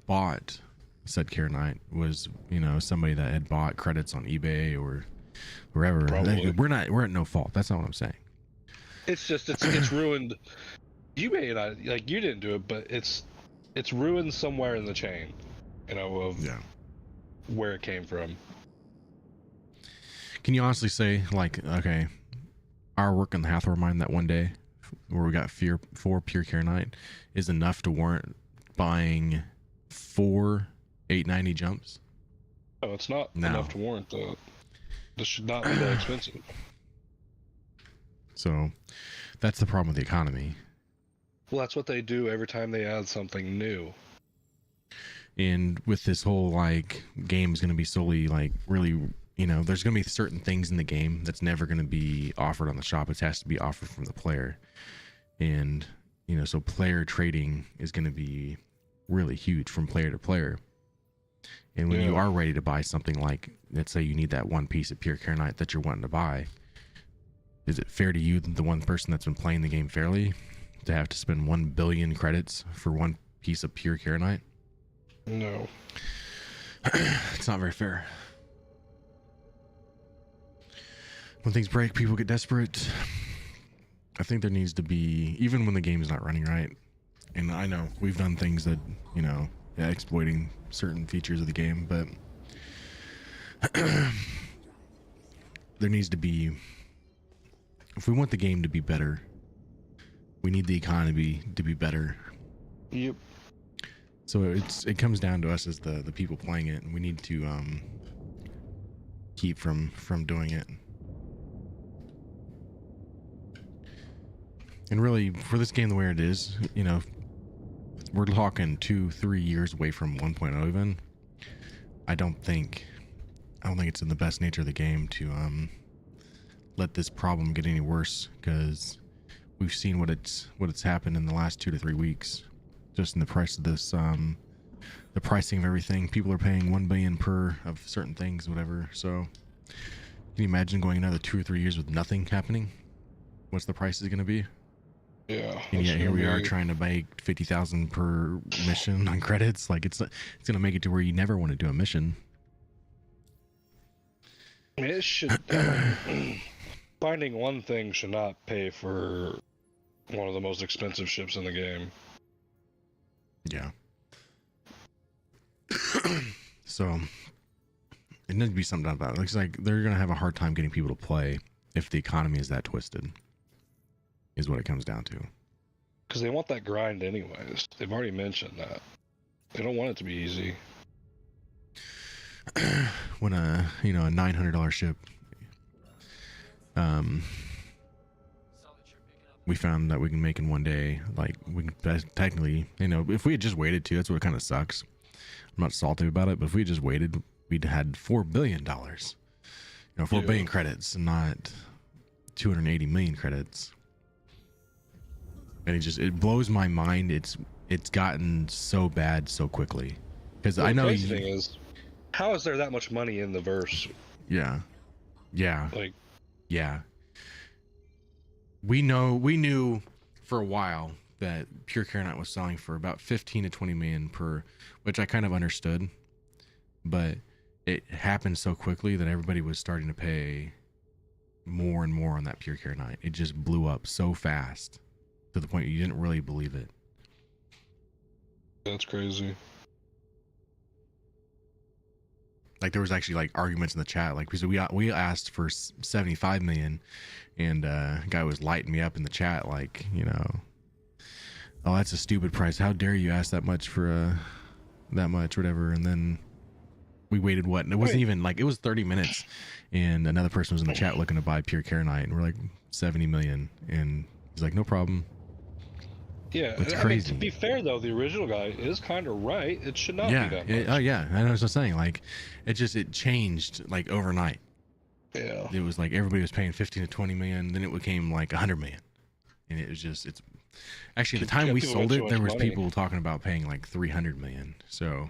bought said Karenite was, you know, somebody that had bought credits on eBay or wherever. Probably. We're at no fault. That's not what I'm saying. It's just it's ruined. You may not like you didn't do it, but it's ruined somewhere in the chain, you know, of Yeah. where it came from. Can you honestly say, like, okay, our work in the Hathor mine that one day where we got 4 pure Karenite is enough to warrant buying 4 890 jumps? No, it's not No. enough to warrant that. This should not be that expensive. So that's the problem with the economy. Well, that's what they do every time they add something new. And with this whole like game's going to be solely like really, you know, there's going to be certain things in the game that's never going to be offered on the shop. It has to be offered from the player. And, you know, so player trading is going to be really huge from player to player. And when you Yeah. are ready to buy something like, let's say you need that one piece of pure Karenite that you're wanting to buy, is it fair to you, the one person that's been playing the game fairly, to have to spend 1 billion credits for one piece of pure Karenite? No. It's not very fair. When things break, people get desperate. I think there needs to be, even when the game is not running right, and I know we've done things that, you know, exploiting certain features of the game, but there needs to be, if we want the game to be better, we need the economy to be better. Yep. So it comes down to us as the people playing it, and we need to keep from doing it. And really, for this game the way it is, you know, we're talking 2-3 years away from 1.0 even. I don't think it's in the best nature of the game to let this problem get any worse, because we've seen what it's happened in the last 2 to 3 weeks, just in the price of this, the pricing of everything. People are paying 1 billion per of certain things, whatever. So can you imagine going another 2 or 3 years with nothing happening? What's the price is going to be? Yeah. And yet here we are be- trying to make 50,000 per mission on credits. Like it's gonna make it to where you never want to do a mission. It should. Finding one thing should not pay for one of the most expensive ships in the game. Yeah. So it needs to be something done about it. Looks like they're gonna have a hard time getting people to play if the economy is that twisted. Is what it comes down to. Because they want that grind anyways. They've already mentioned that. They don't want it to be easy. When a $900 ship, we found that we can make in one day. Like we can technically, you know, if we had just waited to, that's what kind of sucks. I'm not salty about it, but if we had just waited, we'd had $4 billion. You know, 4 billion credits, and not 280 million credits. And it blows my mind. It's gotten so bad so quickly. Because I know The crazy thing is, how is there that much money in the verse? Yeah. Like, Yeah. we knew for a while that pure Carnite was selling for about 15 to 20 million per, which I kind of understood, but it happened so quickly that everybody was starting to pay more and more on that pure Carnite. It just blew up so fast to the point you didn't really believe it. That's crazy. Like there was actually like arguments in the chat, like because we asked for 75 million, and a guy was lighting me up in the chat, like, you know, oh, that's a stupid price. How dare you ask that much for that much, whatever. And then we waited what? And it wasn't even like, it was 30 minutes, and another person was in the chat looking to buy pure Carnite, and we're like 70 million, and he's like, no problem. Yeah, That's I mean, crazy. to be fair though, the original guy is kind of right. It should not be that much. Oh yeah, I know what I'm saying. Like, it changed like overnight. Yeah. It was like everybody was paying 15 to 20 million, then it became like 100 million, and it was just, it's actually the time we People sold got it, too there much was money. people talking about paying like 300 million. So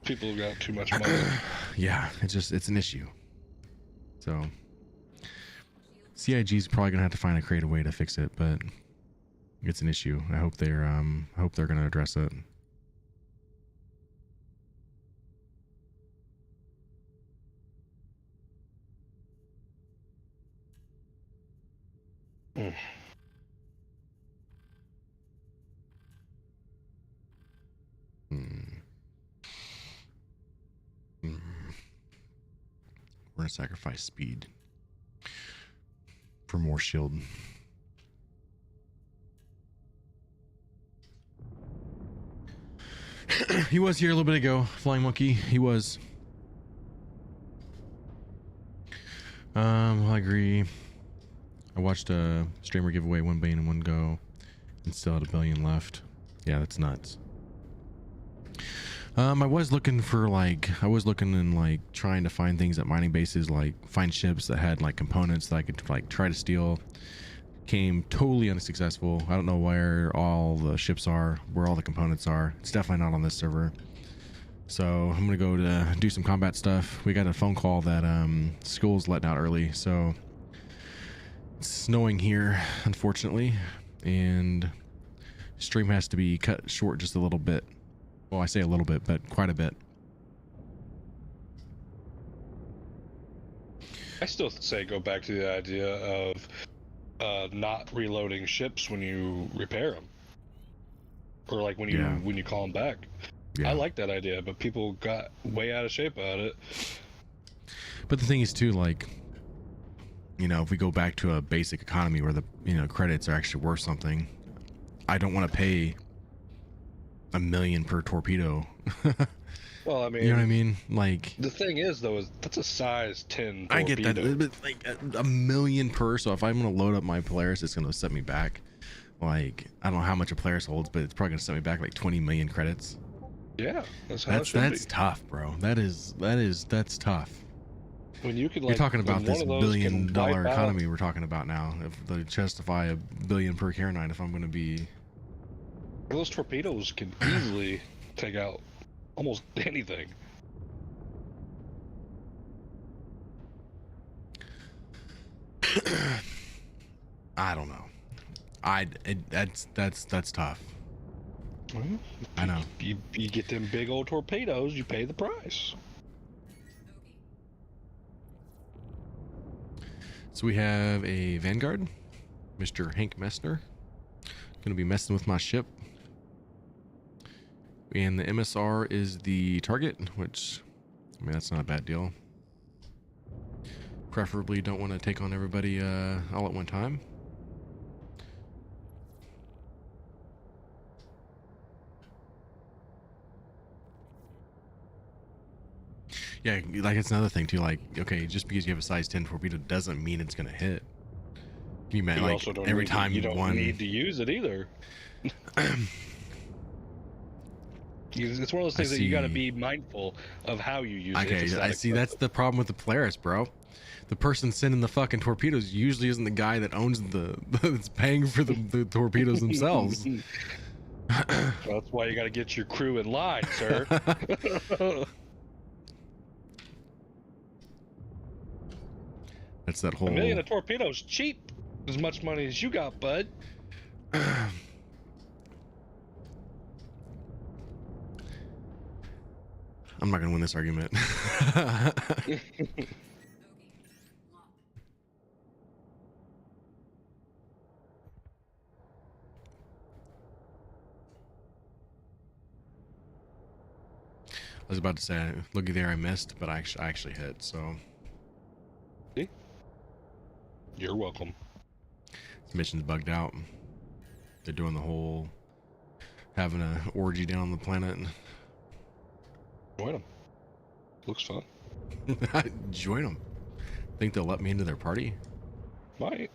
People got too much money. yeah, it's an issue. So CIG's probably gonna have to find a creative way to fix it, but it's an issue. I hope they're gonna address it. Mm. We're gonna sacrifice speed for more shield. He was here a little bit ago, Flying Monkey. He was. I agree. I watched a streamer give away 1 billion in one go and still had 1 billion left. Yeah, that's nuts. I was looking in like trying to find things at mining bases, like find ships that had like components that I could like try to steal. Came totally unsuccessful. I don't know where all the ships are, where all the components are. It's definitely not on this server. So I'm gonna go to do some combat stuff. We got a phone call that school's letting out early, so it's snowing here, unfortunately, and stream has to be cut short just a little bit. Well, I say a little bit, but quite a bit. I still say go back to the idea of not reloading ships when you repair them, or like when you call them back. Yeah. I like that idea, but people got way out of shape about it. But the thing is too, like, you know, if we go back to a basic economy where the, you know, credits are actually worth something, I don't want to pay 1 million per torpedo. Well, I mean, you know what I mean? Like, the thing is though, is that's a size 10 torpedo. I get that, but like 1 million per. So if I'm gonna load up my Polaris, it's gonna set me back. Like, I don't know how much a Polaris holds, but it's probably gonna set me back like 20 million credits. Yeah, that's how it should That's be. tough, bro. That's tough. When you could, like, You're talking about when this one of those $1 can billion wipe out- economy we're talking about now. If they justify 1 billion per Carnite, if I'm gonna be, Those torpedoes can easily take out almost anything. I don't know. That's tough. Well, I know. you get them big old torpedoes, you pay the price. So we have a Vanguard, Mr. Hank Messner, gonna be messing with my ship, and the MSR is the target, which, I mean, that's not a bad deal. Preferably don't want to take on everybody all at one time. Yeah, like, it's another thing too. Like, okay, just because you have a size 10 torpedo doesn't mean it's gonna hit. Can you imagine, You like, also don't every need to- time you don't need one, to use it either. It's one of those things that you got to see. be mindful of how you use it. if okay, it's not I see. That's the problem with the Polaris, bro. The person sending the fucking torpedoes usually isn't the guy that owns that's paying for the torpedoes themselves. That's why you got to get your crew in line, sir. That's that whole. $1 million of torpedoes cheap. As much money as you got, bud. I'm not gonna win this argument. I was about to say, looky there, I missed, but I actually hit. So See? You're welcome. this mission's bugged out. They're doing the whole having a orgy down on the planet. Join them. Looks fun. Join them. Think they'll let me into their party? Might.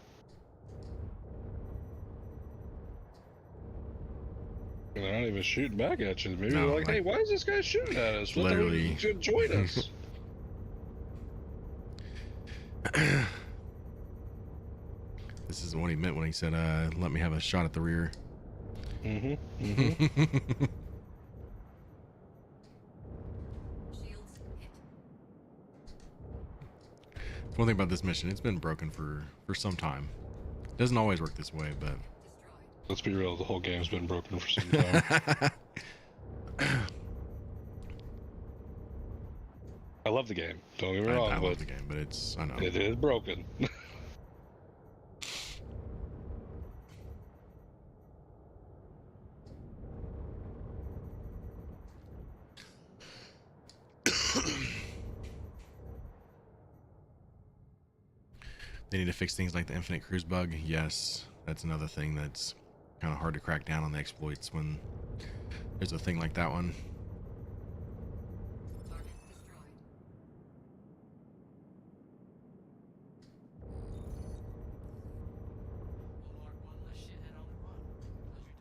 And they're not even shooting back at you. Maybe No, they're like, like- hey, why is this guy shooting at us? What the hell Literally. you should join us. This is what he meant when he said, let me have a shot at the rear. Mm-hmm. Shields hit. One thing about this mission, it's been broken for some time. It doesn't always work this way, but Destroyed. Let's be real, the whole game's been broken for some time. I love the game. Don't get me wrong, I but love the game, but it's, I know. it is broken. They need to fix things like the infinite cruise bug. Yes, that's another thing that's kind of hard to crack down on the exploits when there's a thing like that one. Target destroyed.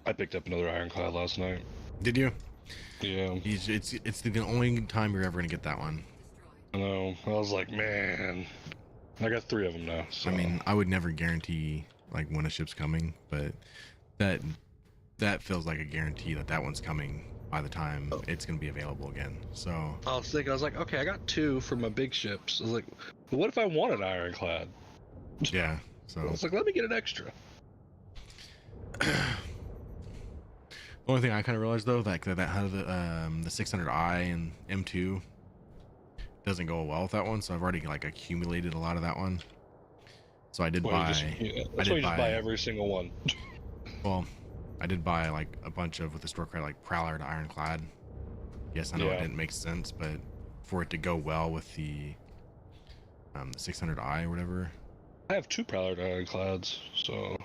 I picked up another ironclad last night. Did you? Yeah, It's the only time you're ever gonna get that one. I know. I was like, man, I got 3 of them now. So. I mean, I would never guarantee like when a ship's coming, but that feels like a guarantee that that one's coming by the time it's gonna be available again. So I was thinking, I was like, okay, I got 2 for my big ships. I was like, well, what if I wanted ironclad? yeah. I So was like, let me get an extra. the only thing I kind of realized though, that how the 600i and M2 doesn't go well with that one, so I've already like accumulated a lot of that one. So I did Well, buy. that's I why you did just buy every single one. Well, I did buy like a bunch of with the store credit, like Prowler to Ironclad. Yes, I know it Yeah. didn't make sense, but for it to go well with the 600i or whatever. I have 2 Prowler ironclads, so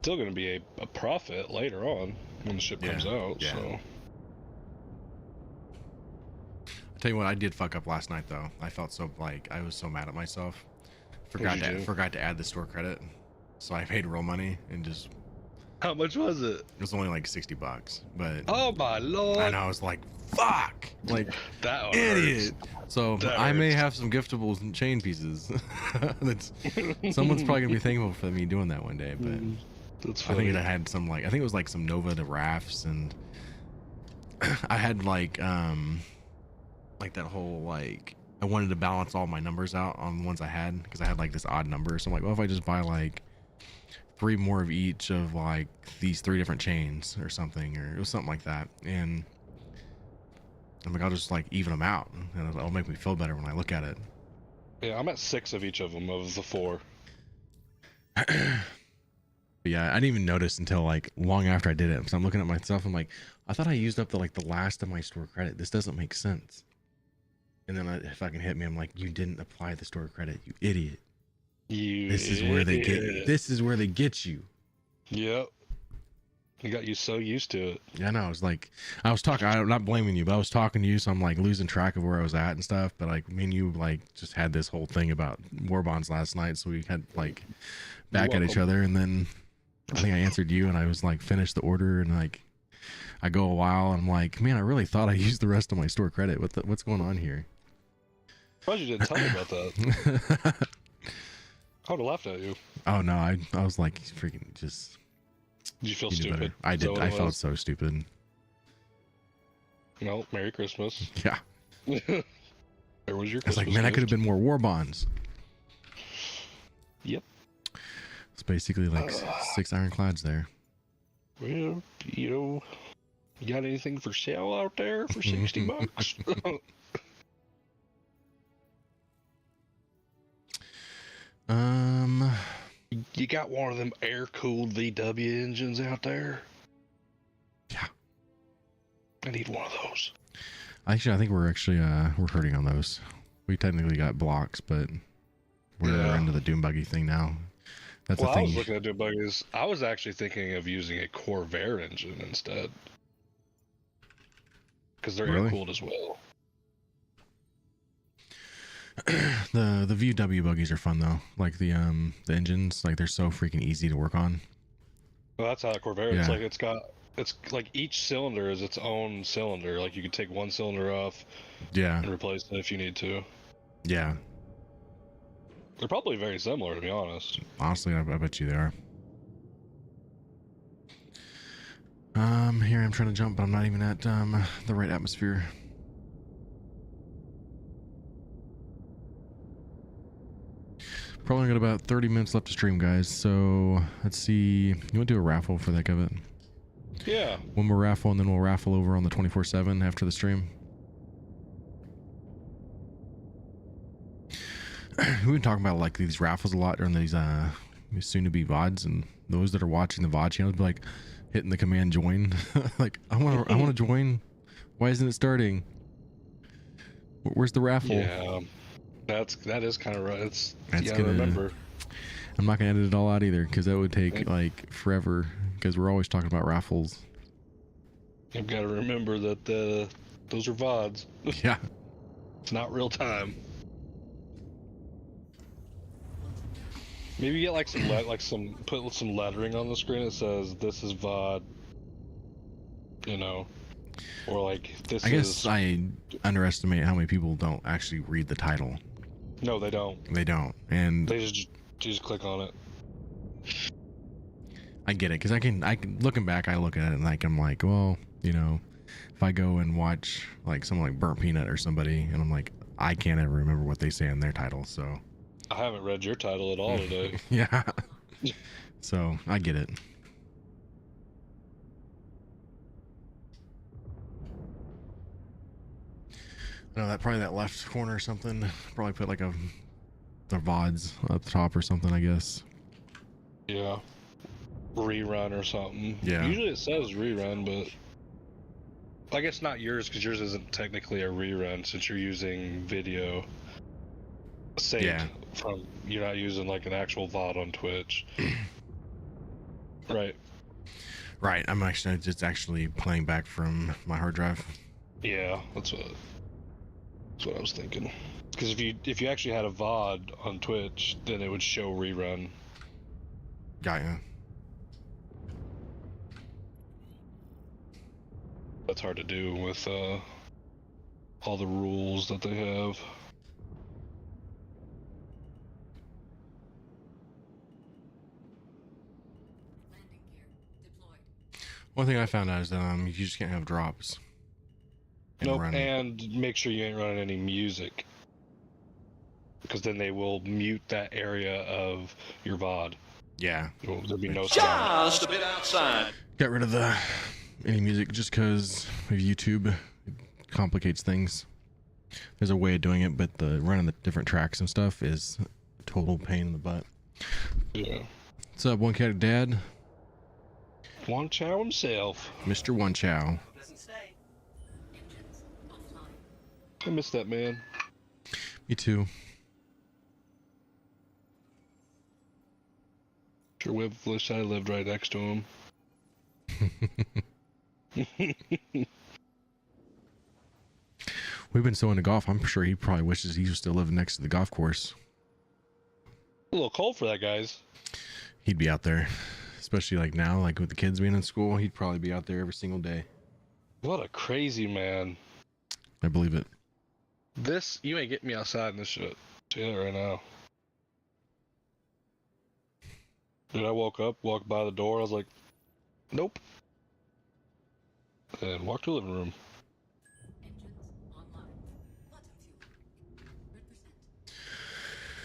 still going to be a profit later on when the ship Yeah, comes out. yeah. So I tell you what, I did fuck up last night though. I felt so like I was so mad at myself. What'd you do? Forgot to add the store credit, so I paid real money and just how much was it? it was only like $60, but Oh my lord! and I was like, fuck, like That one idiot. So That I may hurts. have some giftables and chain pieces. That's someone's probably gonna be thankful for me doing that one day, but. hurts. That's I funny. think it had some like I think it was like some Nova to rafts, and I had like that whole like I wanted to balance all my numbers out on the ones I had because I had like this odd number. So I'm like, well, if I just buy like 3 more of each of like these 3 different chains or something, or it was something like that, and I'm like, I'll just like even them out, and it'll make me feel better when I look at it. Yeah, I'm at 6 of each of them of the 4. But yeah, I didn't even notice until like long after I did it. So I'm looking at myself. I'm like, I thought I used up the last of my store credit. This doesn't make sense. And then it fucking hit me. I'm like, you didn't apply the store credit, you idiot. This is where they get. This is where they get you. Yep. You got you so used to it. Yeah, no, I was like, I was talking. I'm not blaming you, but I was talking to you, so I'm like losing track of where I was at and stuff. But like, me and you like just had this whole thing about warbonds last night, so we had like back at each other, and then I think I answered you, and I was like, finish the order, and like, I go a while, and I'm like, man, I really thought I used the rest of my store credit. What's going on here? Surprised you didn't tell me about that. I would have laughed at you. Oh no, I was like, freaking just. Did you feel You knew stupid? better. I Is that did. what I it felt was? so stupid. Well, Merry Christmas. Yeah. There was your I was Christmas like, man, I could have gift. been more war bonds. Yep. It's basically like 6 ironclads there. Well, you got anything for sale out there for $60? Um, You got one of them air-cooled VW engines out there? yeah. I need one of those. Actually, I think we're hurting on those. We technically got blocks, but we're into the Doom Buggy thing now. That's Well, the I thing. was looking at Doom Buggies. I was actually thinking of using a Corvair engine instead. Because they're Really? air-cooled as well. The VW buggies are fun though. Like the engines, like they're so freaking easy to work on. Well, that's how a Corvair. Yeah. It's like each cylinder is its own cylinder. Like you could take one cylinder off Yeah. and replace it if you need to. Yeah. They're probably very similar, to be honest. Honestly, I bet you they are. Here I'm trying to jump, but I'm not even at the right atmosphere. Probably got about 30 minutes left to stream, guys. So let's see. You want to do a raffle for the heck of it? Yeah. One more raffle, and then we'll raffle over on the 24/7 after the stream. We've been talking about like these raffles a lot during these soon-to-be VODs, and those that are watching the VOD channels be like hitting the command join. Like I want to join. Why isn't it starting? Where's the raffle? Yeah. That is kind of right. That's That's you gotta gonna- remember. I'm not gonna edit it all out either because that would take like forever. Because we're always talking about raffles. You've got to remember that those are VODs. Yeah. It's not real time. Maybe get like put some lettering on the screen that says this is VOD. You know, or like this. I guess I underestimate how many people don't actually read the title. No, they don't. They don't, and They just click on it. I get it because I can looking back, I look at it and like I'm like, well, you know, if I go and watch like someone like Burnt Peanut or somebody, and I'm like, I can't ever remember what they say in their title, so. I haven't read your title at all today. Yeah. So I get it. No, that left corner or something. Probably put like the VODs up the top or something, I guess. Yeah. Rerun or something. Yeah. Usually it says rerun, but I guess not yours because yours isn't technically a rerun since you're using video saved Yeah. from. You're not using like an actual VOD on Twitch. Right. Right. I'm actually just playing back from my hard drive. Yeah, that's what I was thinking. Because if you actually had a VOD on Twitch, then it would show rerun. Got ya. That's hard to do with all the rules that they have. Landing gear deployed. One thing I found out is that you just can't have drops. Nope, run. and make sure you ain't running any music. Because then they will mute that area of your VOD. Yeah. There'll be no sound. Just a bit outside. Got rid of any music just because of YouTube. It complicates things. There's a way of doing it, but the running the different tracks and stuff is a total pain in the butt. Yeah. What's up, One Cat Dad? One Chow himself. Mr. One Chow. Pleasant stay. Engines offline. I miss that man. Me too. Sure wish I lived right next to him. We've been so into golf. I'm sure he probably wishes he was still living next to the golf course. A little cold for that, guys. He'd be out there, especially like now, like with the kids being in school. He'd probably be out there every single day. What a crazy man. I believe it. You ain't getting me outside in this shit. Tell you that right now. Dude, I woke up, walked by the door, I was like, nope. And walked to the living room. Engines online. Bottom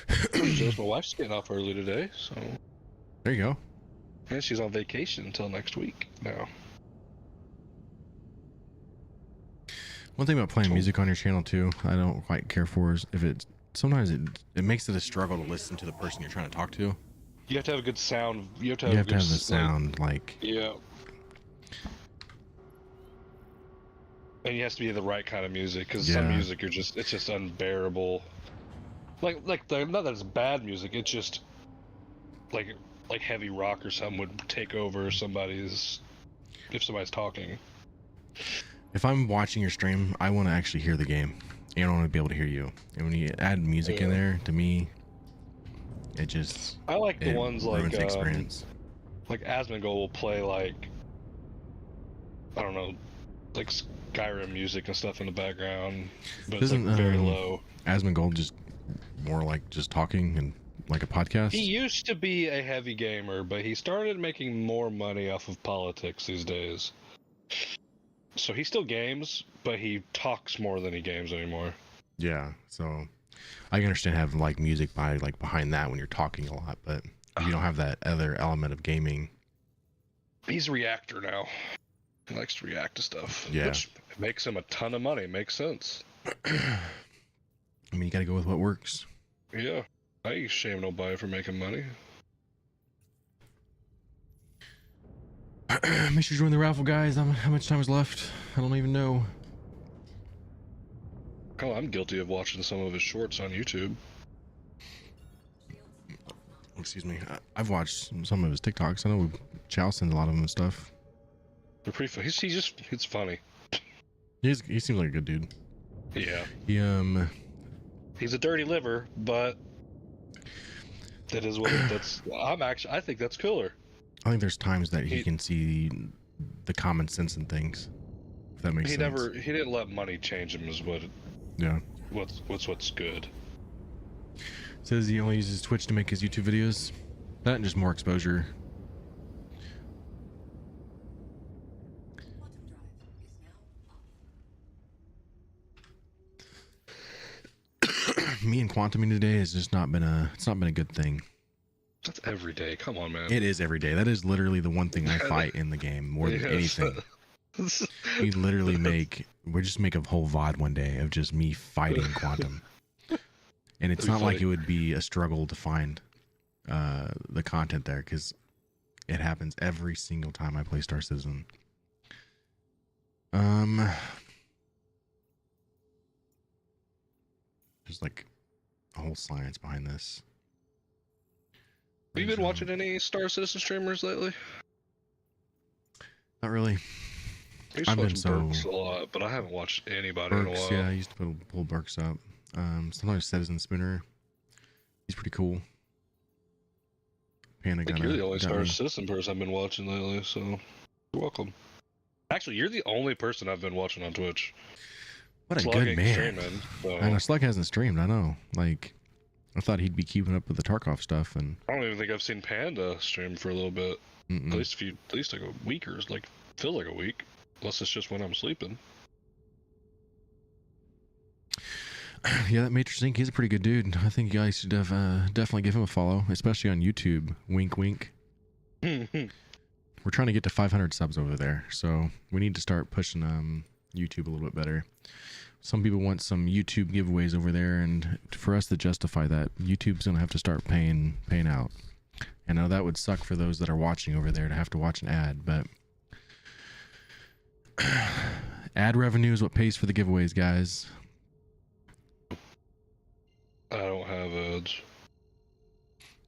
fuel. 100%. Just my wife's getting off early today, so There you go. and she's on vacation until next week now. One thing about playing Cool. music on your channel too, I don't quite care for is if it sometimes it makes it a struggle to listen to the person you're trying to talk to. You have to have a good sound. You have to have, You have to good have the like, sound like yeah. And it has to be the right kind of music, because some Yeah. music it's just unbearable. Not that it's bad music, it's just like heavy rock or something would take over if somebody's talking. if I'm watching your stream, I want to actually hear the game. I don't want to be able to hear you. And when you add music in Yeah. there, to me, it just I like the it ones ruins the experience. like Asmongold will play like, I don't know, like Skyrim music and stuff in the background, but it's Isn't, like very low. Asmongold just more like just talking and like a podcast? He used to be a heavy gamer, but he started making more money off of politics these days. So he still games, but he talks more than he games anymore. Yeah, so I can understand having like music behind that when you're talking a lot, but if you don't have that other element of gaming. He's a reactor now. He likes to react to stuff. Yeah. Which makes him a ton of money. Makes sense. I mean, you got to go with what works. Yeah. I ain't shame nobody for making money. Make sure you join the raffle, guys. How much time is left? I don't even know. Oh, I'm guilty of watching some of his shorts on YouTube. Excuse me. I've watched some of his TikToks. I know Chow sends a lot of them and stuff. They're pretty fun. He's funny. He seems like a good dude. Yeah. He He's a dirty liver, but that is what I think that's cooler. I think there's times that he can see the common sense in things. If that makes sense. He didn't let money change him is what's good. Says he only uses Twitch to make his YouTube videos. That and just more exposure. Quantum drive is now up. Me and quantuming today has just not been a good thing. That's every day. Come on, man. It is every day. That is literally the one thing I fight in the game more than anything. We just make a whole VOD one day of just me fighting quantum. And it's not like it would be a struggle to find the content there, because it happens every single time I play Star Citizen. There's like a whole science behind this. Have you been watching any Star Citizen streamers lately? Not really. I used to watch Burks a lot, but I haven't watched anybody in a while. Yeah, I used to pull Burks up. Sometimes Citizen Spinner. He's pretty cool. Panda I think you're the only Star Citizen person I've been watching lately, so you're welcome. Actually, you're the only person I've been watching on Twitch. What a Slug good ain't man. streaming, so I know Slug hasn't streamed. I know. Like, I thought he'd be keeping up with the Tarkov stuff, and I don't even think I've seen Panda stream for a little bit. mm-mm. At least like a week or like feels like a week, unless it's just when I'm sleeping. Yeah, that Matrix Inc. He's a pretty good dude. I think you guys should definitely give him a follow, especially on YouTube. Wink, wink. We're trying to get to 500 subs over there, so we need to start pushing YouTube a little bit better. Some people want some YouTube giveaways over there, and for us to justify that, YouTube's gonna have to start paying out. I know that would suck for those that are watching over there to have to watch an ad, but ad revenue is what pays for the giveaways, guys. I don't have ads.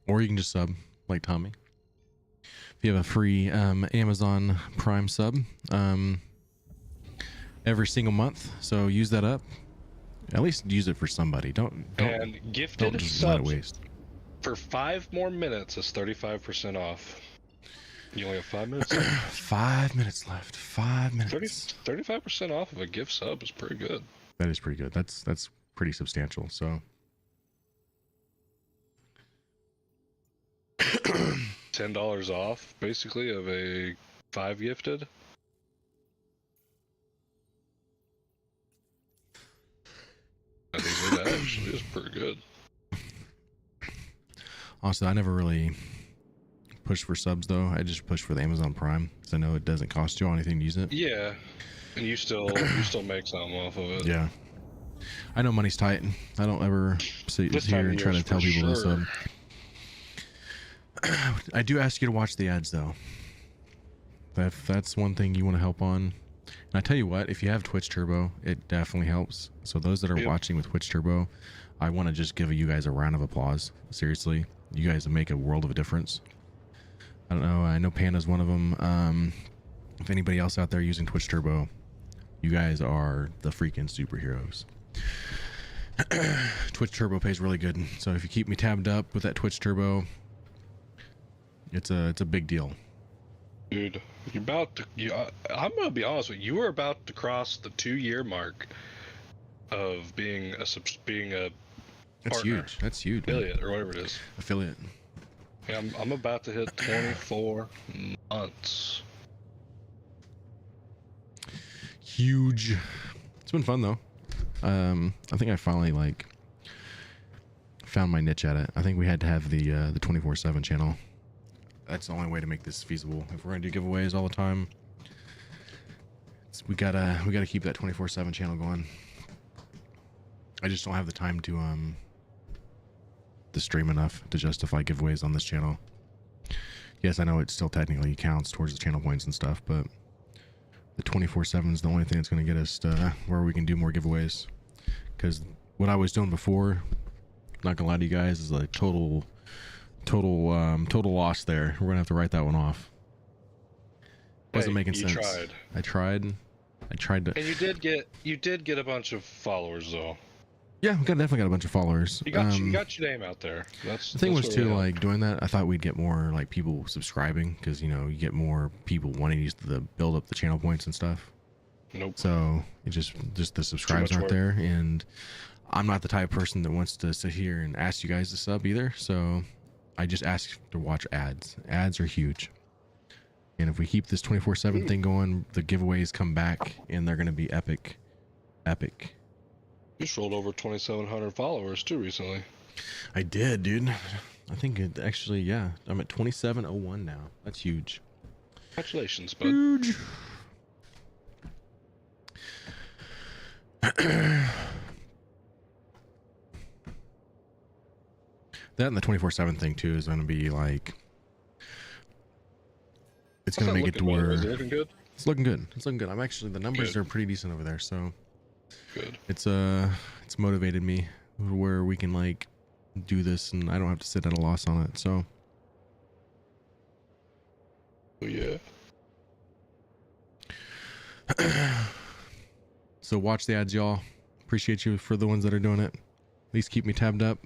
Or you can just sub like Tommy. If you have a free Amazon Prime sub every single month, so use that up. At least use it for somebody. Don't And don't gifted just let it subs waste. for 5 more minutes is 35% off. You only have 5 minutes left. 5 minutes left. 5 minutes. 35% off of a gift sub is pretty good. That is pretty good. That's pretty substantial. So $10 off, basically, of a 5 gifted. I think that actually is pretty good. Also, I never really push for subs though. I just push for the Amazon Prime because I know it doesn't cost you anything to use it. Yeah, and you still make something off of it. Yeah, I know money's tight. I don't ever sit This time here of and try year to tell for people this. sure. I do ask you to watch the ads though. That's one thing you want to help on. And I tell you what, if you have Twitch Turbo, it definitely helps. So those that are Yep. watching with Twitch Turbo, I want to just give you guys a round of applause. Seriously, you guys make a world of a difference. I don't know. I know Panda's one of them. If anybody else out there using Twitch Turbo, you guys are the freaking superheroes. Twitch Turbo pays really good. So if you keep me tabbed up with that Twitch Turbo, it's a big deal. Dude, you're about to. I'm gonna be honest with you. You were about to cross the 2-year mark of being a That's partner, huge. That's huge. Man. affiliate, or whatever it is. Affiliate. Yeah, I'm about to hit 24 months. Huge. It's been fun though. I think I finally found my niche at it. I think we had to have the 24/7 channel. That's the only way to make this feasible. If we're gonna do giveaways all the time, we gotta keep that 24/7 channel going. I just don't have the time to stream enough to justify giveaways on this channel. Yes, I know it still technically counts towards the channel points and stuff, but the 24/7 is the only thing that's going to get us to where we can do more giveaways. Because what I was doing before, not gonna lie to you guys, is like total loss there. We're gonna have to write that one off. Wasn't making sense. I tried to. And you did get a bunch of followers though. Yeah, definitely got a bunch of followers. You got your name out there. The thing was too, doing that, I thought we'd get more people subscribing because you get more people wanting to use build up the channel points and stuff. Nope. So it just the subscribes aren't work. there, and I'm not the type of person that wants to sit here and ask you guys to sub either. So I just ask to watch ads. Ads are huge, and if we keep this 24/7 thing going, the giveaways come back, and they're gonna be epic. You sold over 2,700 followers too recently. I did, dude. I think it actually, yeah. I'm at 2701 now. That's huge. Congratulations, bud. Huge. That and the 24/7 thing too is going to be it's going to make it to where Is it looking good? it's looking good. It's looking good. I'm actually, the numbers Good. are pretty decent over there, so Good. it's motivated me where we can do this and I don't have to sit at a loss on it. So Oh yeah. so watch the ads, y'all. Appreciate you for the ones that are doing it. At least keep me tabbed up.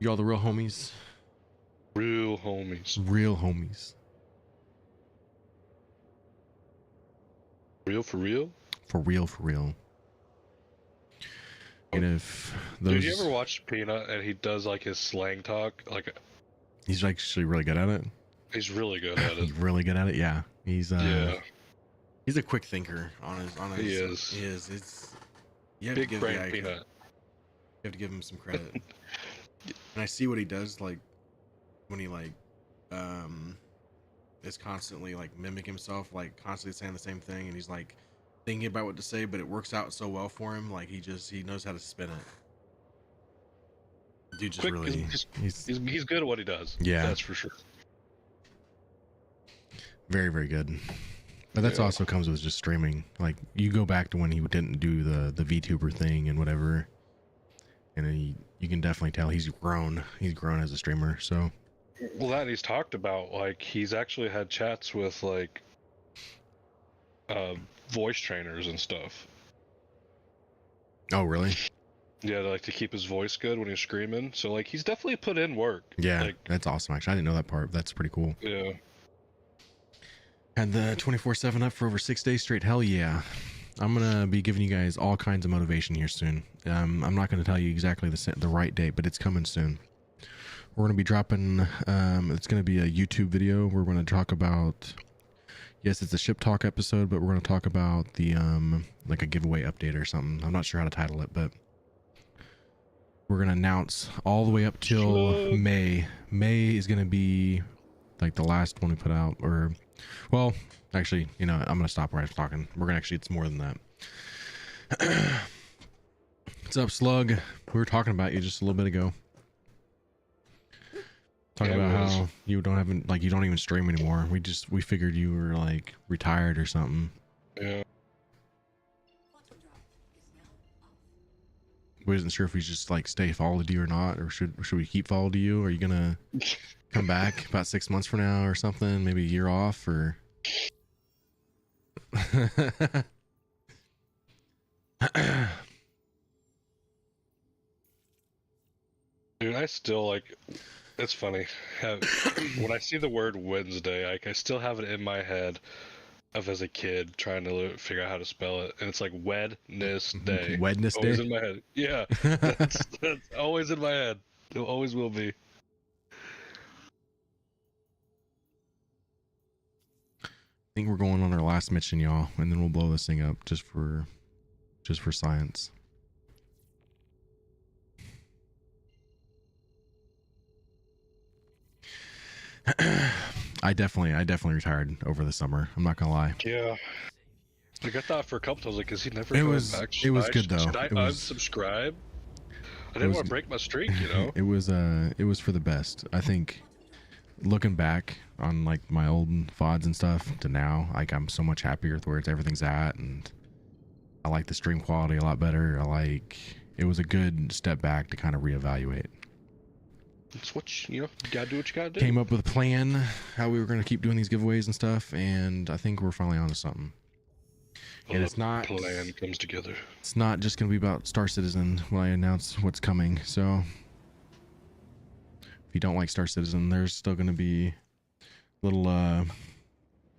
Y'all the real homies. Real homies. Real homies. Real for real? For real, for real. And if those... Dude, you ever watch Peanut and he does his slang talk? He's actually really good at it. He's really good at it. He's really good at it, yeah. He's Yeah. He's a quick thinker on his He is. He is. It's you have Big to give brain the guy, Peanut. you have to give him some credit. And I see what he does when he is constantly mimicking himself, constantly saying the same thing, and he's thinking about what to say, but it works out so well for him. He knows how to spin it. Dude, just Quick, really, he's good at what he does. Yeah. That's for sure. very, very good. But that's Yeah. also comes with just streaming. You go back to when he didn't do the VTuber thing and whatever, and you can definitely tell he's grown. He's grown as a streamer. So Well, that he's talked about, he's actually had chats with voice trainers and stuff. oh really? Yeah, to keep his voice good when he's screaming. So he's definitely put in work. Yeah, that's awesome. Actually, I didn't know that part. That's pretty cool. Yeah. Had the 24/7 up for over 6 days straight. Hell yeah. I'm gonna be giving you guys all kinds of motivation here soon. I'm not gonna tell you exactly the right date, but it's coming soon. We're gonna be dropping. It's gonna be a YouTube video. We're gonna talk about. Yes, it's a ship talk episode, but we're gonna talk about the a giveaway update or something. I'm not sure how to title it, but we're gonna announce all the way up till Slug. May. May is gonna be like the last one we put out, or well, actually, you know, I'm gonna stop where I was talking. We're gonna actually, it's more than that. What's up, Slug? We were talking about you just a little bit ago. Talking Yeah, about we was. how you don't have, like, you don't even stream anymore. We figured you were like retired or something. Yeah. We wasn't sure if we just like stay followed you or not, or should we keep followed you? Are you gonna come back about 6 months from now or something? Maybe a year off, or Dude, I still like. It's funny. When I see the word Wednesday, I still have it in my head of as a kid trying to figure out how to spell it, and it's like Wednesday. Wednesday. Always in my head. Yeah, that's always in my head. It always will be. I think we're going on our last mission, y'all, and then we'll blow this thing up just for science. I definitely retired over the summer. I'm not gonna lie. Yeah. Like I thought for a couple times, like, is he never It going was- back? it was Should good, though. Should I It was- unsubscribe? I didn't was- want to break my streak, you know. It was for the best. I think looking back on like my old VODs and stuff to now, like I'm so much happier with where everything's at, and I like the stream quality a lot better. It was a good step back to kind of reevaluate. It's what you know. You gotta do what you gotta do. Came up with a plan how we were going to keep doing these giveaways and stuff, and I think we're finally onto something. And it's not plan comes together. It's not just going to be about Star Citizen when I announce what's coming. So if you don't like Star Citizen, there's still going to be little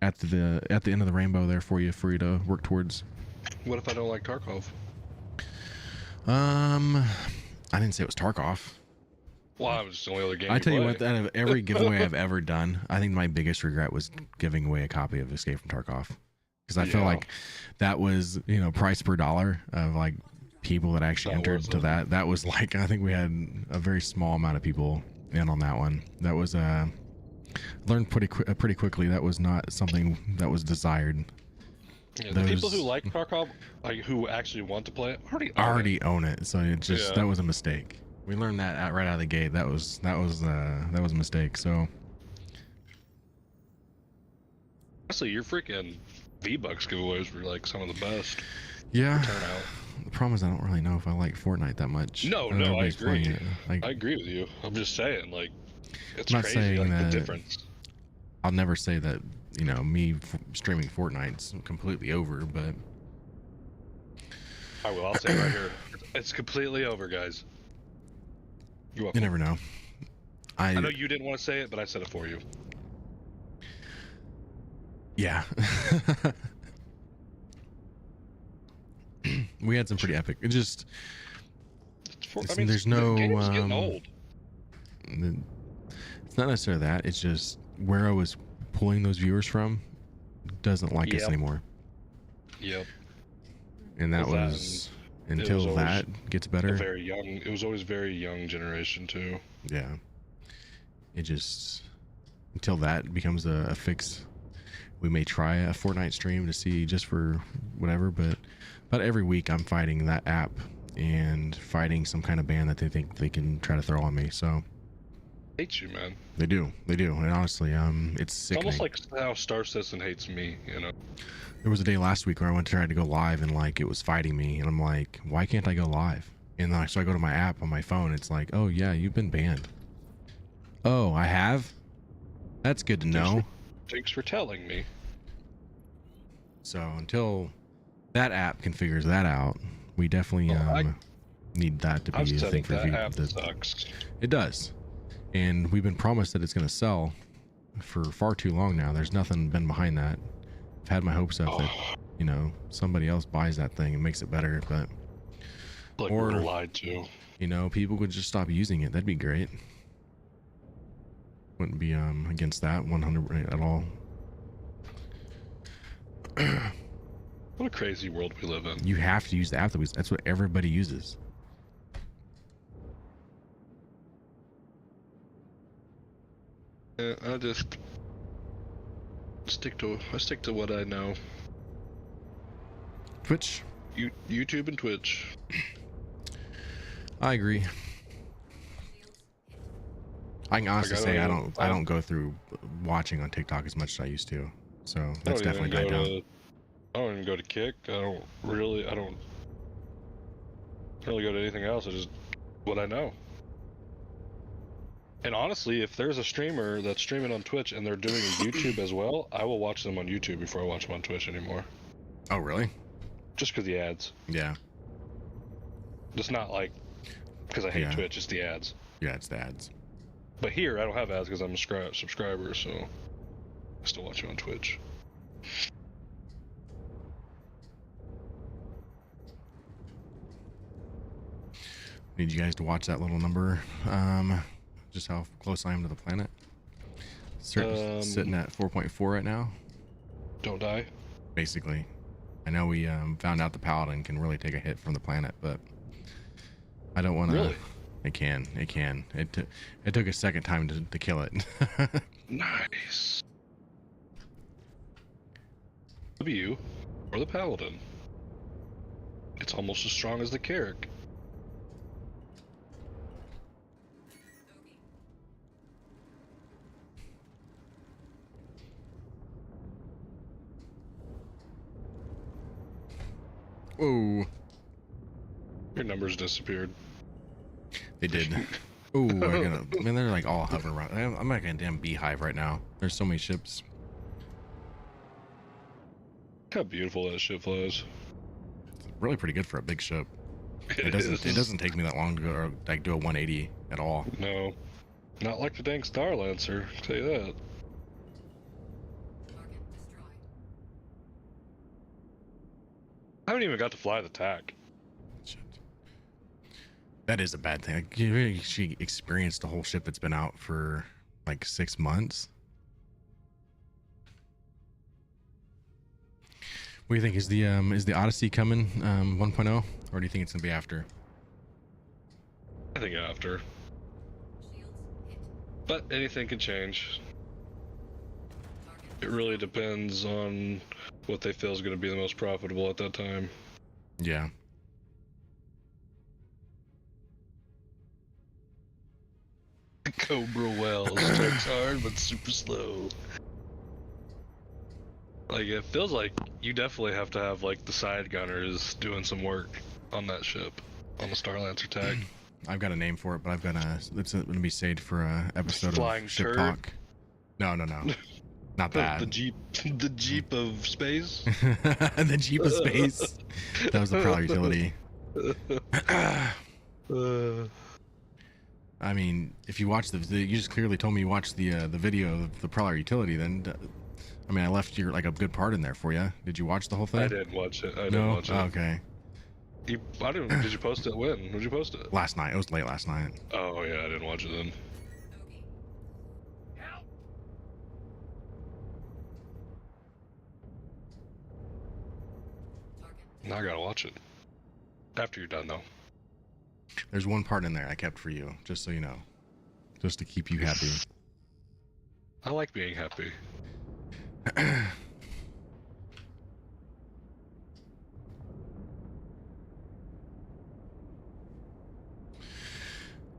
at the end of the rainbow there for you to work towards. What if I don't like Tarkov? I didn't say it was Tarkov. Well, I was the only other game. I tell you play. what, out of every giveaway I've ever done, I think my biggest regret was giving away a copy of Escape from Tarkov, because I feel Yeah. like that was, you know, price per dollar of like people that actually Not entered worth to it. that. That was like, I think we had a very small amount of people in on that one. That was learned pretty quickly that was not something that was desired. Yeah, the people those- who like Tarkov, like who actually want to play it, Already own it, so it just Yeah. that was a mistake. We learned that right out of the gate. That was a mistake. So Honestly, your freaking V-Bucks giveaways were like some of the best yeah. turnout. The problem is I don't really know if I like Fortnite that much. No, know no, I everybody's playing agree. it. Like, I agree with you. I'm just saying, like, it's Not crazy, saying like that- the difference. I'll never say that, you know, me streaming Fortnite's completely over, but I will. I'll say it right here. It's completely over, guys. You're you welcome. never know. I know you didn't want to say it, but I said it for you. Yeah. We had some pretty epic. It just there's no game's getting old. it's not necessarily that. It's just where I was pulling those viewers from doesn't like us Yep. anymore, Yep. and that Well, that was and it until was always that gets better. It was always very young generation too. Yeah. It just until that becomes a fix. We may try a Fortnite stream to see just for whatever, but about every week I'm fighting that app and fighting some kind of ban that they think they can try to throw on me. So Hate you, man. they do, and honestly, it's It's sickening. almost like how Star Citizen hates me. You know. There was a day last week where I went to try to go live and like it was fighting me, and I'm like, why can't I go live? And then so I go to my app on my phone. It's like, oh yeah, you've been banned. Oh, I have. That's good to know. Thanks for telling me. So until that app configures that out, we definitely need that to be I've a said thing it, for that app the, sucks. it does, and we've been promised that it's going to sell for far too long now. There's nothing been behind that. I've had my hopes up that, you know, somebody else buys that thing and makes it better, but Like or- we're lied to. you know, people would just stop using it. That'd be great. Wouldn't be against that 100% at all. What a crazy world we live in. You have to use the app that's what everybody uses. Yeah, I just stick to what I know. Twitch. YouTube and Twitch. I agree. I can honestly Like, say I don't go through watching on TikTok as much as I used to. So that's definitely died down. I don't even go to Kick. I don't really go to anything else. I just what I know. And honestly, if there's a streamer that's streaming on Twitch and they're doing YouTube as well, I will watch them on YouTube before I watch them on Twitch anymore. Oh, really? Just because the ads. Yeah. It's not like because I hate Yeah. Twitch, it's the ads. Yeah, it's the ads. But here, I don't have ads because I'm a subscriber, so I still watch you on Twitch. Need you guys to watch that little number. Just how close I am to the planet. Sitting at 4.4 right now. Don't die. Basically. I know we found out the paladin can really take a hit from the planet, but I don't want to. Really? It can. It took a second time to kill it. Nice. W or the paladin. It's almost as strong as the Carrick. Whoa. Your numbers disappeared. They did. Ooh, man, they're like all hover around. I'm like a damn beehive right now. There's so many ships. Look how beautiful that ship flies. It's really pretty good for a big ship. It doesn't take me that long to go or like do a 180 at all. No, not like the dang Star Lancer. I'll tell you that. Target destroyed. I haven't even got to fly the TAC. Shit. That is a bad thing. Like, you really actually experienced the whole ship that's been out for like 6 months. What do you think? Is the Odyssey coming 1.0, or do you think it's gonna be after? I think after. Shields hit. But anything can change. Target It really depends on what they feel is going to be the most profitable at that time. Yeah. Cobra Wells strikes hard but super slow. Like it feels like you definitely have to have like the side gunners doing some work on that ship, on the Star Lancer tag. I've got a name for it, but it's gonna be saved for a episode Flying of Ship turd? Talk. No, not that. The Jeep of space. The Jeep of space. That was the Prowler utility. I mean, if you watch you just clearly told me you watched the video of the Prowler utility. Then, I mean, I left your like a good part in there for you. Did you watch the whole thing? I didn't watch it. I No. didn't watch it. Oh, okay. Did you post it when? Did you post it? Last night. It was late last night. Oh yeah, I didn't watch it then. bogey. Help! Target Now I gotta watch it. After you're done though. There's one part in there I kept for you, just so you know, just to keep you happy. I like being happy.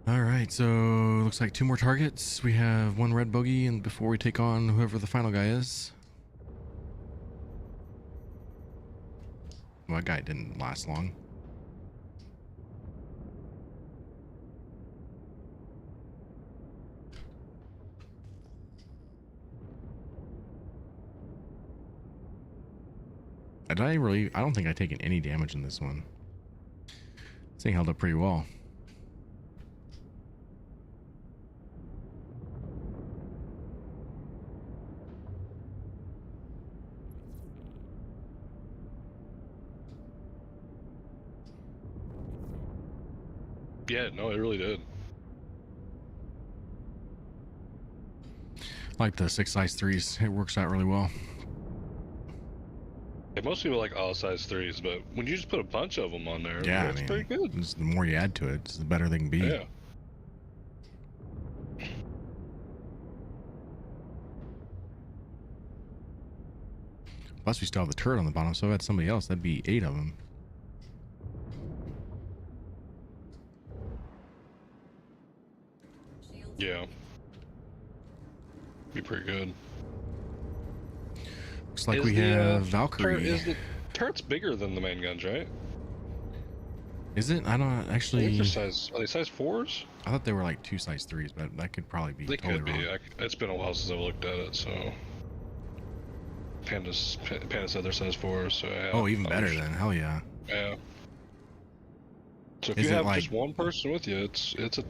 All right, so looks like 2 more targets. We have 1 red bogey, and before we take on whoever the final guy is. Well, that guy didn't last long. I don't think I've taken any damage in this one. This thing held up pretty well. Yeah, no, it really did. Like the 6 size 3s, it works out really well. Yeah, most people like all size 3s, but when you just put a bunch of them on there, Yeah, that's pretty good. The more you add to it, the better they can be. Yeah. Plus, we still have the turret on the bottom, so if I had somebody else, that'd be 8 of them. Yeah. Be pretty good. Looks like Is we the, have Valkyrie. Is the turret's bigger than the main guns, right? Is it? I don't I actually. think are they size 4s? I thought they were like 2 size 3s, but that could probably be They totally could be. wrong. It's been a while since I've looked at it, so. Panda said they're size 4s, so yeah. Oh, even better then. Hell yeah. Yeah. So if Is you it have like- just one person with you, it's a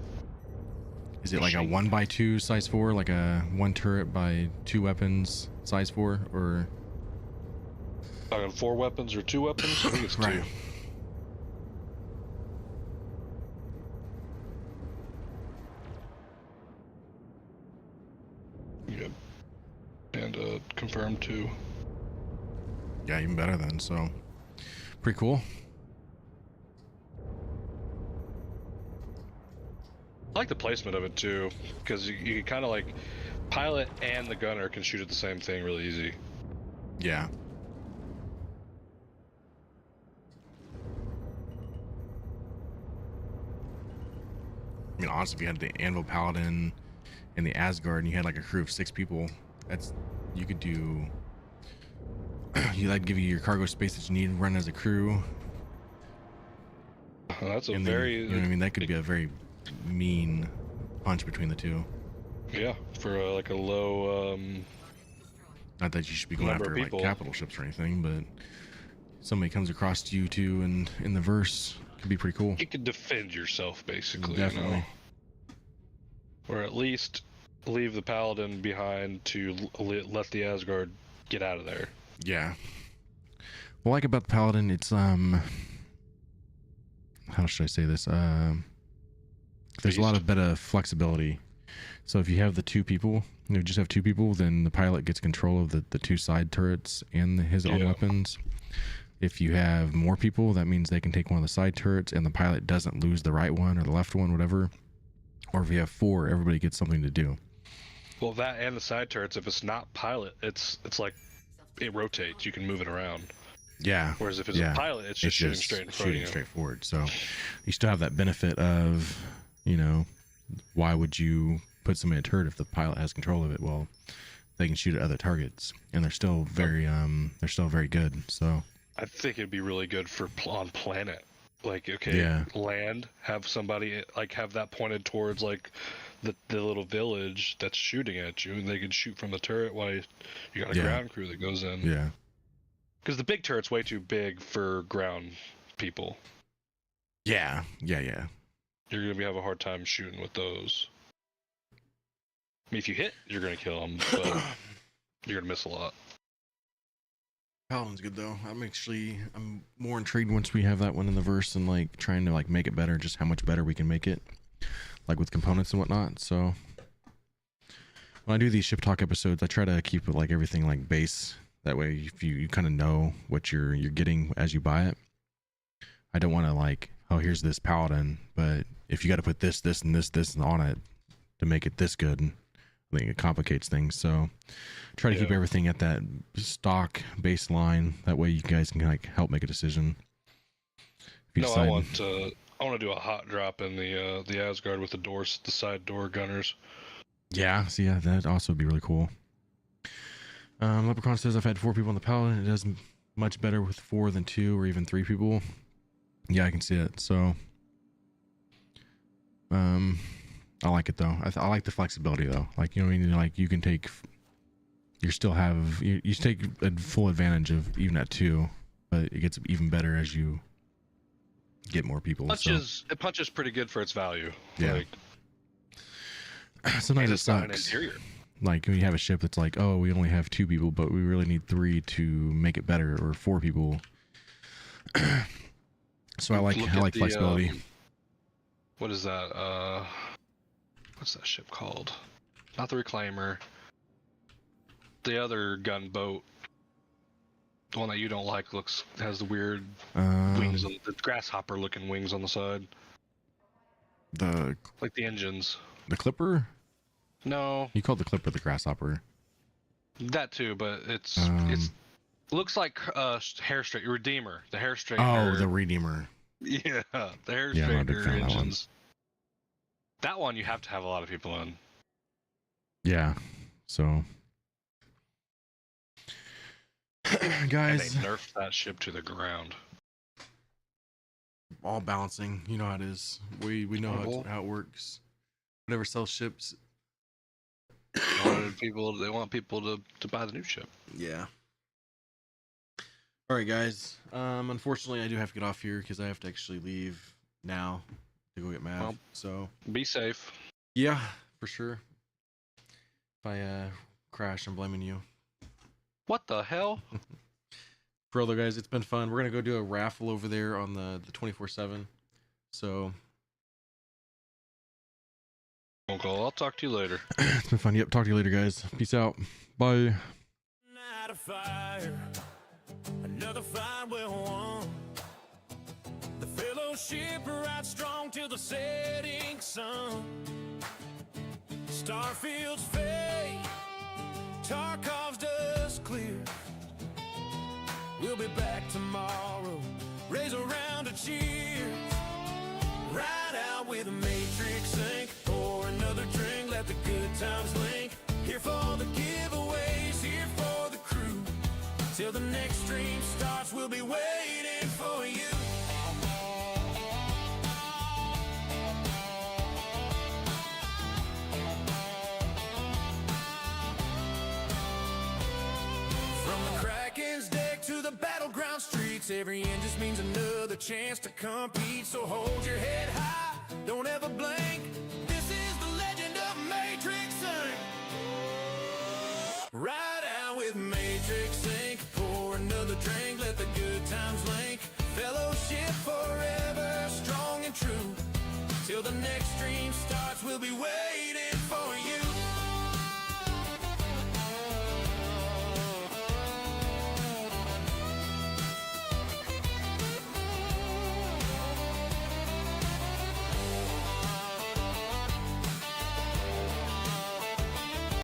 Is it like a 1x2 size 4, like a 1 turret by 2 weapons size 4, or? talking 4 weapons or 2 weapons? I think it's 2. Right. Yep. And confirmed 2. Yeah, even better then. So, pretty cool. I like the placement of it too, because you can kind of like pilot and the gunner can shoot at the same thing really easy. Yeah. I mean, honestly, if you had the Anvil Paladin and the Asgard, and you had like a crew of 6 people, that's you could do. That'd give you your cargo space that you need to run as a crew. That's a And then, very you know what I mean? That could be a very mean punch between the two. yeah, for like a low Not that you should be going Number after of like people. capital ships or anything, but somebody comes across to you too, and in the verse, could be pretty cool. you can defend yourself basically. Definitely. You know? Or at least leave the paladin behind to let the Asgard get out of there. Yeah. What I like about the Paladin, it's how should I say this? There's a lot of better flexibility. So if you have the 2 people, you just have 2 people, then the pilot gets control of the 2 side turrets and his own Yeah. weapons. If you have more people, that means they can take one of the side turrets and the pilot doesn't lose the right one or the left one, whatever. Or if you have 4, everybody gets something to do. Well, that and the side turrets, if it's not pilot, it's like it rotates. You can move it around. Yeah. Whereas if it's Yeah. a pilot, it's just shooting straight in front of shooting you. straight forward. So you still have that benefit of, you know, why would you put somebody in a turret if the pilot has control of it? Well, they can shoot at other targets, and they're still very good. So I think it'd be really good for on planet. Like, okay, Yeah. land, have somebody like have that pointed towards like the little village that's shooting at you, and they can shoot from the turret while you got a Yeah. ground crew that goes in. yeah, Because the big turret's way too big for ground people. yeah. You're gonna have a hard time shooting with those. I mean, if you hit, you're gonna kill them, but you're gonna miss a lot. Paladin's good though. I'm more intrigued once we have that one in the verse and like trying to like make it better, just how much better we can make it, like with components and whatnot. So when I do these ship talk episodes, I try to keep it like everything like base. That way, if you kind of know what you're getting as you buy it. I don't want to like, oh, here's this Paladin, but if you got to put this, and this on it to make it this good, I think it complicates things. So try to keep Yeah. everything at that stock baseline. That way you guys can like help make a decision. If you No, decide, I want to do a hot drop in the Asgard with the side door gunners. yeah, see, yeah, that'd also be really cool. Leprechaun says I've had 4 people on the Paladin. It does much better with 4 than 2 or even 3 people. Yeah, I can see it. So, I like it though. I like the flexibility though. Like, you know what I mean? Like you can take, you take a full advantage of even at 2, but it gets even better as you get more people. It punches pretty good for its value. Yeah. Like, Sometimes and it it's not an sucks. interior. Like when you have a ship that's like, oh, we only have 2 people, but we really need 3 to make it better, or 4 people. So I like Look at the, flexibility. What is that? What's that ship called? Not the Reclaimer. The other gunboat. The one that you don't like has the weird wings on the grasshopper looking wings on the side. The Like the engines. Clipper. No, You called the Clipper the Grasshopper. that too, but it's Looks like hair straight Redeemer, the hair Oh, straightener. the Redeemer. Yeah, the hair Yeah, I'm not a big straightener fan of that one. engines. That one you have to have a lot of people in. Yeah. So, And guys, they nerfed that ship to the ground. all balancing. You know how it is. We know Horrible. how it works. Whatever sells ships. They want people to buy the new ship. Yeah. All right, guys. Unfortunately, I do have to get off here because I have to actually leave now to go get Mav. Well. So, Be safe. yeah, for sure. If I crash, I'm blaming you. What the hell? For other guys, it's been fun. We're gonna go do a raffle over there on the 24/7. So Okay, I'll talk to you later. it's been fun. Yep. Talk to you later, guys. Peace out. Bye. Night of fire, another fight well won. The fellowship rides strong till the setting sun. Starfield's fade, Tarkov's dust clear. We'll be back tomorrow, raise around a cheer. Ride out with a matrix sync, pour another drink, let the good times link. Here for the giveaways, here for the crew. Till the next stream starts, we'll be waiting for you. From the Kraken's deck to the battleground streets, every end just means another chance to compete. So hold your head high, don't ever blink. This is the legend of Matrix Inc. Ride out with Matrix Inc. Pour another drink.